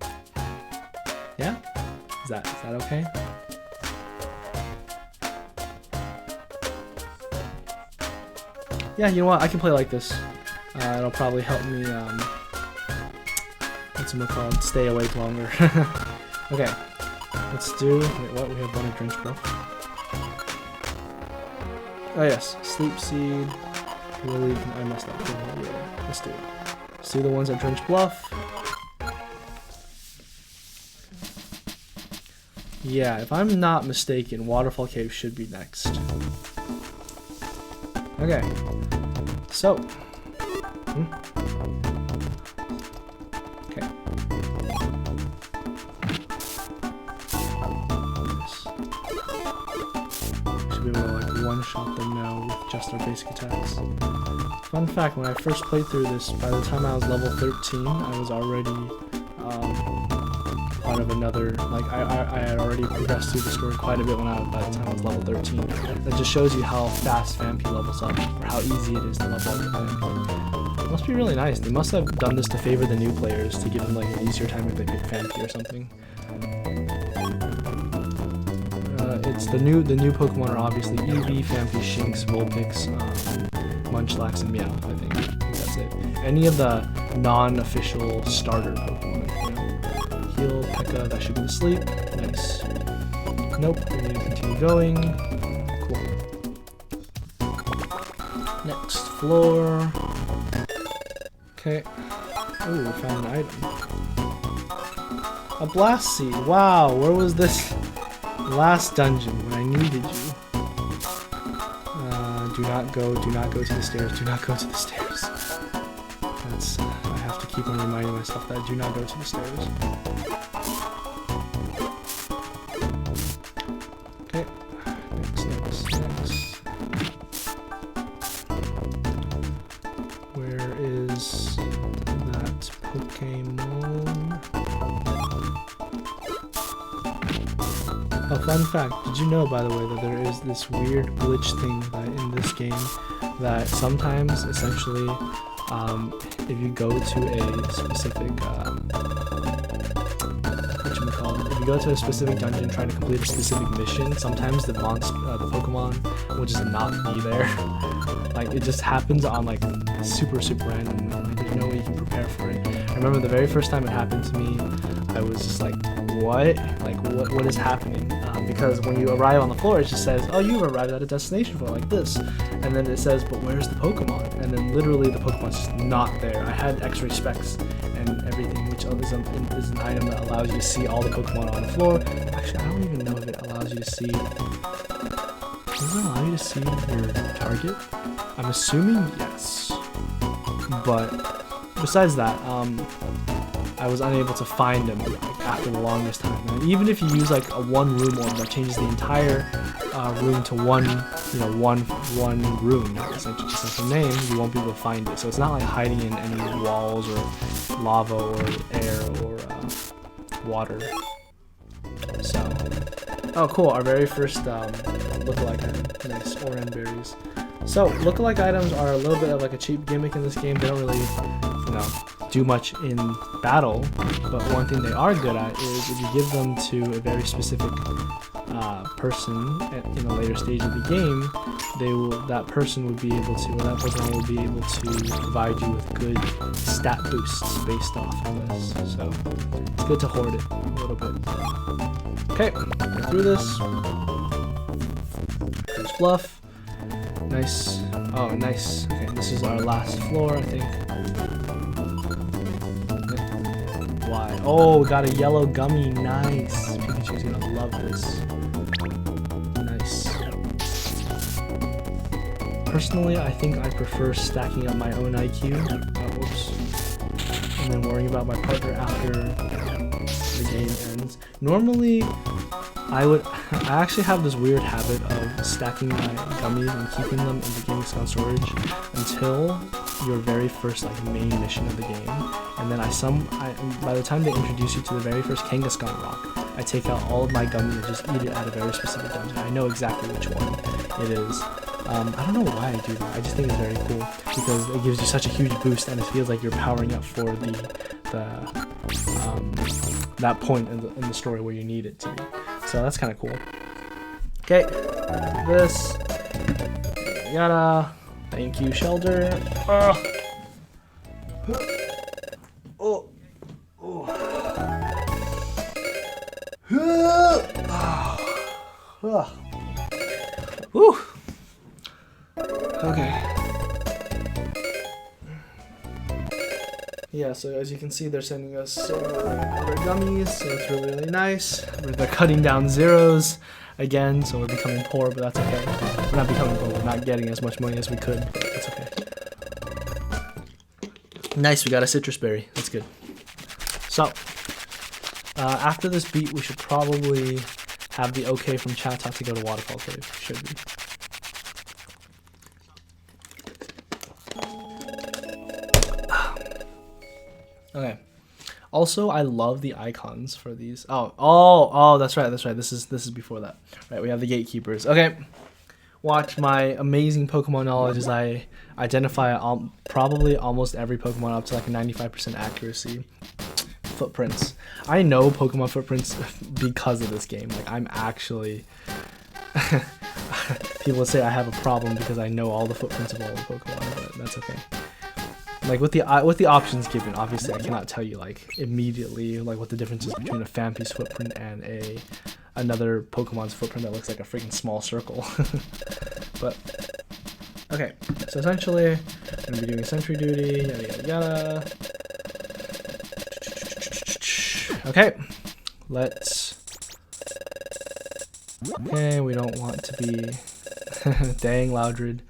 Yeah? Is that okay? Yeah, you know what? I can play like this. It'll probably help me, stay awake longer. Okay, let's do, wait, what? We have one at Drench Bluff. Oh yes, Sleep Seed. Really, I messed up. Yeah, let's do it. Let's do the ones at Drench Bluff. Yeah, if I'm not mistaken, Waterfall Cave should be next. Okay, so again. Okay. Should be able to like one-shot them now with just our basic attacks. Fun fact, when I first played through this, by the time I was level 13, I was already part of another, like I had already progressed through the story quite a bit by the time I was level 13. That just shows you how fast Vampy levels up, or how easy it is to level up Vampy. It must be really nice. They must have done this to favor the new players, to give them like an easier time if they pick Vampy or something. It's the new Pokemon are obviously Eevee, Vampy, Shinx, Vulpix, Munchlax, and Meow, I think that's it. Any of the non-official starter Pokemon, you know. Heal, P.E.K.K.A, that should be asleep. Nice. Nope, we need to continue going. Cool. Next floor. Okay. Ooh, we found an item. A Blast Seed. Wow, where was this last dungeon when I needed you? Do not go to the stairs, do not go to the stairs. That's, I have to keep on reminding myself that do not go to the stairs. Okay, next. Where is that Pokemon? A fun fact, did you know, by the way, that there is this weird glitch thing that in this game that sometimes, essentially, if you go to a specific, if you go to a specific dungeon trying to complete a specific mission, sometimes the Pokemon will just not be there. Like, it just happens on, like, super random. Like, there's no way you can prepare for it. I remember the very first time it happened to me, I was just like, what? Like, what is happening? Because when you arrive on the floor, it just says, oh, you've arrived at a destination floor, like this. And then it says, but where's the Pokemon? And then literally the Pokemon's just not there. I had X-ray specs and everything, which is an item that allows you to see all the Pokemon on the floor. Actually, I don't even know if it allows you to see... Does it allow you to see your target? I'm assuming yes. But besides that, I was unable to find them like, after the longest time. And even if you use like a one room orb that changes the entire room to one room, essentially just like the name, you won't be able to find it. So it's not like hiding in any walls or lava or air or water. So, oh cool, our very first lookalike item. Nice, Oran berries. So lookalike items are a little bit of like a cheap gimmick in this game. They don't really, do much in battle, but one thing they are good at is if you give them to a very specific person in a later stage of the game, that person would be able to, or that Pokemon will be able to provide you with good stat boosts based off of this. So it's good to hoard it a little bit. Okay, go through this. There's Fluff. Nice. Oh, nice. Okay, this is our last floor, I think. Why? Oh, got a yellow gummy. Nice. Pikachu's gonna love this. Nice. Personally, I think I prefer stacking up my own IQ. Whoops. And then worrying about my partner after the game ends. Normally, I actually have this weird habit of stacking my gummies and keeping them in the game's storage until your very first main mission of the game, and then by the time they introduce you to the very first Kangaskhan rock, I take out all of my gummies and just eat it at a very specific dungeon. I know exactly which one it is. I don't know why I do that. I just think it's very cool because it gives you such a huge boost and it feels like you're powering up for that point in the story where you need it to be. So that's kind of cool. Okay, this. Yada. Thank you, Shelter. Oh. Oh. Oh. Whew. Okay. Yeah, so as you can see, they're sending us other gummies, so it's really nice. They're cutting down zeros again, so we're becoming poor, but that's okay. We're not becoming poor, we're not getting as much money as we could, but that's okay. Nice, we got a citrus berry. That's good. So, after this beat, we should probably have the okay from Chata to go to Waterfall Cave. Should be. Okay. Also, I love the icons for these. Oh, that's right. This is before that. Right, we have the gatekeepers. Okay. Watch my amazing Pokemon knowledge as I identify probably almost every Pokemon up to like a 95% accuracy. Footprints. I know Pokemon footprints because of this game. Like, I'm actually... People say I have a problem because I know all the footprints of all the Pokemon, but that's okay. Like, with the options given, obviously I cannot tell you like immediately like what the difference is between a Phanpy's footprint and another Pokemon's footprint that looks like a freaking small circle. But okay, so essentially I'm gonna be doing sentry duty, yada yada yada. Okay, okay, we don't want to be dang Loudred.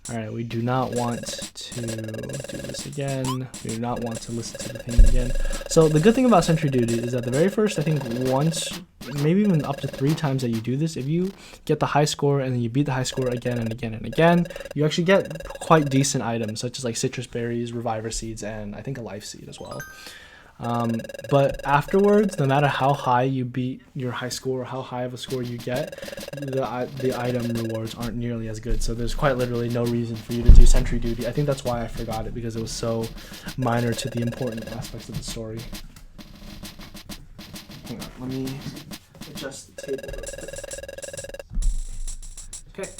Alright, we do not want to do this again. We do not want to listen to the thing again. So the good thing about Sentry Duty is that the very first, I think once, maybe even up to 3 times that you do this, if you get the high score and then you beat the high score again and again and again, you actually get quite decent items, such as like citrus berries, reviver seeds, and I think a life seed as well. But afterwards, no matter how high you beat your high score or how high of a score you get, the item rewards aren't nearly as good. So there's quite literally no reason for you to do Sentry Duty. I think that's why I forgot it, because it was so minor to the important aspects of the story. Hang on, let me adjust the table real quick. Okay.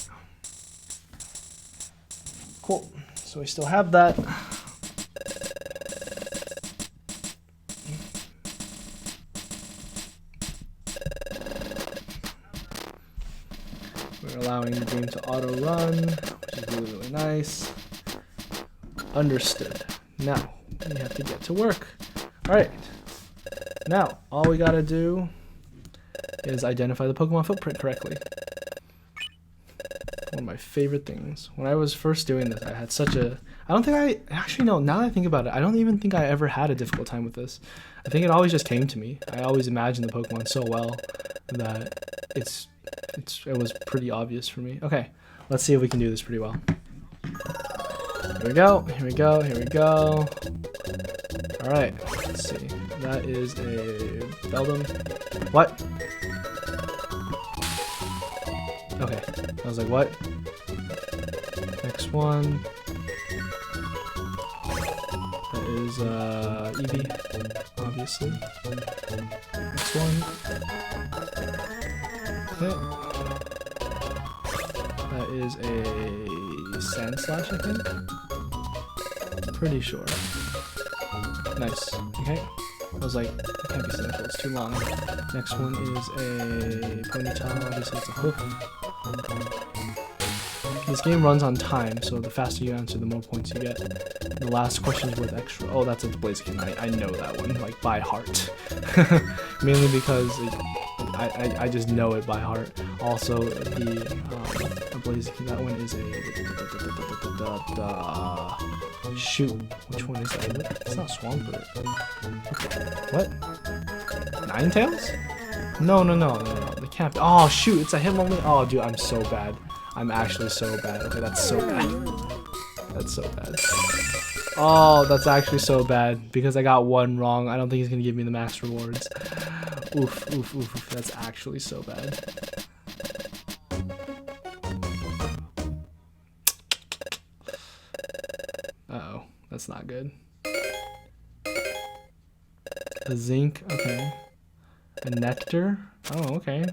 Cool. So we still have that. We're allowing the game to auto run, which is really, really nice. Understood. Now, we have to get to work. Alright. Now, all we gotta do is identify the Pokemon footprint correctly. One of my favorite things. When I was first doing this, I had such a... I don't think I... Actually, no, now that I think about it, I don't even think I ever had a difficult time with this. I think it always just came to me. I always imagined the Pokemon so well that it was pretty obvious for me. Okay, let's see if we can do this pretty well. Here we go, here we go, here we go. Alright, let's see. That is a Beldum. What? Okay, I was like, what? Next one. That is Eevee, obviously. Next one. Okay. That is a Sand Slash, I think. Pretty sure. Nice. Okay. I was like, it can't be Sandful, it's too long. Next one is a Ponyta, obviously it's a hoof. This game runs on time, so the faster you answer, the more points you get. The last question is worth extra. Oh, that's a Blaziken. I know that one, like, by heart. Mainly because I just know it by heart. Also, the Blaziken, that one is a... shoot, which one is that? It's not Swampert. What? Ninetales? No. They can't be. Oh, shoot, it's a Hitmonlee. Oh, dude, I'm so bad. I'm actually so bad. Okay, that's so bad. That's so bad. Oh, that's actually so bad because I got one wrong. I don't think he's gonna give me the max rewards. Oof. That's actually so bad. Uh-oh, that's not good. A Zinc, okay. A Nectar? Oh, okay.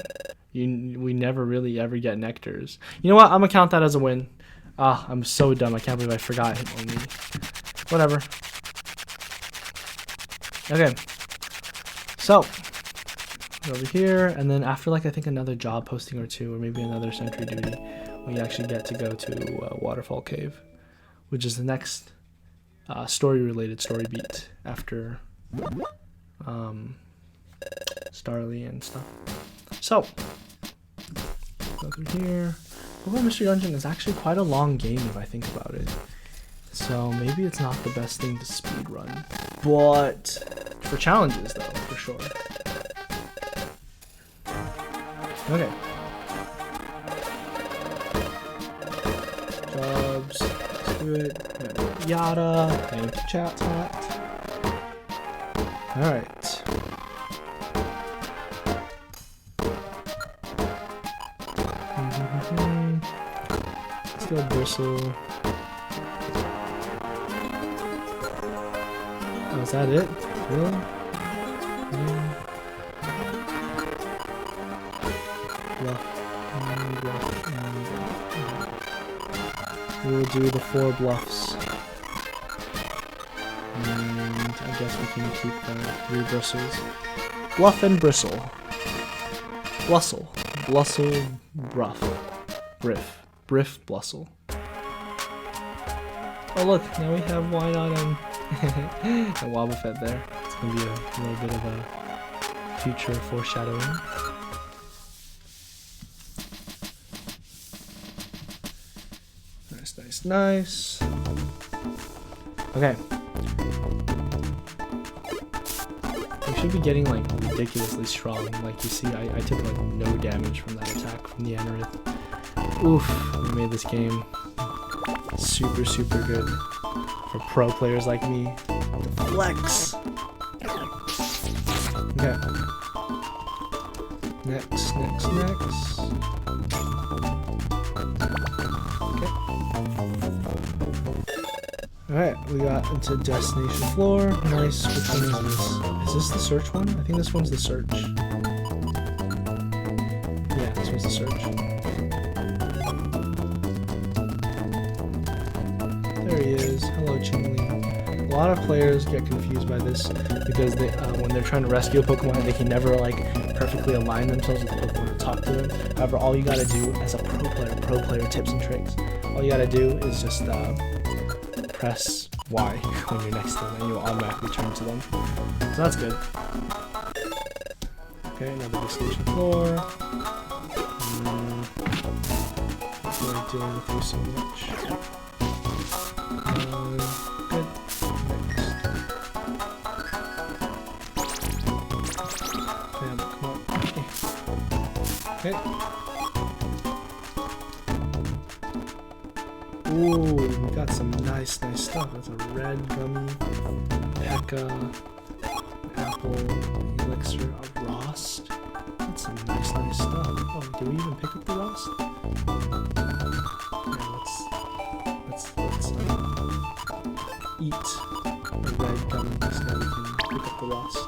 We never really ever get Nectars. You know what? I'm gonna count that as a win. Ah, I'm so dumb. I can't believe I forgot him on me. Whatever. Okay. So, over here, and then after like I think another job posting or two, or maybe another sentry duty, we actually get to go to Waterfall Cave, which is the next story-related story beat after Starly and stuff. So, go through here. Pokémon Mystery Dungeon is actually quite a long game if I think about it. So maybe it's not the best thing to speed run, but for challenges though, for sure. Okay. Jobs. Let's do it. Yada. Thank you, chat. Alright. Let's go bristle. Oh, is that it? Really? Bluff. We'll do the 4 bluffs. And I guess we can keep the 3 bristles. Bluff and bristle. Blustle. Blustle, bruff. Briff. Briff, blustle. Oh look, now we have Why Not and Wobbuffet there. It's gonna be a little bit of a future foreshadowing. Nice, nice, nice. Okay. We should be getting like ridiculously strong. Like you see, I took like no damage from that attack from the Anorith. Oof, we made this game super, super good for pro players like me. The flex. Okay. Next. Okay. Alright, we got into destination floor. Nice. Which one is this? Is this the search one? I think this one's the search. Yeah, this one's the search. There he is. Hello, Chingling. A lot of players get confused by this because they, when they're trying to rescue a Pokemon, they can never like perfectly align themselves with the Pokemon and talk to them. However, all you gotta do as a pro player tips and tricks, all you gotta do is just press Y when you're next to them and you'll automatically turn to them. So that's good. Okay, another destination floor. We're dealing with you so much. Good. Next. Damn, come on. Okay. Ooh, we got some nice stuff. That's a red gummy, Pekka, apple, elixir, a Rost. That's some nice stuff. Oh, did we even pick up the Rost? Yeah, let's eat the red gummy so that we can pick up the Rost.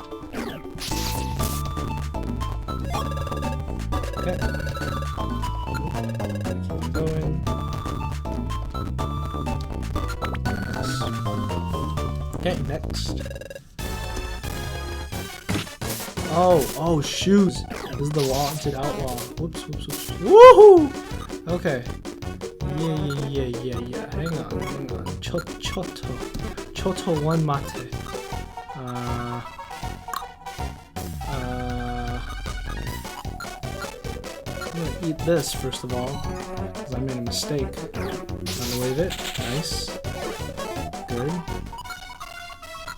Okay. Keep going. Okay, next. Oh, shoes. This is the wanted outlaw. Whoops. Woohoo! Okay. Yeah. Hang on. Choto one mate. I'm gonna eat this first of all, because I made a mistake. Unwave it. Nice. Good.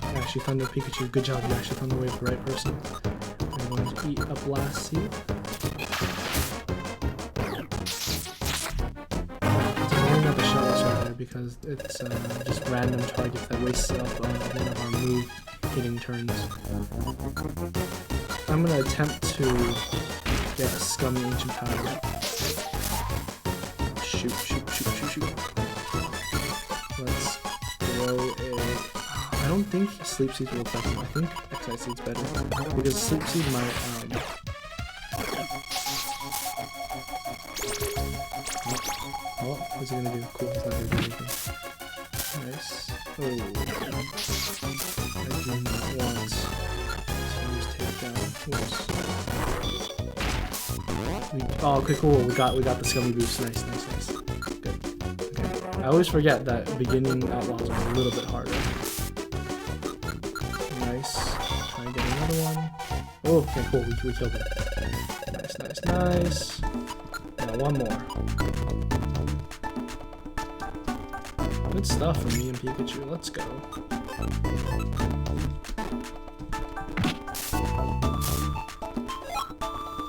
I actually found the Pikachu. Good job, you actually found the way for the right person. I'm going to eat a Blast Seed. It's annoying that the shells are there because it's just random targets that wastes up one of our move hitting turns. I'm going to attempt to get a Scummy Ancient Power. Shoot. Let's throw a... I don't think Sleep Seeds will affect him. I think Excite Seed's better. Because Sleep Seed might, oh, what's he gonna do? Cool, he's not gonna do anything. Nice. Oh. I do not want to use takedown. Whoops. Oh, okay, cool. We got the Scummy boost. Nice. Good. Okay. I always forget that beginning outlaws are a little bit harder. Nice. Try and get another one. Oh, okay, cool. We killed it. Nice. Now one more. Good stuff from me and Pikachu. Let's go.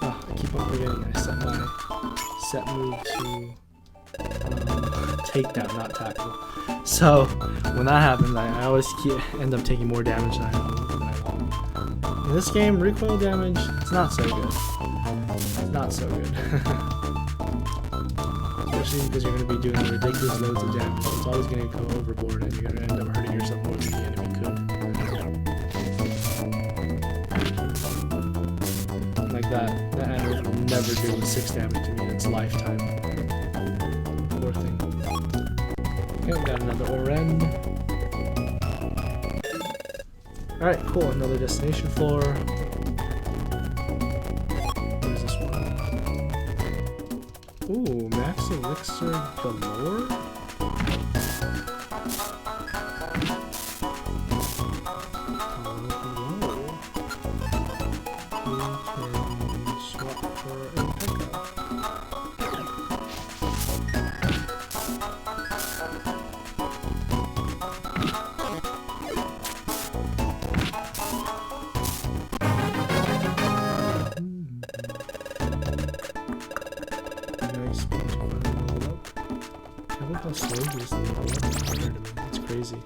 Oh, I keep on forgetting I set my set move to takedown, not tackle. So when that happens, I always end up taking more damage than I want. In this game, recoil damage, it's not so good. It's not so good. Especially because you're going to be doing ridiculous loads of damage. It's always going to go overboard and you're going to end up hurting yourself more than the enemy could. Like that enemy will never do 6 damage to me in its lifetime. Poor thing. Okay, we got another Oren. Alright, cool. Another destination floor. What is this one? Ooh, max elixir galore? How slow he is compared to me. It's crazy.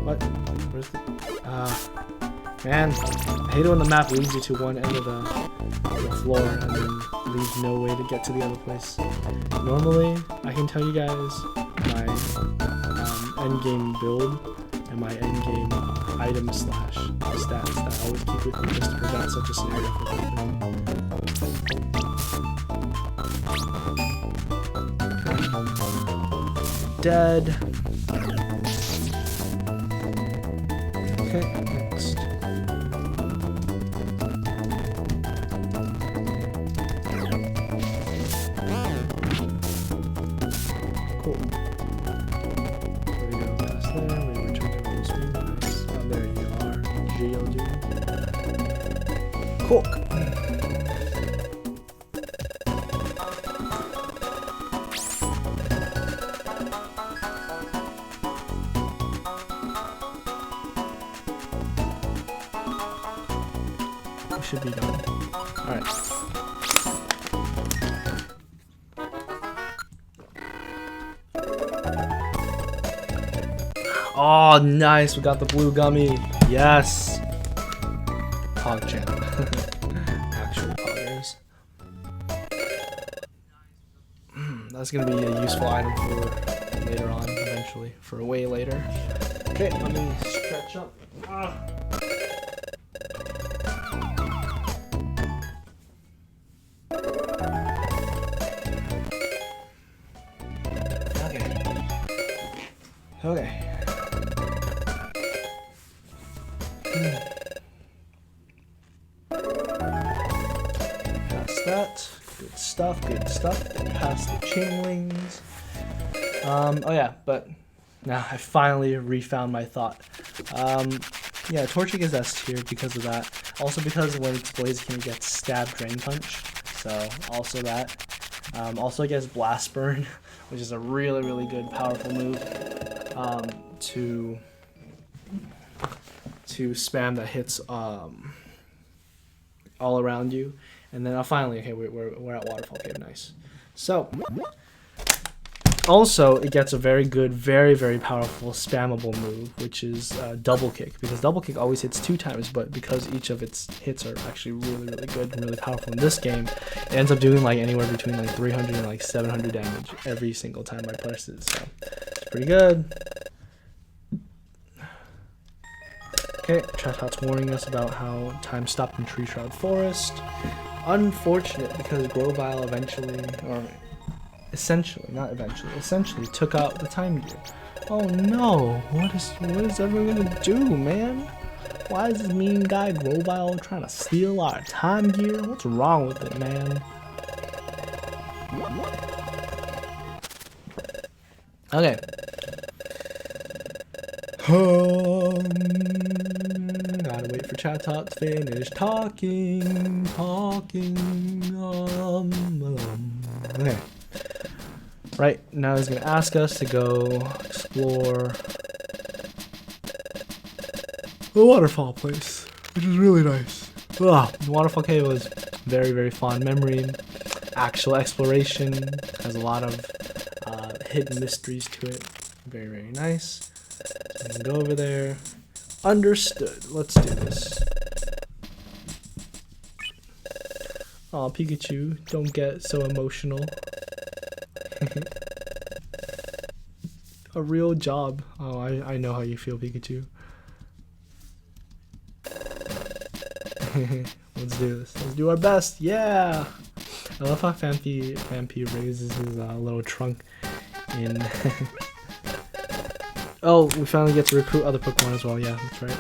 What? Where's the... man. I hate it when the map leads you to one end of the floor and then leaves no way to get to the other place. Normally, I can tell you guys my endgame build and my endgame item slash stats that I always keep with me just to prevent such a scenario from happening. Dead. Okay, next. Cool. We go past there, we return to normal speed. Nice. Oh, there you are, GLG. Cool. Should be done. Alright. Oh, nice. We got the blue gummy. Yes. Pog jam. Actual poggers. That's going to be a useful item for later on, eventually. For way later. Okay, let me stretch up. Okay. Past that. Good stuff, good stuff. Past the chainlings. Oh yeah, but now I finally refound my thought. Yeah, torching is S tier because of that. Also because when it's Blaziken it gets stab drain punch. So also that. Also it gets blast burn, which is a really good powerful move. To spam that hits all around you, and then finally, okay, we're at Waterfall Cave, nice. So also it gets a very good, very powerful spammable move, which is double kick, because double kick always hits 2 times, but because each of its hits are actually really good and really powerful in this game, it ends up doing like anywhere between like 300 and like 700 damage every single time I press it. So it's pretty good. Okay, Chatot's warning us about how time stopped in Tree Shroud Forest. Unfortunate because Grovyle eventually, or essentially, not eventually, essentially took out the time gear. Oh no, what is everyone gonna do, man? Why is this mean guy Grovyle trying to steal our time gear? What's wrong with it, man? Okay. Gotta wait for Chatot to finish talking. Okay. Right, now he's gonna ask us to go explore the waterfall place, which is really nice. Ugh, the waterfall cave was very, very fond memory. Actual exploration, has a lot of hidden mysteries to it. Very, very nice. So we can go over there. Understood. Let's do this. Aw, Pikachu, don't get so emotional. A real job. Oh, I know how you feel, Pikachu. Let's do this. Let's do our best. Yeah! I love how Phanpy raises his little trunk in. Oh, we finally get to recruit other Pokemon as well. Yeah, that's right.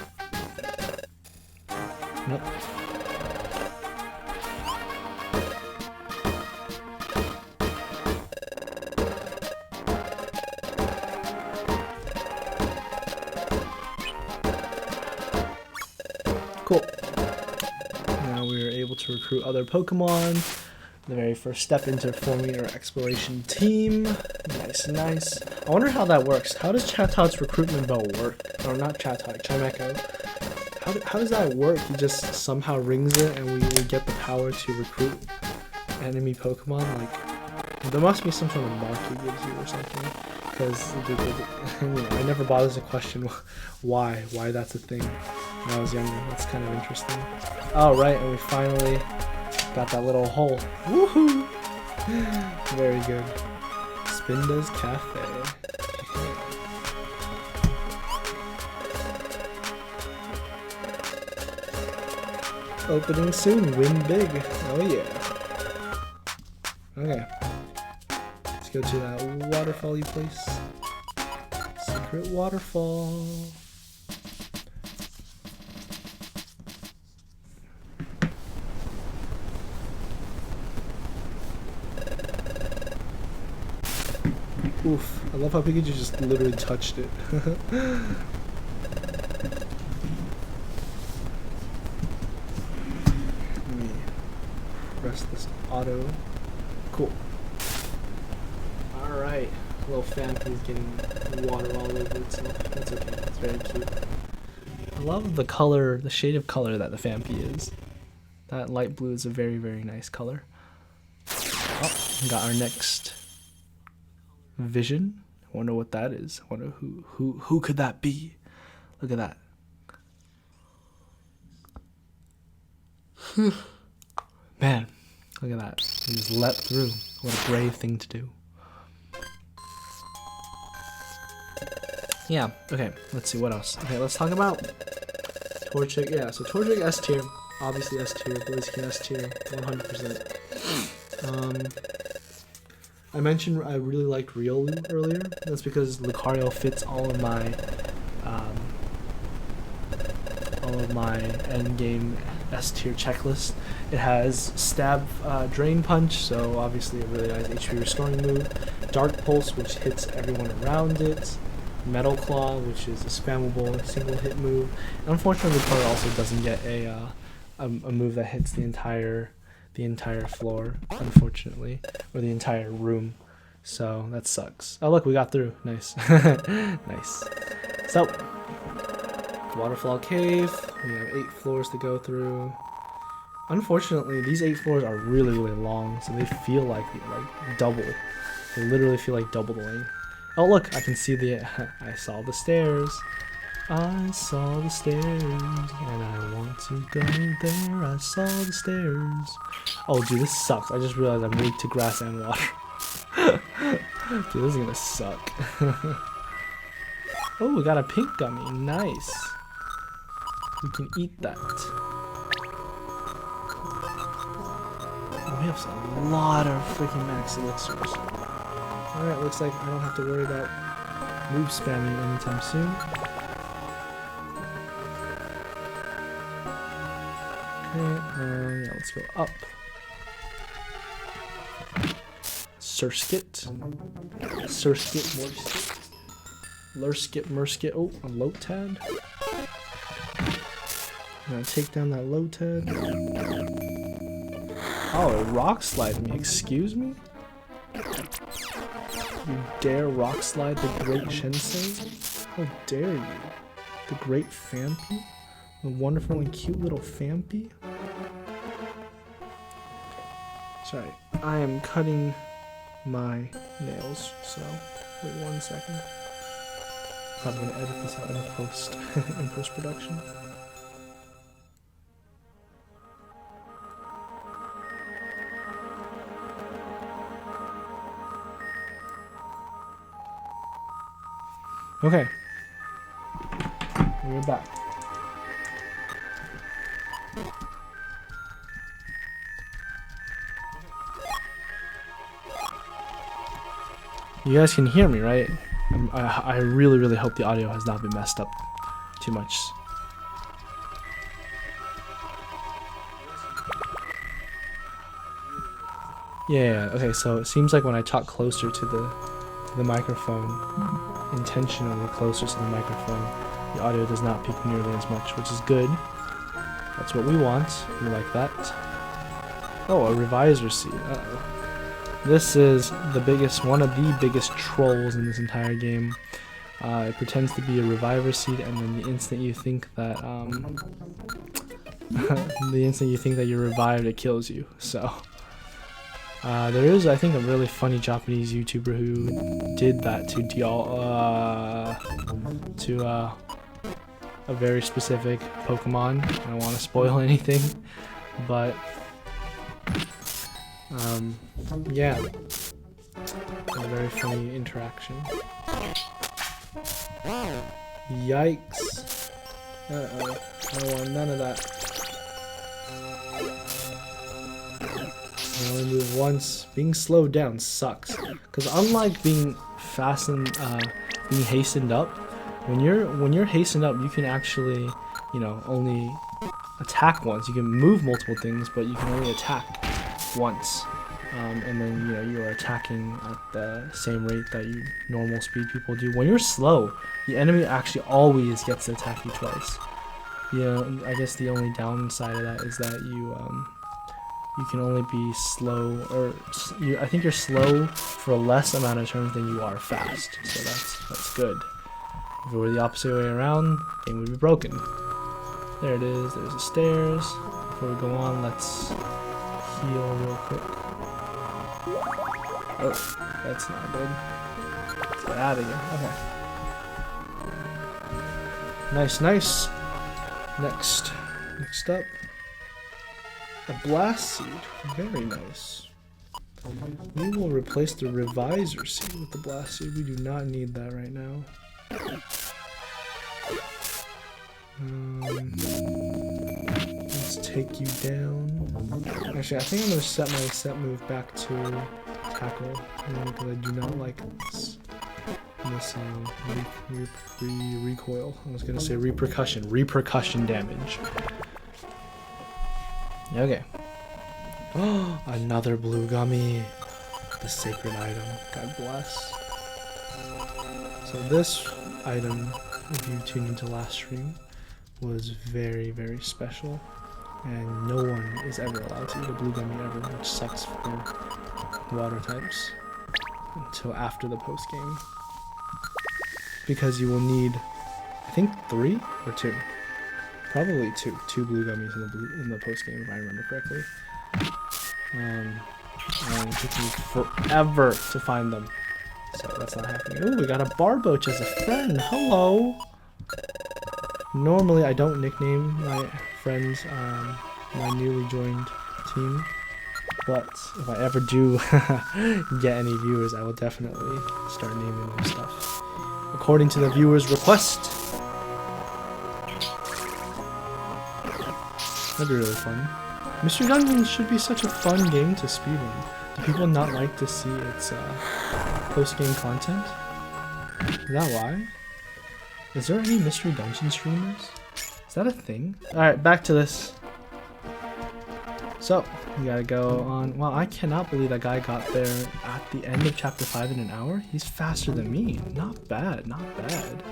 Nope. Cool. Now we are able to recruit other Pokemon. The very first step into forming our exploration team. Nice, nice. I wonder how that works. How does Chatot's recruitment bell work? Or not Chatot, Chimecho. How does that work? He just somehow rings it and we get the power to recruit enemy Pokemon? Like, there must be some sort of mark he gives you or something. Because I never bothered to question why that's a thing when I was younger. That's kind of interesting. Oh, right, and we finally got that little hole. Woohoo! Very good. Spinda's Cafe. Opening soon. Win big. Oh yeah. Okay. Let's go to that waterfall-y place. Secret waterfall. Oof, I love how Pikachu just literally touched it. Let me press this auto. Cool. Alright, little Phanpy's getting water all over itself. That's okay, it's very cute. I love the color, the shade of color that the Phanpy is. That light blue is a very, very nice color. Oh, we got our next vision. I wonder what that is. I wonder who could that be? Look at that. Man, look at that. He just leapt through. What a brave thing to do. Yeah, okay, let's see what else. Okay, let's talk about Torchic. Yeah, so Torchic S tier. Obviously S tier, Blaziken S tier, 100%. I mentioned I really liked Riolu earlier. That's because Lucario fits all of my endgame S tier checklist. It has Stab, Drain Punch, so obviously a really nice HP restoring move. Dark Pulse, which hits everyone around it. Metal Claw, which is a spammable single hit move. And unfortunately, Lucario also doesn't get a move that hits the entire floor, unfortunately, or the entire room. So that sucks. Oh look, we got through. Nice. Nice. So, Waterfall Cave. We have 8 floors to go through. Unfortunately, these 8 floors are really, really long, so they feel like double. They literally feel like double the length. Oh look, I can see I saw the stairs. I saw the stairs, and I want to go there. I saw the stairs. Oh, dude, this sucks. I just realized I'm weak to grass and water. Dude, this is gonna suck. Oh, we got a pink gummy. Nice. We can eat that. Oh, we have a lot of freaking max elixirs. Alright, looks like I don't have to worry about move spamming anytime soon. Okay, yeah, let's go up. Surskit, Morskit, Lurskit, Murskit. Oh, a Lotad. I'm gonna take down that Lotad. Oh, it rock slide me. Excuse me? You dare rock slide the great Shinsei? How dare you? The great Fampi? The wonderful and cute little Fampi? Sorry, I am cutting my nails, so wait 1 second. I'm gonna edit this out in post-production. Okay, we're back. You guys can hear me, right? I really, really hope the audio has not been messed up too much. Yeah, okay, so it seems like when I talk closer to the microphone, intentionally closer to the microphone, the audio does not peak nearly as much, which is good. That's what we want. We like that. Oh, a revisor seed. Uh-oh. This is one of the biggest trolls in this entire game. It pretends to be a reviver seed, and then the instant you think that you're revived, it kills you. So there is, I think, a really funny Japanese YouTuber who did that to a very specific Pokemon. I don't want to spoil anything, but yeah, a very funny interaction. Yikes. Uh-oh, I don't want none of that. I only move once. Being slowed down sucks, because unlike being being hastened up, when you're hastened up, you can actually, only attack once. You can move multiple things, but you can only attack once, and then you are attacking at the same rate that you normal speed people do. When you're slow, the enemy actually always gets to attack you twice. I guess the only downside of that is that you can only be slow, or I think you're slow for a less amount of turns than you are fast. So that's good. If it were the opposite way around, the game would be broken. There it is. There's the stairs. Before we go on, let's heal real quick. Oh, that's not good. Let's get out of here. Okay. Nice. Next up, a blast seed. Very nice. We will replace the revisor seed with the blast seed. We do not need that right now. Let's take you down. Actually, I think I'm going to set my set move back to tackle, because I do not like this recoil. I was going to say repercussion damage. Okay. Oh, another blue gummy. The sacred item. God bless. So this item, if you tuned into last stream, was very, very special, and no one is ever allowed to eat a blue gummy ever, which sucks for water types until after the post game, because you will need, I think, 3 or 2, probably two blue gummies in the post game, if I remember correctly. And it took me forever to find them, so that's not happening. Oh, we got a Barboach as a friend. Hello. Normally, I don't nickname my friends, my newly joined team, but if I ever do get any viewers, I will definitely start naming them stuff according to the viewers' request. That'd be really fun. Mystery Dungeon should be such a fun game to speedrun. Do people not like to see its post-game content? Is that why? Is there any Mystery Dungeon streamers? Is that a thing? Alright, back to this. So, we gotta go on. Wow, I cannot believe that guy got there at the end of chapter 5 in an hour. He's faster than me. Not bad, not bad.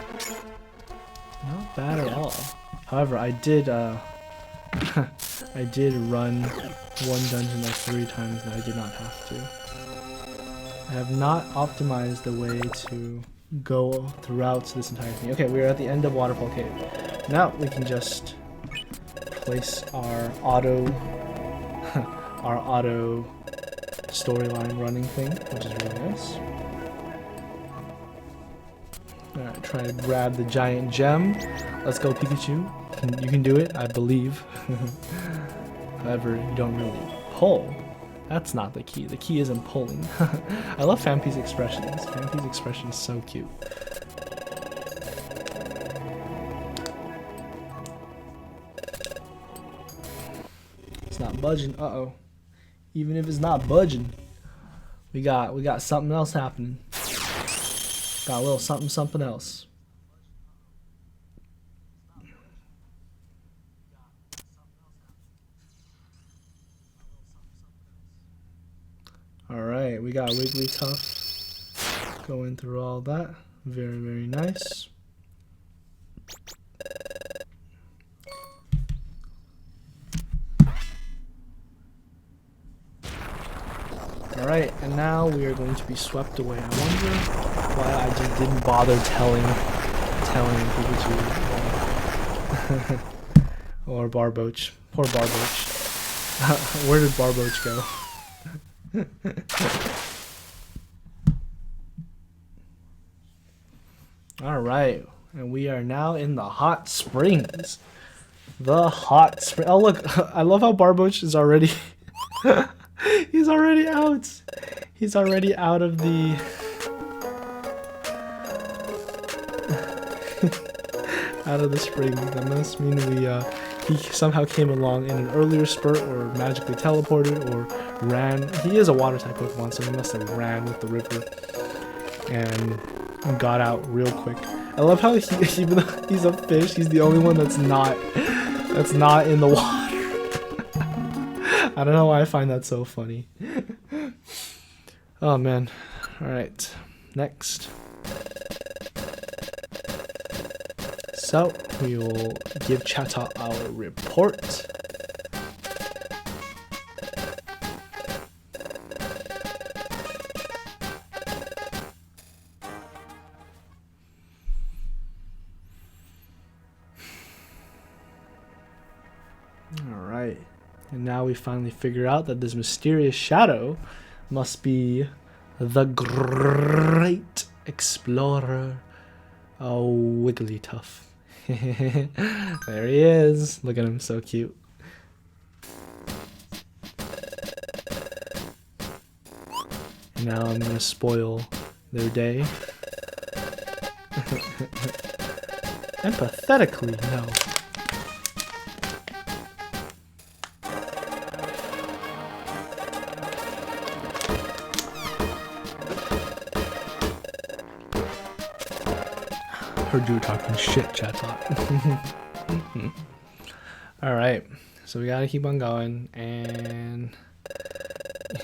Not bad at all. However, I did run one dungeon like 3 times and I did not have to. I have not optimized the way to go throughout this entire thing. Okay, we're at the end of Waterfall Cave. Now we can just place our auto our auto storyline running thing, which is really nice. Alright, try to grab the giant gem. Let's go, Pikachu. You can do it, I believe. However, you don't really pull. That's not the key. The key isn't pulling. I love Fampi's expressions. Fampi's expression is so cute. It's not budging. Uh-oh. Even if it's not budging, we got something else happening. Got a little something else. Alright, we got Wigglytuff going through all that. Very, very nice. Alright, and now we are going to be swept away. I wonder why I just didn't bother telling Pikachu or Barboach. Poor Barboach. Where did Barboach go? Alright, and we are now in the hot springs. The hot spring. Oh look, I love how Barboach is already he's already out. He's already out of the out of the spring. That must mean he somehow came along in an earlier spurt, or magically teleported, or ran. He is a water type Pokemon, so he must have ran with the river and got out real quick. I love how even though he's a fish, he's the only one that's not in the water. I don't know why I find that so funny. Oh man. Alright. Next. So, we will give Chatot our report. Alright. And now we finally figure out that this mysterious shadow must be the great explorer, Wigglytuff. There he is. Look at him, so cute. Now I'm gonna spoil their day. Empathetically, no. Heard you were talking shit, Chatot. Alright, so we gotta keep on going, and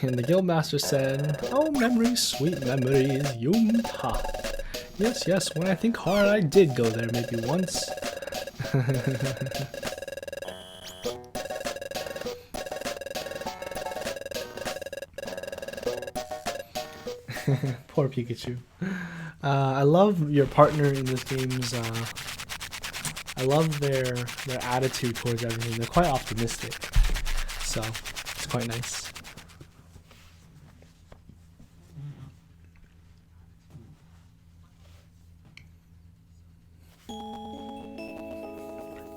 the Guildmaster said, "Oh, memories, sweet memories, yum-ha. Yes, yes, when I think hard, I did go there maybe once." Poor Pikachu. I love your partner in this game's, I love their attitude towards everything. They're quite optimistic, so it's quite nice.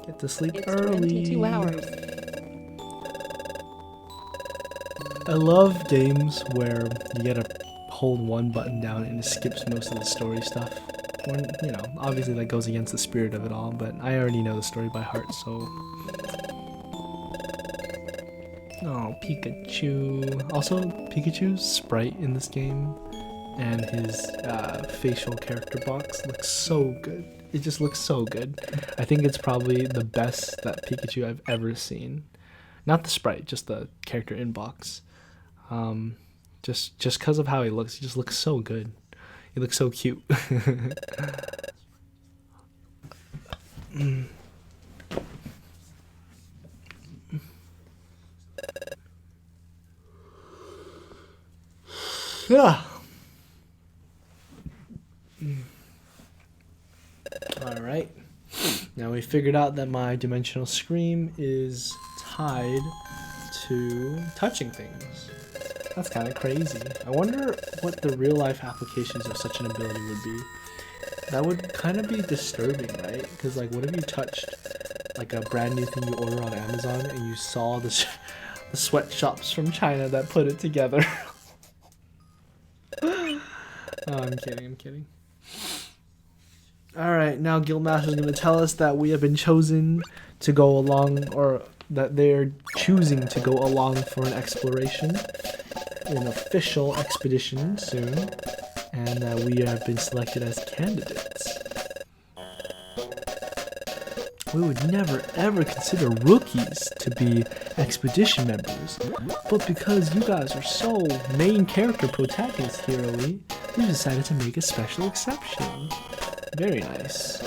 Get to sleep early. 22 hours. I love games where you get to hold one button down and it skips most of the story stuff. When, you know, obviously that goes against the spirit of it all, but I already know the story by heart, so... Oh, Pikachu. Also, Pikachu's sprite in this game and his facial character box looks so good. It just looks so good. I think it's probably the best that Pikachu I've ever seen. Not the sprite, just the character inbox. Just because of how he just looks so good. He looks so cute. Yeah. Alright. Now we figured out that my dimensional scream is tied to touching things. That's kind of crazy. I wonder what the real life applications of such an ability would be. That would kind of be disturbing, right? Because like, what if you touched like a brand new thing you order on Amazon and you saw the sweatshops from China that put it together? Oh, I'm kidding. Alright, now Guildmaster is going to tell us that we have been chosen to go along, or that they're choosing to go along for an exploration, an official expedition soon, and that we have been selected as candidates. We would never ever consider rookies to be expedition members, but because you guys are so main character protagonist hero-y, we decided to make a special exception. Very nice.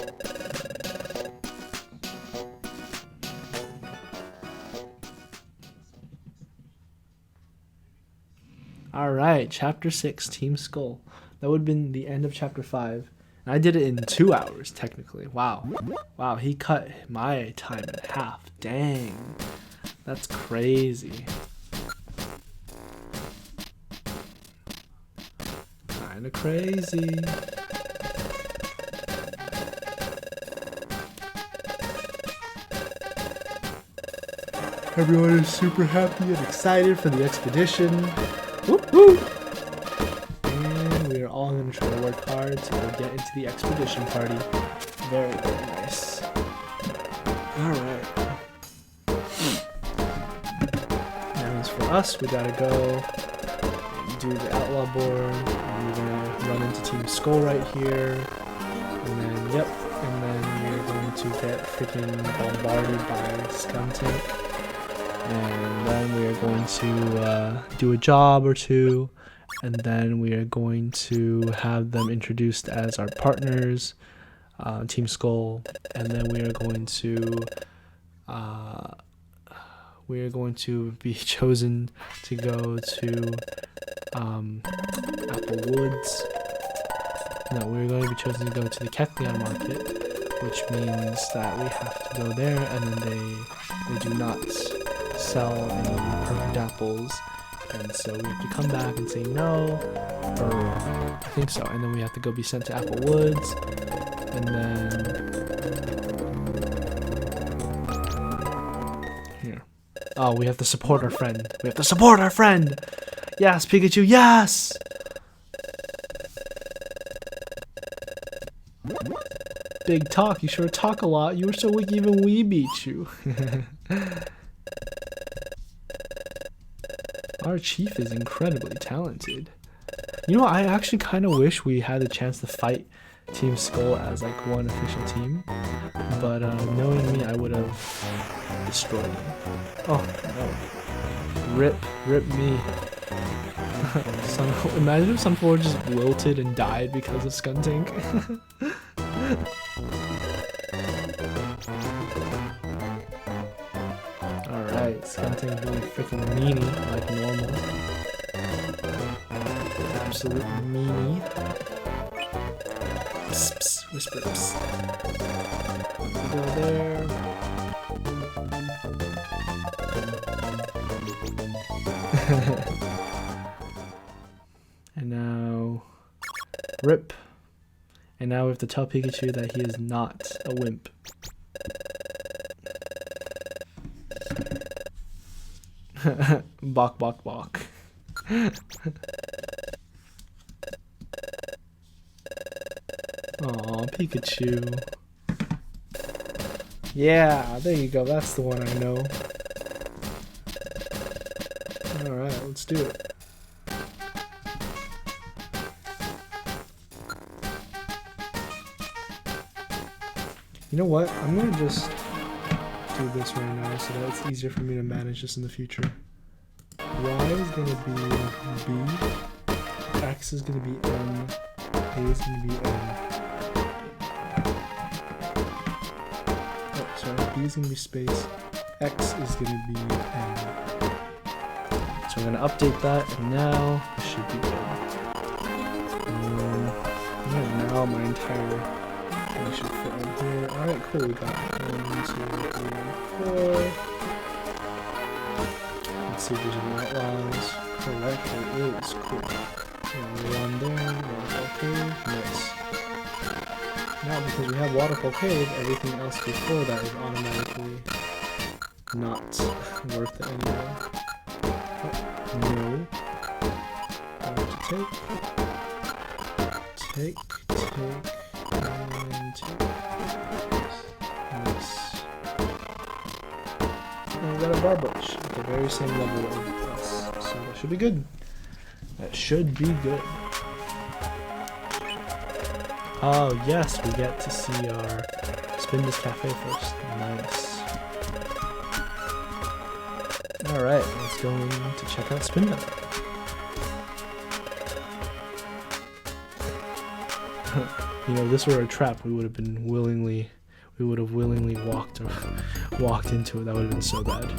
Alright, Chapter 6, Team Skull. That would have been the end of Chapter 5. And I did it in 2 hours, technically. Wow. Wow, he cut my time in half. Dang. That's crazy. Kinda crazy. Everyone is super happy and excited for the expedition. Whoop whoop! And we are all going to try to work hard to get into the expedition party. Very, very nice. Alright. Now as for us, we gotta go do the outlaw board. We're going to run into Team Skull right here. And then, yep. And then we're going to get freaking bombarded by Skuntank. And then we are going to do a job or two, and then we are going to have them introduced as our partners, Team Skull, and then we are going to be chosen to go to Apple Woods. No, we're going to be chosen to go to the Kethleon Market, which means that we have to go there, and then they do not sell any perfect apples, and so we have to come back and say no, or I think so, and then we have to go be sent to Apple Woods, and then here. Oh, we have to support our friend. We have to support our friend! Yes, Pikachu, yes! Big talk, you sure talk a lot. You were so weak even we beat you. Our chief is incredibly talented. You know, I actually kind of wish we had a chance to fight Team Skull as like one official team. But knowing me, I would have destroyed them. Oh no. Rip me. Imagine if some people just wilted and died because of Skuntank. Alright, Skuntank really freaking meanie, like normal. Absolute meanie. Psst, psst, whisper, psst. We go there. And now, rip. And now we have to tell Pikachu that he is not a wimp. Bok, bok, bok. Aw, Pikachu. Yeah, there you go. That's the one I know. Alright, let's do it. You know what? I'm gonna just do this right now so that it's easier for me to manage this in the future. Y is gonna be B, X is gonna be M, A is gonna be N. Oh, sorry, B is gonna be space, X is gonna be N. So I'm gonna update that, and now it should be good. Yeah, now my entire We should fit in here. Alright, cool. We got 1, 2, 3, 4. Let's see if there's any outlaws. Correct, there is. Cool. One there. Waterfall Cave. Nice. Now, because we have Waterfall Cave, everything else before that is automatically not worth it anymore. Oh, no. Take, and take. Nice. And we got a Barboach at the very same level of us, so that should be good. That should be good. Oh yes, we get to see our Spinda's Cafe first. Nice. Alright, let's go to check out Spinda. You know, if this were a trap, we would have willingly walked into it. That would have been so bad.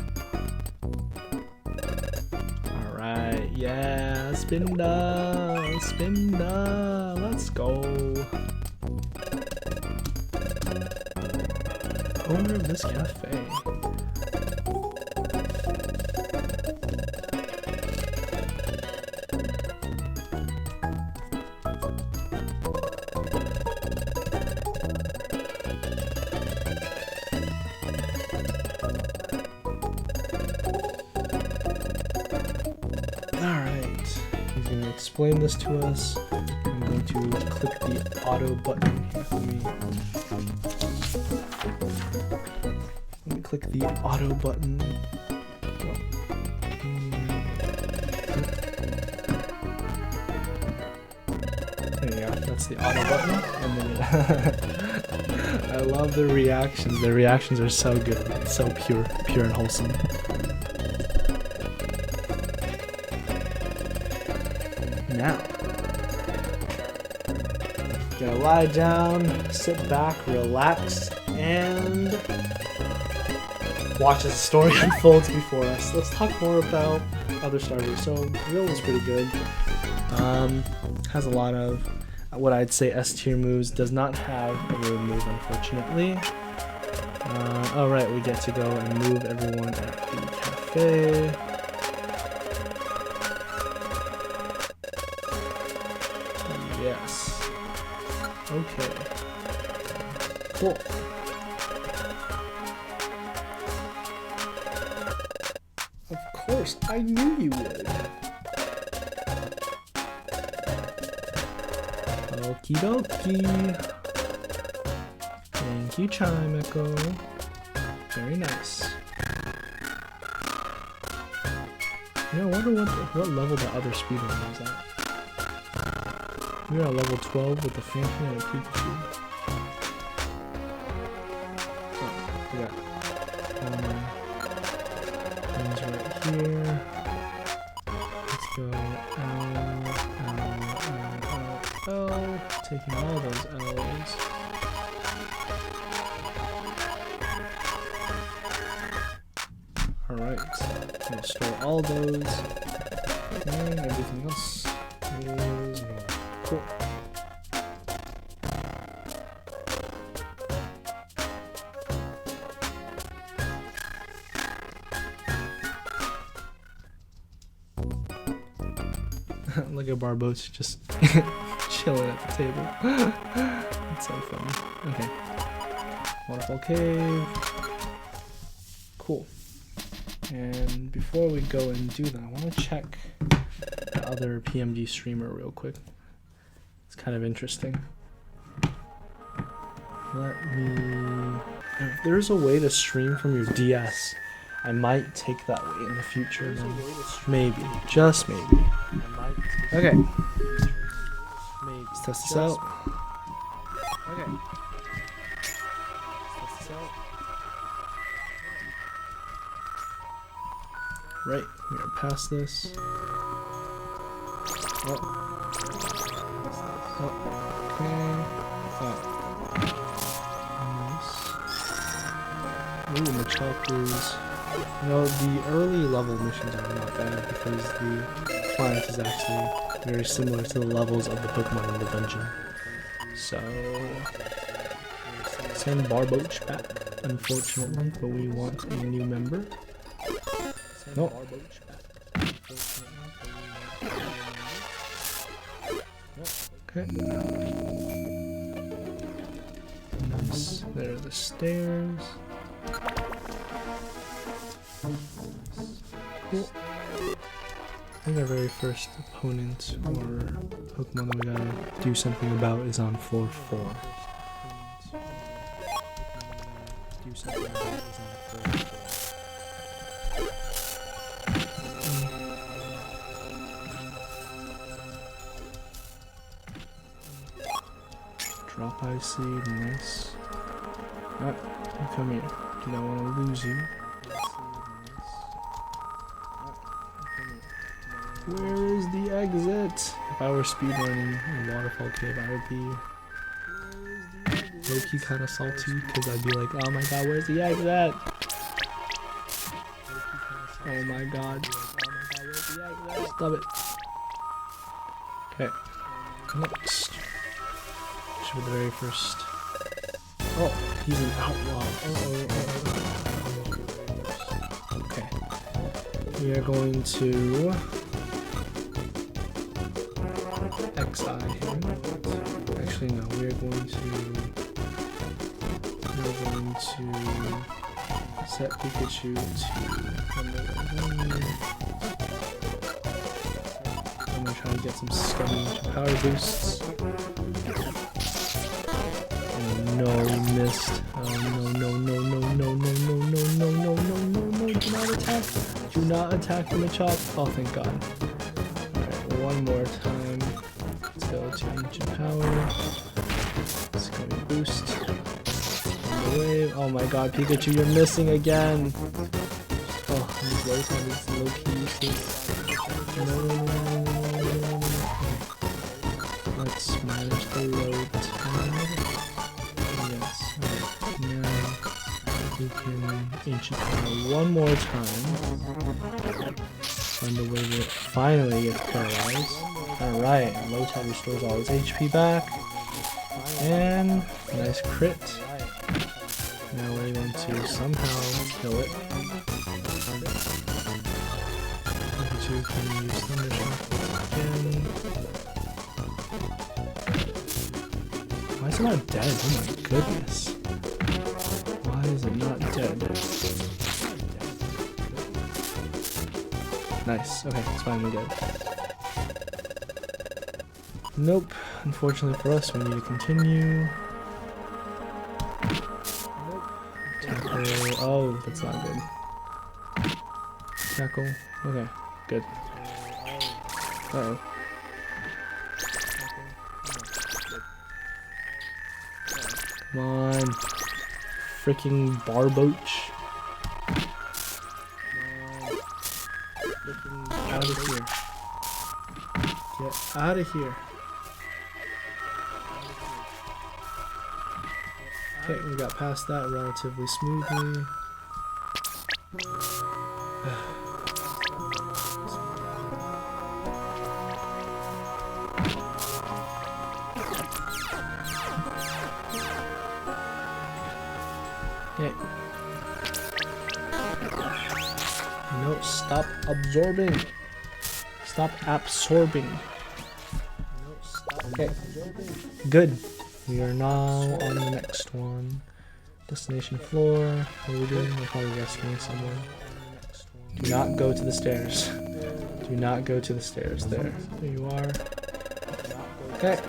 Alright, yeah, Spinda, let's go. Owner of this cafe. Explain this to us. I'm going to click the auto button here for me. Let me click the auto button. There you go. That's the auto button. And then I love the reactions. The reactions are so good. It's so pure and wholesome. Now, gonna lie down, sit back, relax, and watch as the story unfolds before us. Let's talk more about other starters. So, Real is pretty good. Has a lot of what I'd say S tier moves. Does not have a room move, unfortunately. Alright, we get to go and move everyone at the cafe. Yes. Okay. Cool. Of course, I knew you would. Okie dokie. Thank you, Chime Echo. Very nice. You know, I wonder what level the other speedrunner is at. We're at level 12 with the Phantom and a Pikachu. Oh, yeah. Things right here. Let's go L. Taking all those L's. Alright. We'll store all those. And everything else is normal. Cool. Look at Barboach just chilling at the table. That's so funny. Okay. Waterfall Cave. Cool. And before we go and do that, I want to check the other PMD streamer real quick. It's kind of interesting. If there's a way to stream from your DS, I might take that way in the future. Maybe. Just maybe. Okay. Let's test this out. Okay. Let's test this out. Right. We are past this. Oh. Okay. Nice. Ooh, Machoku's. You know, the early level missions are not bad because the client is actually very similar to the levels of the Pokemon in the dungeon. So, Send Barboach back, unfortunately, but we want a new member. No. Okay. Nice. There are the stairs. Cool. I think our very first opponent or Pokemon that we gotta do something about is on floor 4. Drop Ice Seed, nice. Alright, come here. Do not want to lose you. Where is the exit? If I were speedrunning in Waterfall Cave, I would be low-key kind of salty because I'd be like, oh my god, where's the exit? Oh my god. Stop it. Okay. Next. Should be the very first. Oh, he's an outlaw. Okay. We are going to XI him. Actually, no. We are going to set Pikachu to number 1. I'm gonna try to get some scummy power boosts. Oh no, we missed. Oh no, do not attack. Do not attack the Machop. Oh, thank god. Alright, one more time. Let's go to Ancient Power. Scummy boost. Wave. Oh my god, Pikachu, you're missing again. Oh, these low time is low key useless. No. Let's manage the load time. Yes. Right. Now we can Ancient Power one more time. Find a way to finally get paralyzed. Alright, low time restores all his HP back. And nice crit. Now we're going to somehow kill it. Pikachu can use Thunder Shock again. Why is it not dead? Oh my goodness. Why is it not dead? Nice. Okay, it's finally dead. Nope. Unfortunately for us, we need to continue. Tackle. Oh, that's not good. Tackle. Okay, good. Uh-oh. Come on. Freaking Barboach. Out of here. Get out of here. Okay, we got past that relatively smoothly. Okay. No, stop absorbing. Stop absorbing. Okay, good. We are now on the next one. Destination floor. What are we doing? We're probably resting somewhere. Do not go to the stairs. Do not go to the stairs. There. There you are. Okay.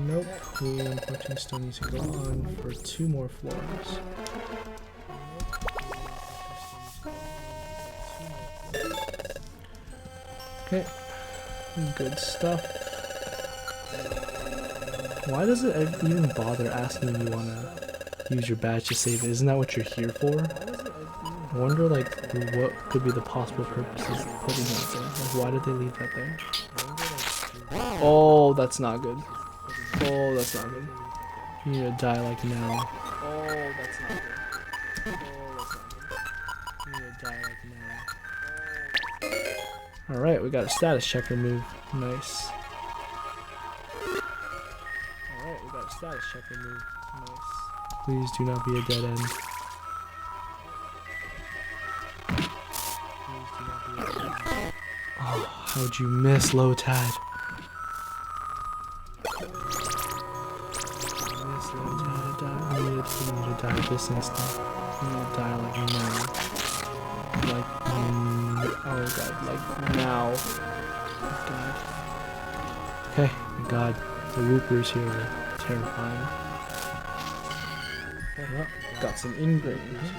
Nope. We unfortunately still need to go on for 2 more floors. Okay. Good stuff. Why does it even bother asking if you want to use your badge to save it? Isn't that what you're here for? I wonder, like, what could be the possible purposes of putting that there. Like, why did they leave that there? Oh, that's not good. Oh, that's not good. You need to die, like, now. Oh, that's not good. You need to die, like, now. Alright, we got a status checker move. Nice. Status check removed. Nice. Please do not be a dead end. Please do not be a dead end. Oh, how'd you miss, low tide? I need to die this instant. I need to die like now. Like, oh god, like now. Oh god. Okay, thank god. The whoopers here are terrifying. Well, got some ingredients.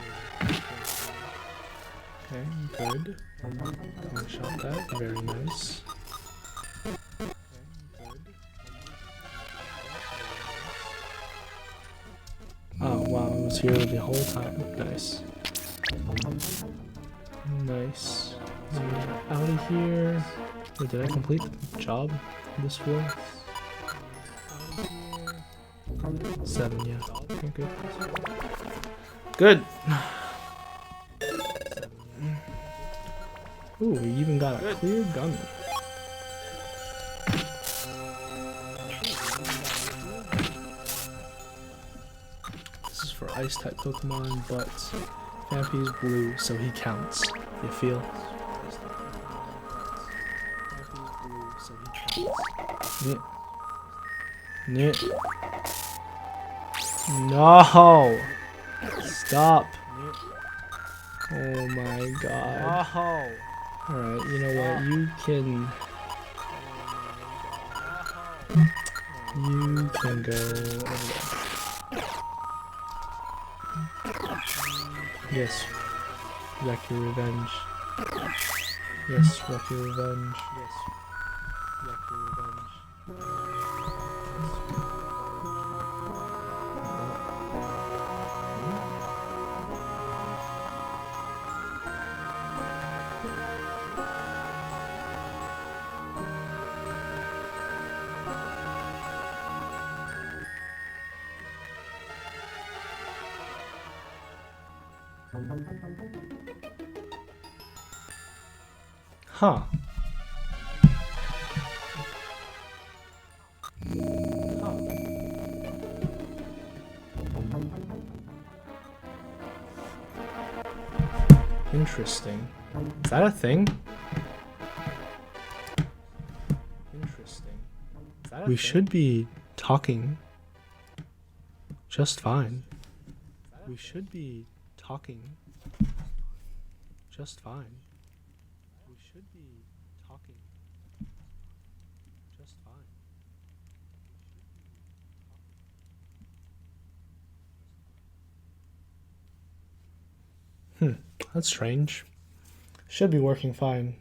Okay, good. Shot that, very nice. Oh wow, it was here the whole time. Nice. Nice. Out of here. Wait, did I complete the job this floor? 7, yeah. Okay, good. Good! Ooh, we even got a clear gummy. This is for ice type Pokemon, but Vampy's blue, so he counts. You feel? Yeah. No! Stop! Oh my god. Alright, you know what? You can go over there. Yes. Wreck your revenge. Yes, wreck your revenge. Yes. Wreck your revenge. Huh. Interesting. Is that a thing? Interesting. We should be talking just fine. We should be talking just fine. We should be talking just fine. That's strange. Should be working fine.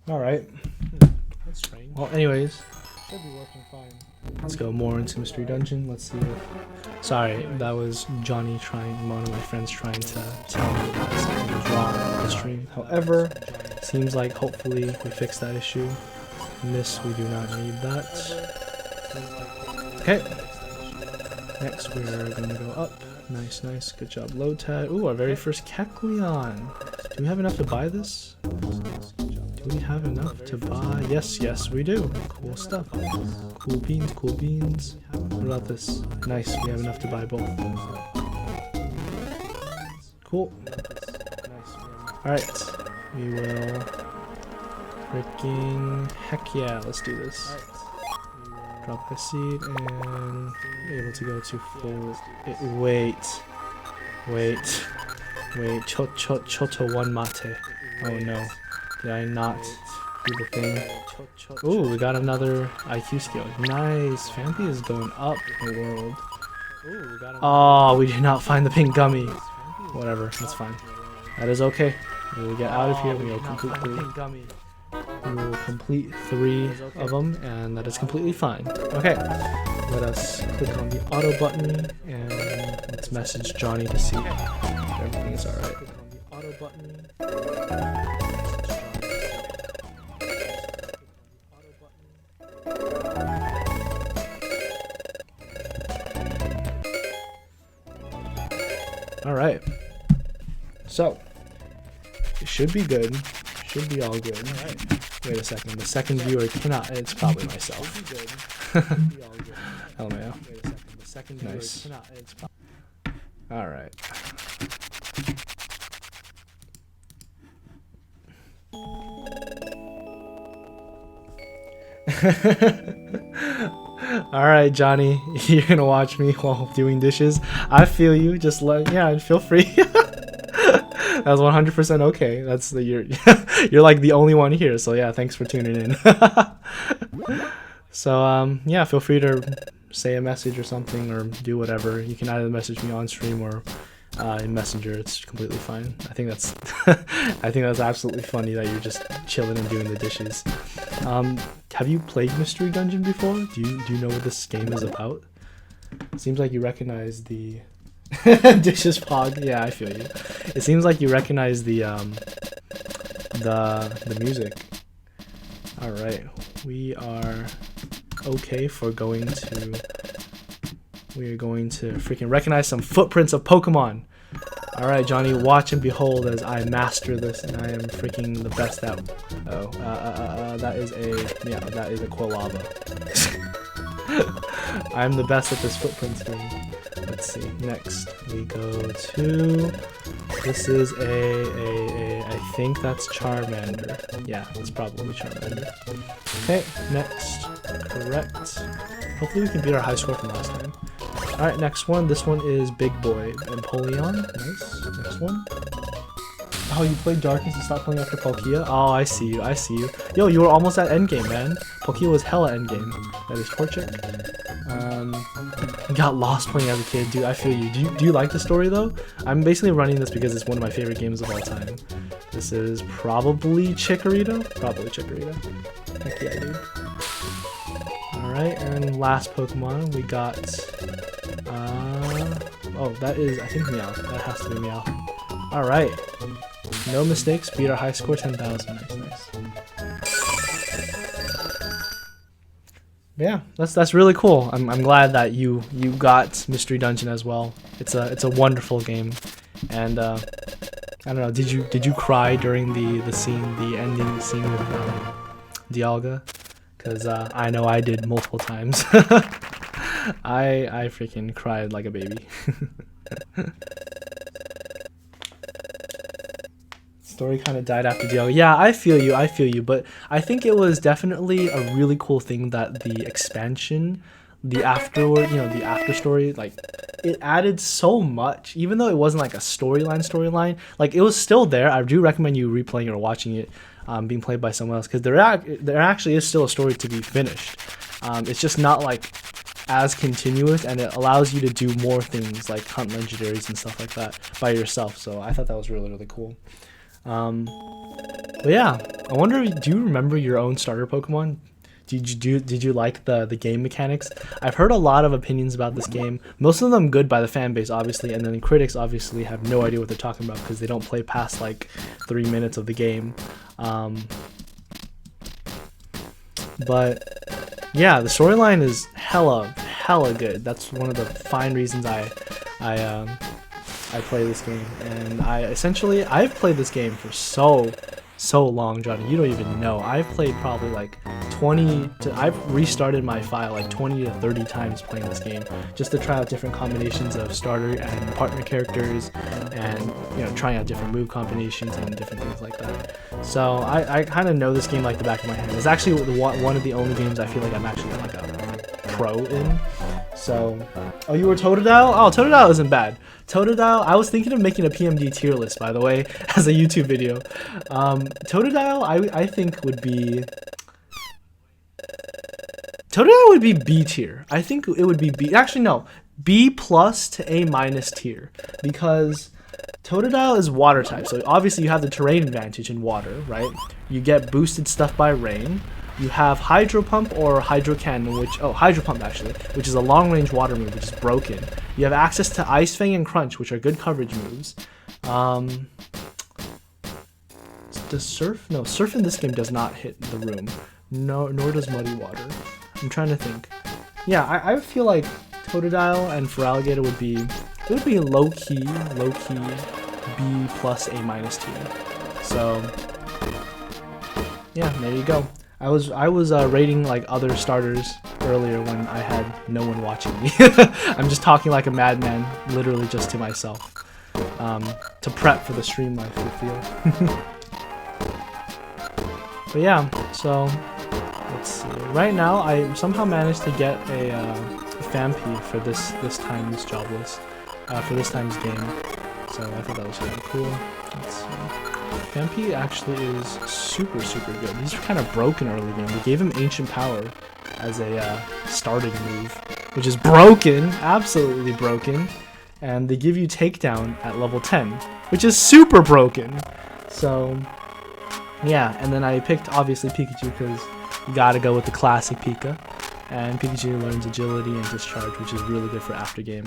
Alright. That's strange. Well, anyways. Should be working fine. Let's go more into Mystery Dungeon. Let's see if... Sorry, that was Johnny trying, one of my friends trying to tell me that something was wrong with the stream. However, seems like hopefully we fixed that issue. In this, we do not need that. Okay. Next, we're gonna go up. Nice, nice. Good job, Lotad. Ooh, our very first Kecleon. Do we have enough to buy this? Do we have enough to buy? Yes, yes, we do. Cool stuff. Cool beans, cool beans. What about this? Nice, we have enough to buy both. Cool. Alright, we will freaking heck yeah, let's do this. Drop a seed and able to go to full. Wait. Choto one mate. Oh no. Did I not do the thing? Ooh, we got another IQ skill. Nice. Vampy is going up in the world. Oh, we did not find the pink gummy. Whatever, that's fine. That is okay. We will get out of here. We will complete 3 of them, and that is completely fine. Okay, let us click on the auto button, and let's message Johnny to see if everything is alright. Alright, so it should be good, should be all good. Wait a second, the second viewer cannot, it's probably myself. LMAO. Wait a second. The second nice. All right. All right, Johnny, you're gonna watch me while doing dishes. I feel you. Just feel free. That's 100% okay. That's you're you're like the only one here. So yeah, thanks for tuning in. So yeah, feel free to say a message or something or do whatever. You can either message me on stream or in Messenger. It's completely fine. I think that's I think that's absolutely funny that you're just chilling and doing the dishes. Have you played Mystery Dungeon before? Do you know what this game is about? Seems like you recognize the dishes pog. Yeah, I feel you. It seems like you recognize the music. All right, we are okay for going to. We are going to freaking recognize some footprints of Pokemon. All right, Johnny, watch and behold as I master this, and I am freaking the best at. That is a Quilava. I'm the best at this footprints game. Let's see. Next, we go to. This is I think that's Charmander. Yeah, it's probably Charmander. Okay, next. Correct. Hopefully we can beat our high score from last time. Alright, next one. This one is Big Boy Empoleon. Nice. Next one. Oh, you played Darkness and stopped playing after Palkia? Oh, I see you. I see you. Yo, you were almost at endgame, man. Palkia was hella endgame. That is Torchic. Got lost playing as a kid. Dude, I feel you. Do you like the story, though? I'm basically running this because it's one of my favorite games of all time. This is probably Chikorita? Probably Chikorita. Heck yeah, dude. Alright, and last Pokemon, we got... oh, that is, I think, Meowth. That has to be Meowth. Alright. No mistakes, beat our high score, 10,000. Nice. Yeah, that's really cool. I'm glad that you got Mystery Dungeon as well. It's a wonderful game. And, I don't know, did you cry during the ending scene with Dialga? Because I know I did multiple times. I freaking cried like a baby. Story kind of died after Dialga. Yeah, I feel you, but I think it was definitely a really cool thing that the expansion, the afterward, the after story, like, it added so much, even though it wasn't like a storyline, like, it was still there. I do recommend you replaying or watching it. Being played by someone else, because there actually is still a story to be finished. It's just not like as continuous, and it allows you to do more things like hunt legendaries and stuff like that by yourself. So I thought that was really cool. But yeah, I wonder, do you remember your own starter Pokemon? Did you like the game mechanics? I've heard a lot of opinions about this game. Most of them good by the fan base, obviously, and then the critics obviously have no idea what they're talking about because they don't play past like 3 minutes of the game. But yeah, the storyline is hella good. That's one of the fine reasons I play this game, and I've played this game for so long, Johnny. You don't even know. I've played probably like I've restarted my file like 20 to 30 times playing this game just to try out different combinations of starter and partner characters, and trying out different move combinations and different things like that. So I kind of know this game like the back of my hand. It's actually one of the only games I feel like I'm actually like a pro in. So, oh, you were Totodile? Oh, Totodile isn't bad. Totodile, I was thinking of making a PMD tier list, by the way, as a YouTube video. Totodile, I think would be... Totodile would be B tier. I think it would be B. Actually, no. B plus to A minus tier. Because Totodile is water type. So obviously you have the terrain advantage in water, right? You get boosted stuff by rain. You have Hydro Pump or Hydro Cannon, Hydro Pump actually, which is a long-range water move, which is broken. You have access to Ice Fang and Crunch, which are good coverage moves. Does Surf? No, Surf in this game does not hit the room. No, nor does Muddy Water. I'm trying to think. Yeah, I feel like Totodile and Feraligatr would be low-key B plus A minus tier. So yeah, there you go. I was rating like other starters earlier when I had no one watching me. I'm just talking like a madman, literally just to myself, to prep for the stream life, you feel. But yeah, so let's see. Right now, I somehow managed to get a FAMP for this time's job list, for this time's game. So I thought that was kind of cool. Let's see. FAMP actually is super good. These are kind of broken early game. They gave him Ancient Power as a starting move, which is broken, absolutely broken. And they give you Takedown at level 10, which is super broken. So yeah, and then I picked obviously Pikachu because you gotta go with the classic Pika. And Pikachu learns Agility and Discharge, which is really good for after game.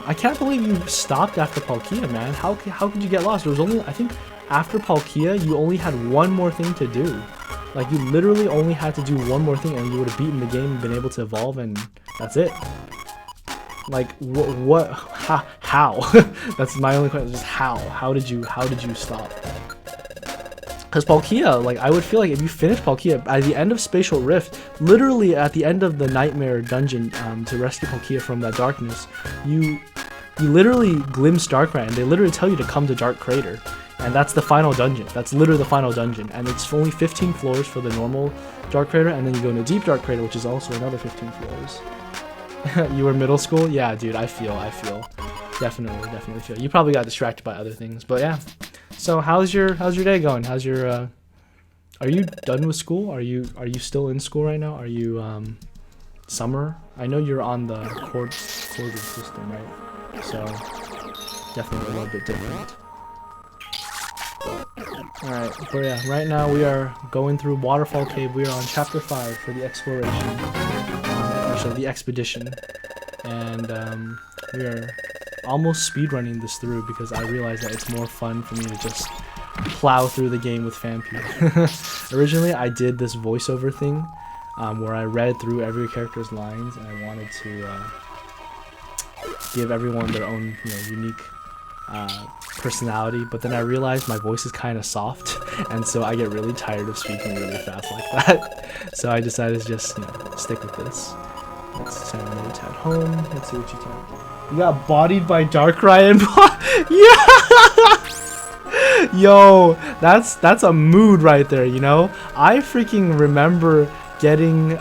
I can't believe you stopped after Palkia, man. How could you get lost? There was only, I think, after Palkia, you only had one more thing to do. Like, you literally only had to do one more thing, and you would have beaten the game and been able to evolve, and that's it. Like, what? How? That's my only question. Just how? How did you stop? Because Palkia, like, I would feel like if you finish Palkia, at the end of Spatial Rift, literally at the end of the Nightmare Dungeon, to rescue Palkia from that darkness, you literally glimpse Darkrai, and they literally tell you to come to Dark Crater. And that's the final dungeon. That's literally the final dungeon. And it's only 15 floors for the normal Dark Crater, and then you go into Deep Dark Crater, which is also another 15 floors. You were middle school? Yeah, dude, I feel. Definitely feel. You probably got distracted by other things, but yeah. So how's your day going? How's your are you done with school? Are you still in school right now? Are you summer? I know you're on the quarter system, right? So definitely a little bit different. Alright, but yeah, right now we are going through Waterfall Cave. We are on chapter 5 for the exploration. Actually, the expedition. And we are almost speedrunning this through because I realize that it's more fun for me to just plow through the game with FAMP. Originally, I did this voiceover thing where I read through every character's lines, and I wanted to give everyone their own, unique personality. But then I realized my voice is kind of soft, and so I get really tired of speaking really fast like that. So I decided to just, stick with this. Let's send a note at home. Let's see what you type. You got bodied by Darkrai and yeah. Yo, that's a mood right there, I freaking remember getting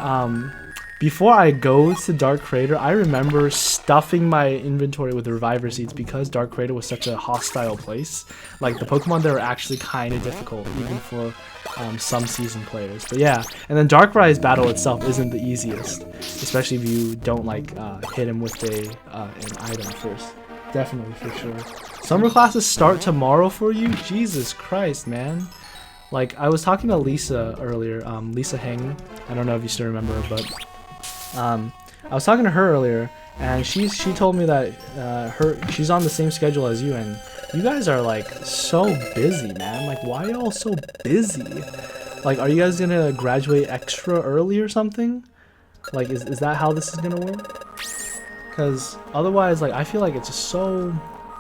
before I go to Dark Crater, I remember stuffing my inventory with Reviver Seeds because Dark Crater was such a hostile place. Like, the Pokemon there were actually kind of difficult, even for some seasoned players. But yeah, and then Darkrai's battle itself isn't the easiest, especially if you don't hit him with an item first. Definitely, for sure. Summer classes start tomorrow for you? Jesus Christ, man. Like, I was talking to Lisa earlier, Lisa Heng. I don't know if you still remember her, but I was talking to her earlier, and she told me that she's on the same schedule as you, and you guys are like so busy, man. Like, why are y'all so busy? Like, are you guys gonna graduate extra early or something? Like, is that how this is gonna work? Because otherwise, like, I feel like it's just so,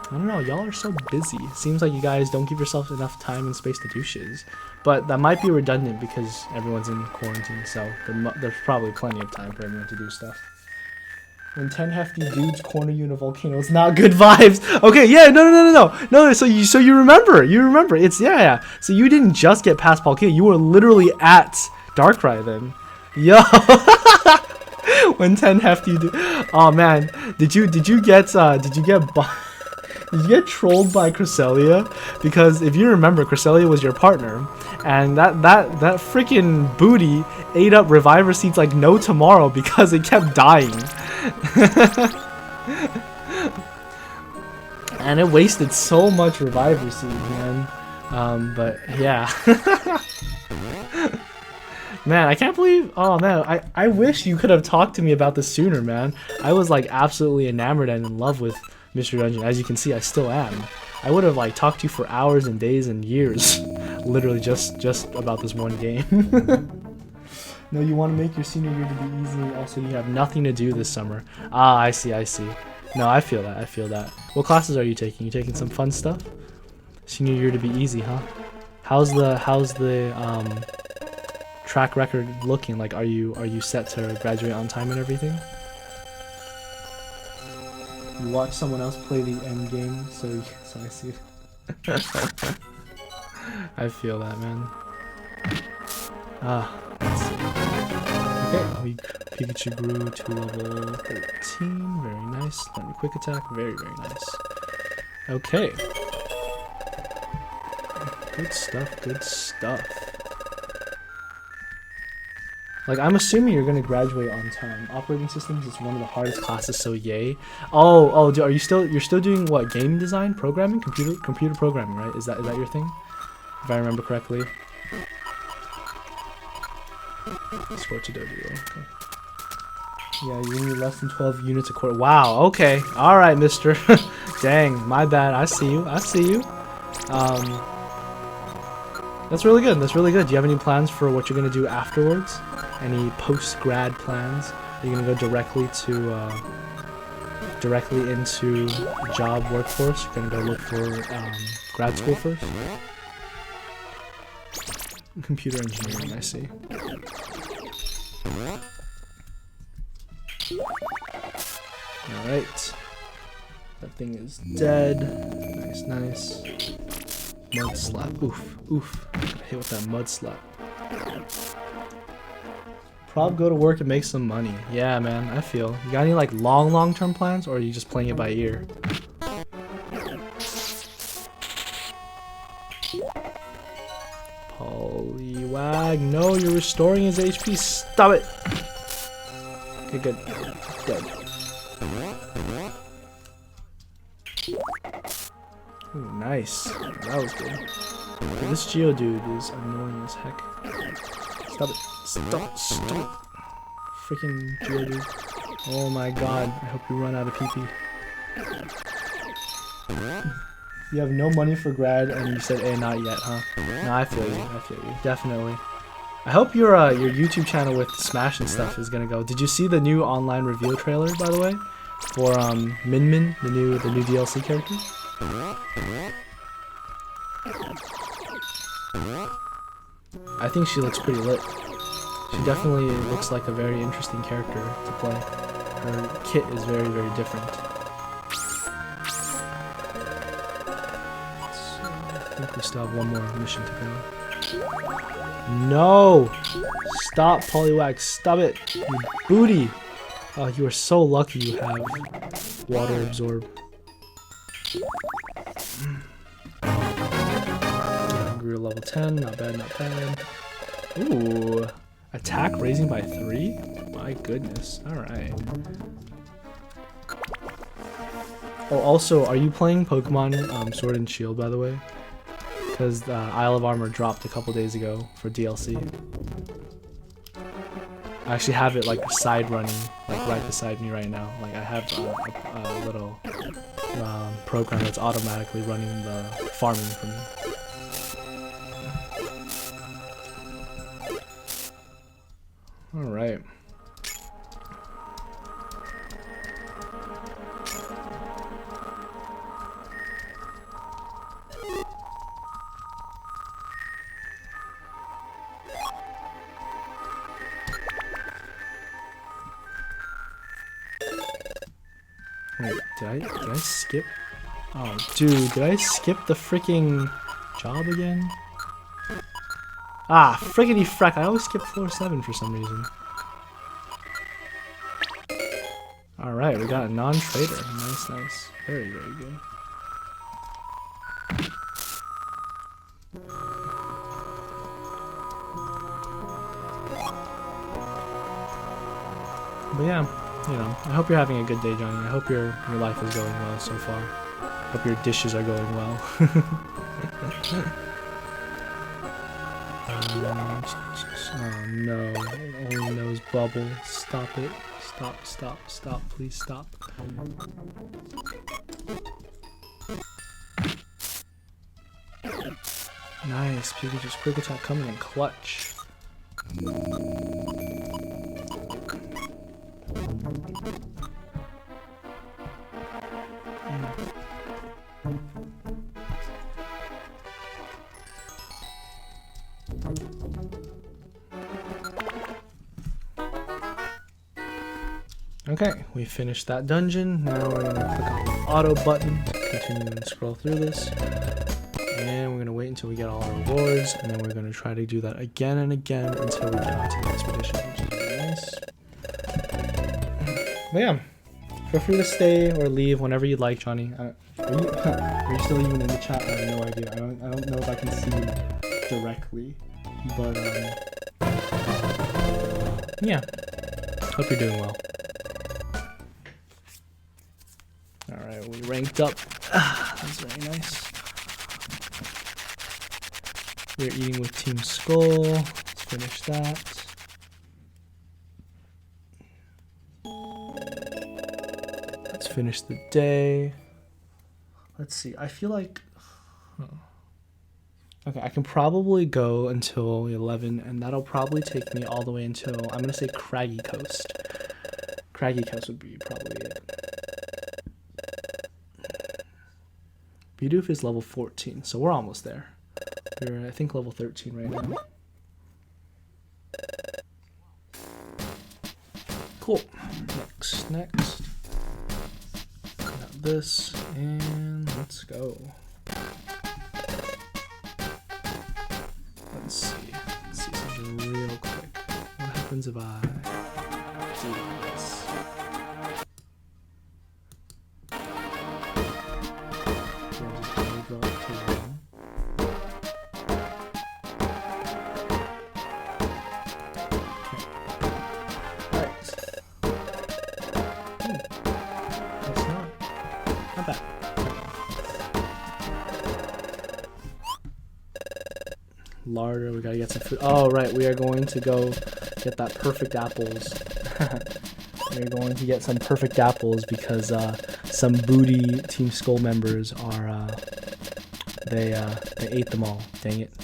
I don't know, y'all are so busy. It seems like you guys don't give yourself enough time and space to do shiz. But that might be redundant because everyone's in quarantine, so there's probably plenty of time for everyone to do stuff. When 10 hefty dudes corner you in a volcano, it's not good vibes. Okay, yeah, no. So you remember, it's yeah. So you didn't just get past Palkia, you were literally at Darkrai then. Yo. When 10 hefty dudes. Oh man, did you get trolled by Cresselia? Because if you remember, Cresselia was your partner, and that freaking booty ate up Reviver Seeds like no tomorrow because it kept dying. And it wasted so much Reviver Seed, man. But yeah. Man, I can't believe, oh man, I wish you could have talked to me about this sooner, man. I was like absolutely enamored and in love with Mystery Dungeon. As you can see, I still am. I would have like talked to you for hours and days and years, literally just about this one game. No, you want to make your senior year to be easy. Also, you have nothing to do this summer. Ah, I see. No, I feel that. What classes are you taking? You taking some fun stuff? Senior year to be easy, huh? How's the track record looking? Like, are you set to graduate on time and everything? You watch someone else play the end game, so I see. I feel that, man. Let's see. Okay, Pikachu grew to level 13. Very nice. Learned quick attack. Very, very nice. Okay. Good stuff, good stuff. Like, I'm assuming you're gonna graduate on time. Operating systems is one of the hardest classes, so yay. Oh, are you still? You're still doing what? Game design, programming, computer programming, right? Is that your thing? If I remember correctly. Sport to Dojo. Okay. Yeah, you need less than 12 units a quarter. Wow. Okay. All right, Mister. Dang, my bad. I see you. That's really good. That's really good. Do you have any plans for what you're gonna do afterwards? Any post-grad plans? Are you gonna go directly into job workforce? You're gonna go look for grad school first? Computer engineering, I see. Alright. That thing is dead. Nice, nice. Mud slap. Oof, oof. Got hit with that mud slap. Prob go to work and make some money. Yeah, man, I feel. You got any like long-term plans, or are you just playing it by ear? Poliwag, no, you're restoring his HP. Stop it. Okay, good. Good. Ooh, nice. That was good. Okay, this Geodude is annoying as heck. Stop it. Stop. Freaking Geodude. Oh my god. I hope you run out of PP. You have no money for grad and you said, eh, not yet, huh? No, I feel you. Definitely. I hope your YouTube channel with Smash and stuff is gonna go. Did you see the new online reveal trailer, by the way? For Min Min, the new DLC character? I think she looks pretty lit. She definitely looks like a very interesting character to play. Her kit is very, very different. So, I think we still have one more mission to go. No! Stop, Poliwag, stop it! You booty! Oh, you are so lucky you have water absorb. Grew level 10, not bad, not bad. Ooh, attack raising by 3? My goodness, alright. Oh, also, are you playing Pokemon Sword and Shield, by the way? Because the Isle of Armor dropped a couple days ago for DLC. I actually have it like side running, like right beside me right now. Like I have a little program that's automatically running the farming for me. All right. Wait, did I skip? Oh, dude, did I skip the freaking job again? Ah, friggity frack, I always skip floor 7 for some reason. Alright, we got a non-trader. Nice, nice. Very, very good. But yeah, you know, I hope you're having a good day, Johnny. I hope your life is going well so far. I hope your dishes are going well. Oh no, only knows bubble. Stop it. Stop, please stop. Nice, Pikachu's quick attack coming in clutch. Okay, we finished that dungeon. Now we're gonna click on the auto button to continue and scroll through this. And we're gonna wait until we get all our rewards, and then we're gonna try to do that again and again until we get onto the expedition, which is really nice. But yeah, feel free to stay or leave whenever you'd like, Johnny. Are you still even in the chat? I have no idea. I don't know if I can see you directly, but yeah. Hope you're doing well. All right, we ranked up. That's very nice. We're eating with Team Skull. Let's finish that. Let's finish the day. Let's see. I feel like... Okay, I can probably go until 11, and that'll probably take me all the way until, I'm going to say Craggy Coast. Craggy Coast would be probably it. Bidoof is level 14, so we're almost there. We're, I think, level 13 right now. Cool. Next. Got this, and let's go. Let's see something real quick. What happens if I do this? Larder, we gotta get some food. Oh, right, we are going to go get that perfect apples. We're going to get some perfect apples because some booty Team Skull members are, they ate them all. Dang it.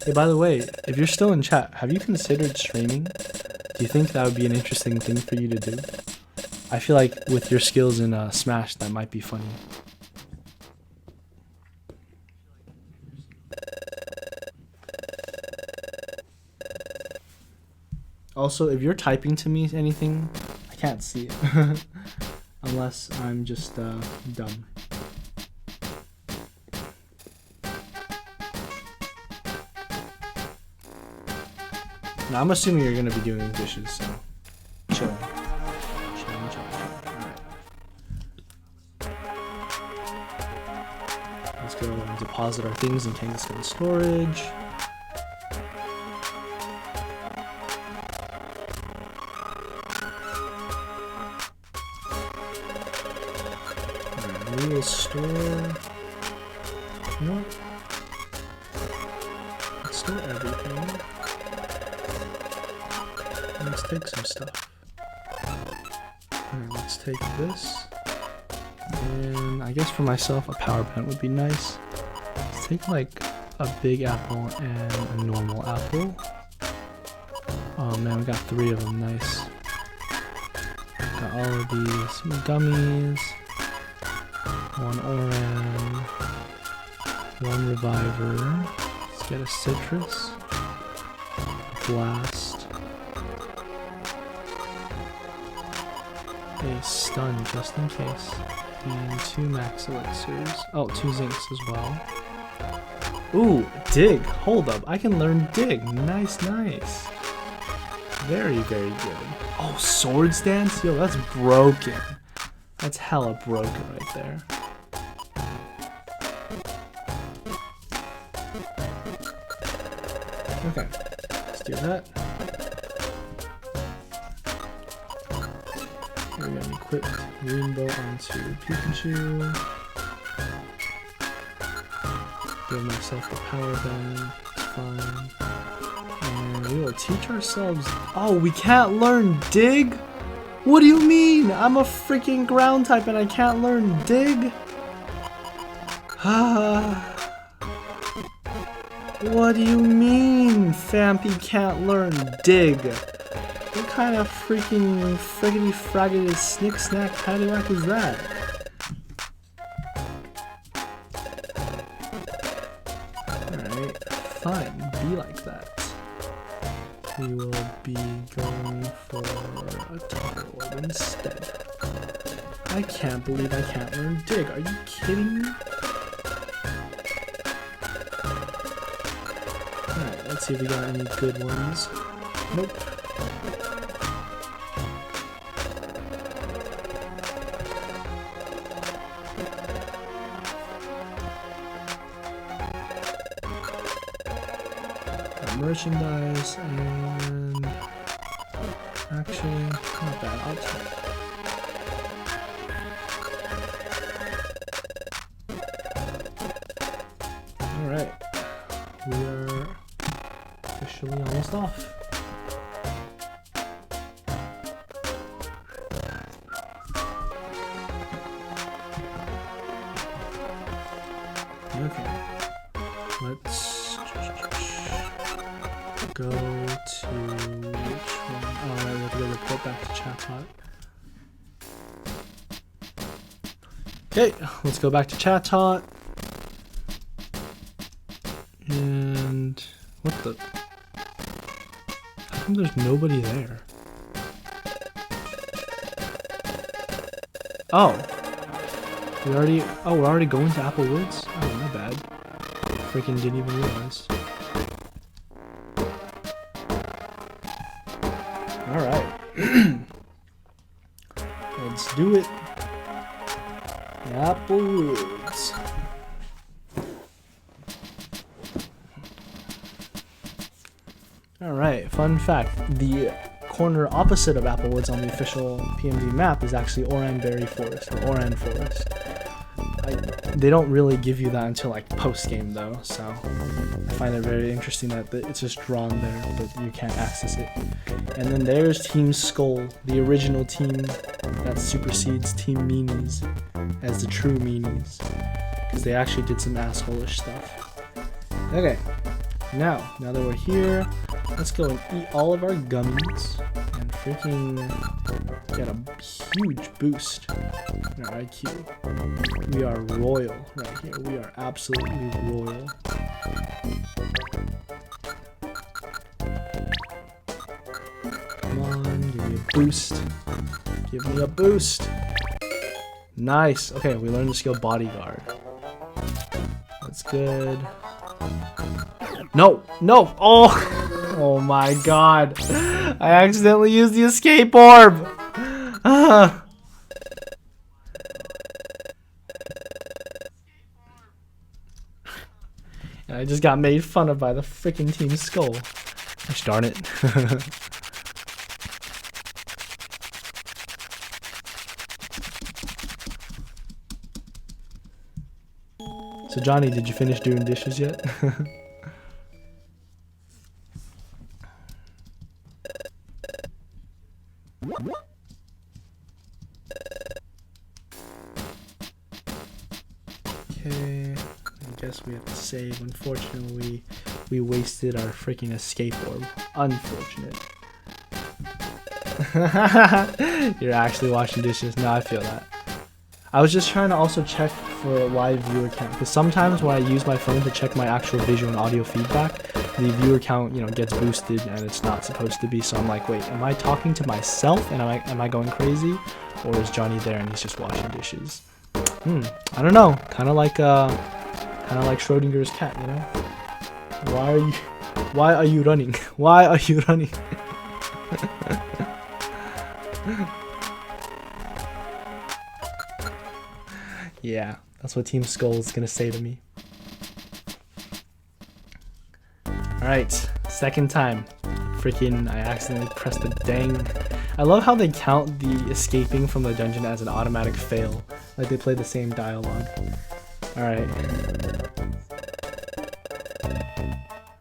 Hey, by the way, if you're still in chat, have you considered streaming? Do you think that would be an interesting thing for you to do? I feel like with your skills in Smash, that might be funny. Also, if you're typing to me anything, I can't see it. Unless I'm just dumb. Now, I'm assuming you're going to be doing dishes, so chill. Let's go and deposit our things in Kangaskhan storage. We will store. You know what? Let's store everything. Let's take some stuff. Alright, let's take this. And I guess for myself, a power plant would be nice. Let's take like a big apple and a normal apple. Oh man, we got 3 of them. Nice. Got all of these gummies. 1 oran. 1 reviver. Let's get a citrus. A blast. A stun just in case. And 2 max elixirs. Oh, 2 zincs as well. Ooh, dig. Hold up. I can learn dig. Nice. Very, very good. Oh, swords dance? Yo, that's broken. That's hella broken right there. Okay, let's do that. We're gonna equip Rainbow onto Pikachu. Give myself a power band, it's fine. And we will teach ourselves. Oh, we can't learn dig? What do you mean? I'm a freaking ground type and I can't learn dig? What do you mean Fampy can't learn dig? What kind of freaking friggity fraggity snick snack paddywhack is that? Alright, fine, be like that. we will be going for a Taco Orb instead. I can't believe I can't learn Dig. Are you kidding me? Alright, let's see if we got any good ones. Nope. Merchandise and actually not bad. I'll take it. Alright, we are officially almost off. Okay, let's go to which one? Oh, right, we have to go report back to Chat Tot. Okay, let's go back to Chat Tot. And what the? How come there's nobody there? Oh, we're already going to Apple Woods? Oh, my bad. Freaking didn't even realize. Alright. Let's do it. Apple Woods. Alright, fun fact. The corner opposite of Apple Woods on the official PMD map is actually Oranberry Forest, or Oran Forest. They don't really give you that until like post-game though, so I find it very interesting that it's just drawn there, but you can't access it. And then there's Team Skull, the original team that supersedes Team Meanies as the true Meanies, because they actually did some asshole-ish stuff. Okay, now that we're here, let's go and eat all of our gummies and freaking get a huge boost in our IQ. We are royal right here. We are absolutely royal. Come on, give me a boost. Give me a boost. Nice. Okay, we learned the skill Bodyguard. That's good. No, no. Oh, oh my God. I accidentally used the escape orb. And I just got made fun of by the freaking Team Skull. Gosh darn it. So Johnny, did you finish doing dishes yet? Okay, I guess we have to save. Unfortunately, we wasted our freaking escape orb. Unfortunate. You're actually washing dishes. No, I feel that. I was just trying to also check for a live viewer count, because sometimes when I use my phone to check my actual visual and audio feedback, the viewer count, you know, gets boosted and it's not supposed to be. So I'm like, wait, am I talking to myself and am I going crazy, or is Johnny there and he's just washing dishes? I don't know. Kind of like Schrodinger's cat, you know? Why are you running? Why are you running? Yeah, that's what Team Skull is gonna say to me. Alright, second time. Freaking, I accidentally pressed the dang. I love how they count the escaping from the dungeon as an automatic fail. Like they play the same dialogue. Alright.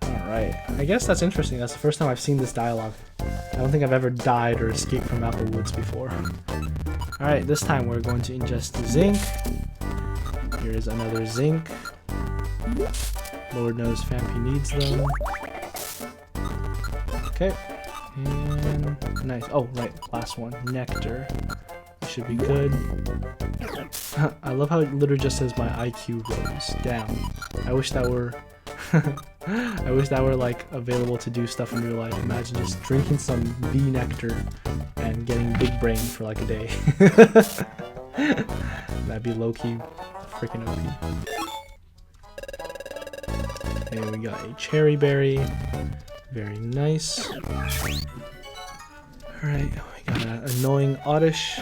Alright, I guess that's interesting. That's the first time I've seen this dialogue. I don't think I've ever died or escaped from Apple Woods before. Alright, this time we're going to ingest the zinc. Here's another zinc. Lord knows Fampy needs them. Okay. And nice. Oh, right. Last one. Nectar. Should be good. I love how it literally just says my IQ rose. Damn. I wish that were... I wish that were like available to do stuff in real life. Imagine just drinking some bee nectar and getting big brain for like a day. That'd be low-key freaking OP. Okay, we got a cherry berry. Very nice. Alright, we got an annoying oddish.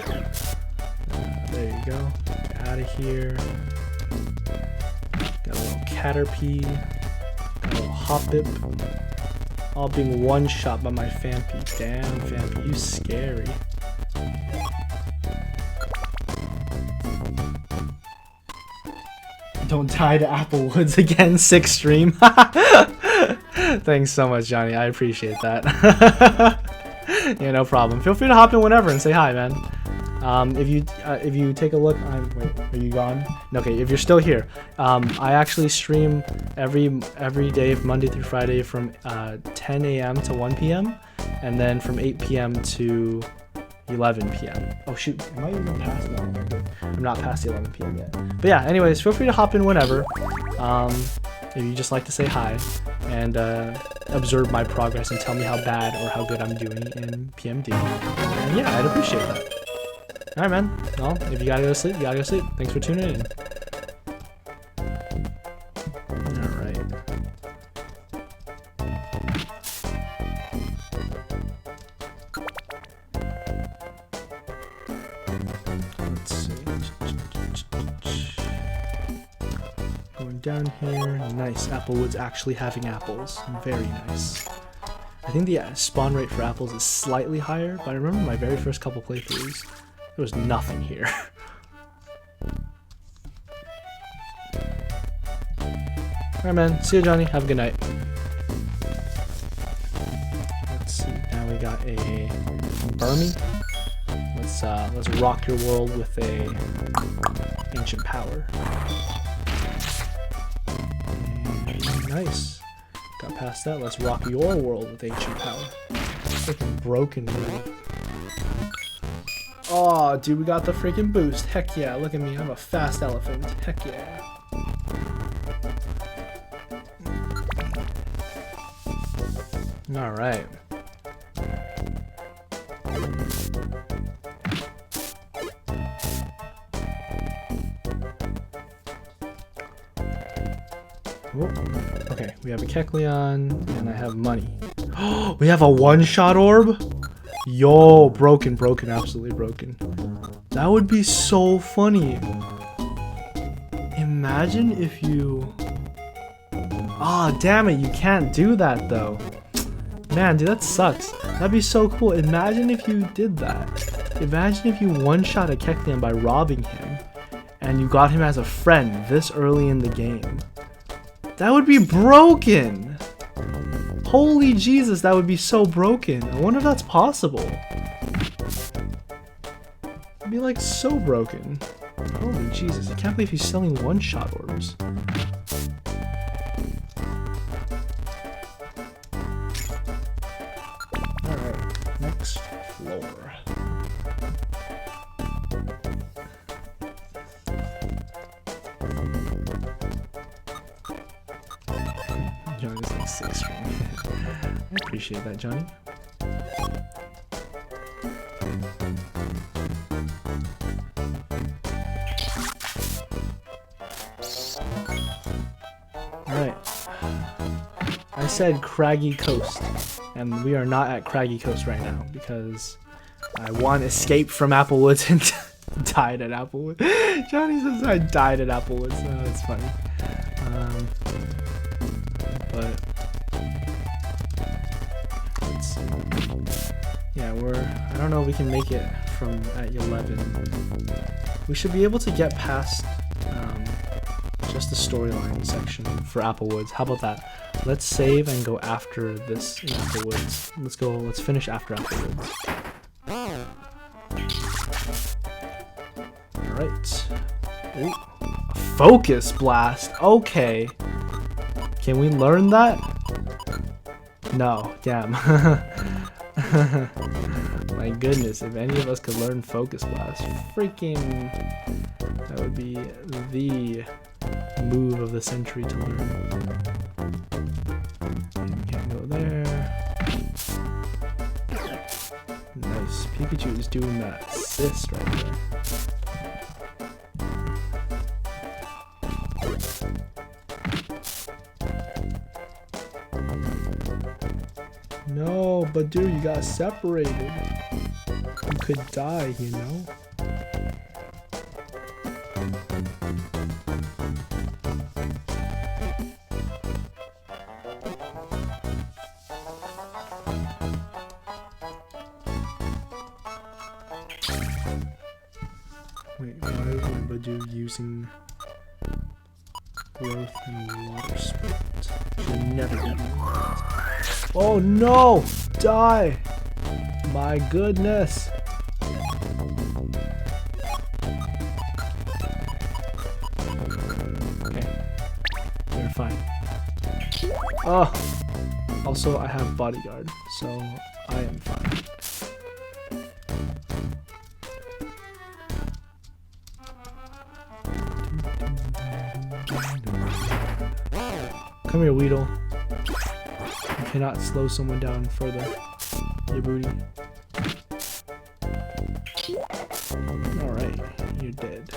There you go. Get out of here. Got a little caterpie. Got a little hoppip. All being one shot by my Fampy. Damn, Fampy, you scary. Don't die to Applewoods again, 6th stream. Thanks so much, Johnny. I appreciate that. Yeah, no problem. Feel free to hop in whenever and say hi, man. If you take a look, wait, are you gone? Okay, if you're still here, I actually stream every day, Monday through Friday, from 10 a.m. to 1 p.m. and then from 8 p.m. to 11 p.m. Oh shoot, am I even past that? I'm not past the 11 p.m. yet. But yeah, anyways, feel free to hop in whenever. If you just like to say hi and observe my progress and tell me how bad or how good I'm doing in PMD. And yeah, I'd appreciate that. Alright, man. Well, if you gotta go to sleep, you gotta go to sleep. Thanks for tuning in. Alright. Let's see. Going down here. Nice. Applewood's actually having apples. Very nice. I think the spawn rate for apples is slightly higher, but I remember my very first couple playthroughs, there was nothing here. Alright, man. See you, Johnny. Have a good night. Let's see. Now we got a Burmy. Let's rock your world with a ancient power. And nice. Got past that. Let's rock your world with ancient power. Freaking broken, dude. Oh, dude, we got the freaking boost. Heck yeah, look at me. I'm a fast elephant. Heck yeah. Alright. Okay, we have a Kecleon, and I have money. We have a one-shot orb? Yo, broken, absolutely broken. That would be so funny. Imagine if you... Ah, oh, damn it, you can't do that though. Man, dude, that sucks. That'd be so cool. Imagine if you did that. Imagine if you one-shot a Kecleon by robbing him, and you got him as a friend this early in the game. That would be broken! Holy Jesus, that would be so broken. I wonder if that's possible. It'd be like so broken. Holy Jesus, I can't believe he's selling one-shot orbs. Alright, next floor. Johnny's like 6 for me. I appreciate that, Johnny. Alright. I said Craggy Coast, and we are not at Craggy Coast right now because I want escape from Applewoods and died at Applewoods. Johnny says I died at Applewoods. Oh, that's funny. But let's see. Yeah, I don't know if we can make it from at 11. We should be able to get past just the storyline section for Applewoods. How about that? Let's save and go after this in Applewoods. Let's finish after Applewoods. Alright. Ooh. Focus Blast! Okay. Can we learn that? No, damn. My goodness, if any of us could learn Focus Blast, freaking... That would be the move of the century to learn. Pikachu is doing that assist right there. No, but dude, you got separated. You could die, you know? Wait, why is Badoo using growth and water split? Should never be used. Oh no! Die! My goodness! Okay. You're fine. Oh! Also, I have bodyguard, so I am fine. Come here, Weedle. You cannot slow someone down further. Your booty. Alright, you're dead.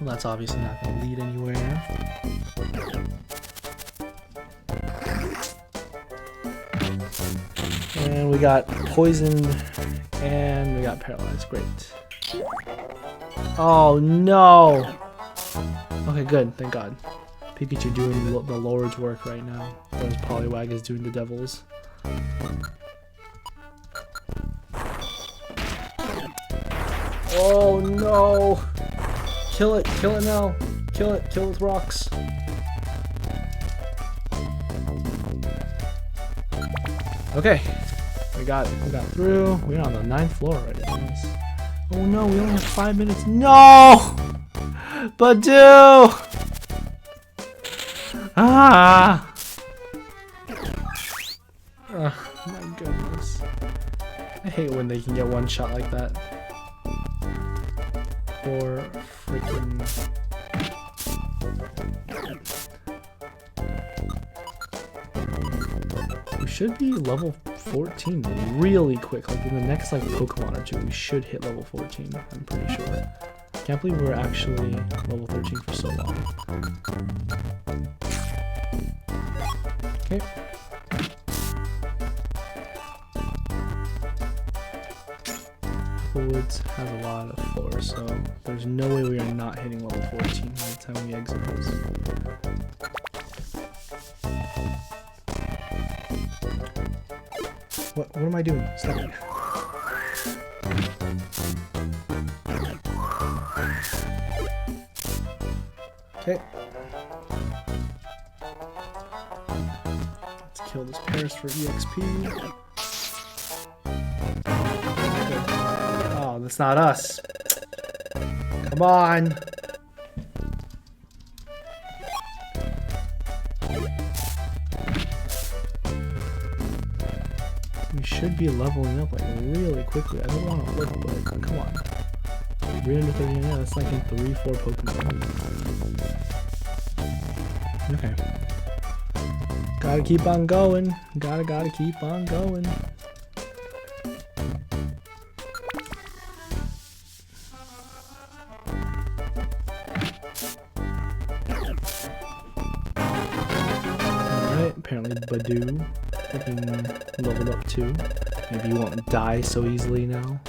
Well, that's obviously not going to lead anywhere. And we got poisoned, and we got paralyzed. Great. Oh no! Okay, good. Thank God. Pikachu doing the Lord's work right now, whereas Poliwag is doing the Devil's. Oh no! Kill it now. Kill it with rocks. Okay, we got it. We got through. We're on the 9th floor already. Nice. Oh no, we only have 5 minutes. No! Badoo! Ah! Oh my goodness. I hate when they can get one shot like that. Poor freaking... We should be level 14 really quick. Like in the next Pokemon or two, we should hit level 14. I'm pretty sure. Can't believe we're actually level 13 for so long. Okay. Woods has a lot of floor, so there's no way we are not hitting level 14 by the time we exit this. What am I doing? Stop it. Okay. Let's kill this Paris for EXP. Oh, that's not us. Come on. We should be leveling up really quickly. I don't want to look, but come on. 330, yeah, that's like in 3-4 Pokemon. Okay. Gotta keep on going. Gotta keep on going. Alright, apparently Badoo freaking leveled up too. Maybe you won't die so easily now.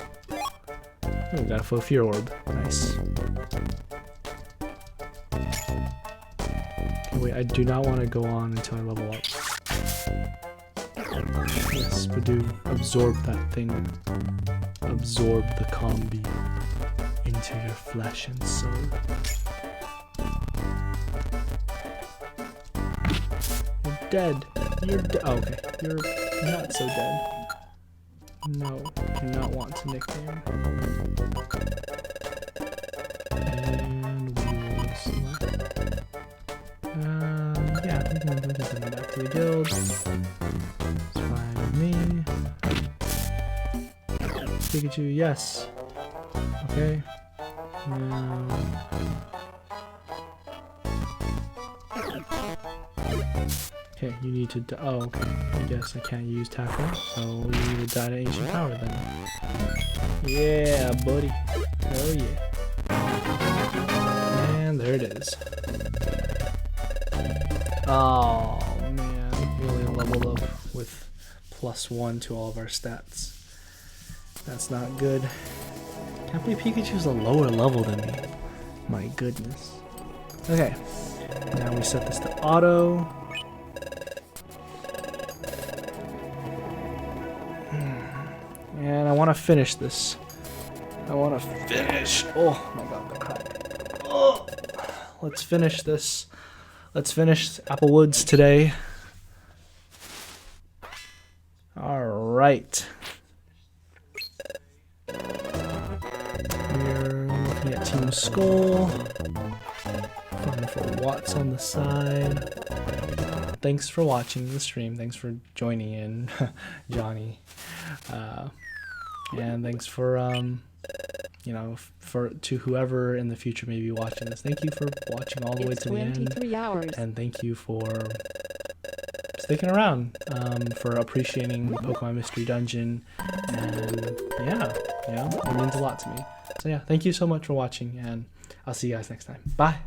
Oh, we got a Fofir Orb. Nice. Okay, wait, I do not want to go on until I level up. Yes, Badoo, absorb that thing. Absorb the combi into your flesh and soul. You're dead. You're dead. Oh, okay, you're not so dead. No, do not want to nickname. And we will Continue back to the guild. It's fine with me. Pikachu, yes. Okay. Okay, you need to. Oh, okay. I guess I can't use tackle, so you need to die to ancient power then. Yeah, buddy. Hell yeah. And there it is. Oh man, we only leveled up with +1 to all of our stats. That's not good. Can't believe Pikachu's a lower level than me. My goodness. Okay, now we set this to auto. And I want to finish this. I want to finish. Oh my god, the crap. Oh. Let's finish this. Let's finish Applewoods today. Alright. We're looking at Team Skull. Farming for Watts on the side. Thanks for watching the stream. Thanks for joining in, Johnny. And thanks for you know, to whoever in the future may be watching this. Thank you for watching all the way to the end. Hours. And thank you for sticking around, for appreciating Pokemon Mystery Dungeon. And yeah, it means a lot to me. So yeah, thank you so much for watching, and I'll see you guys next time. Bye.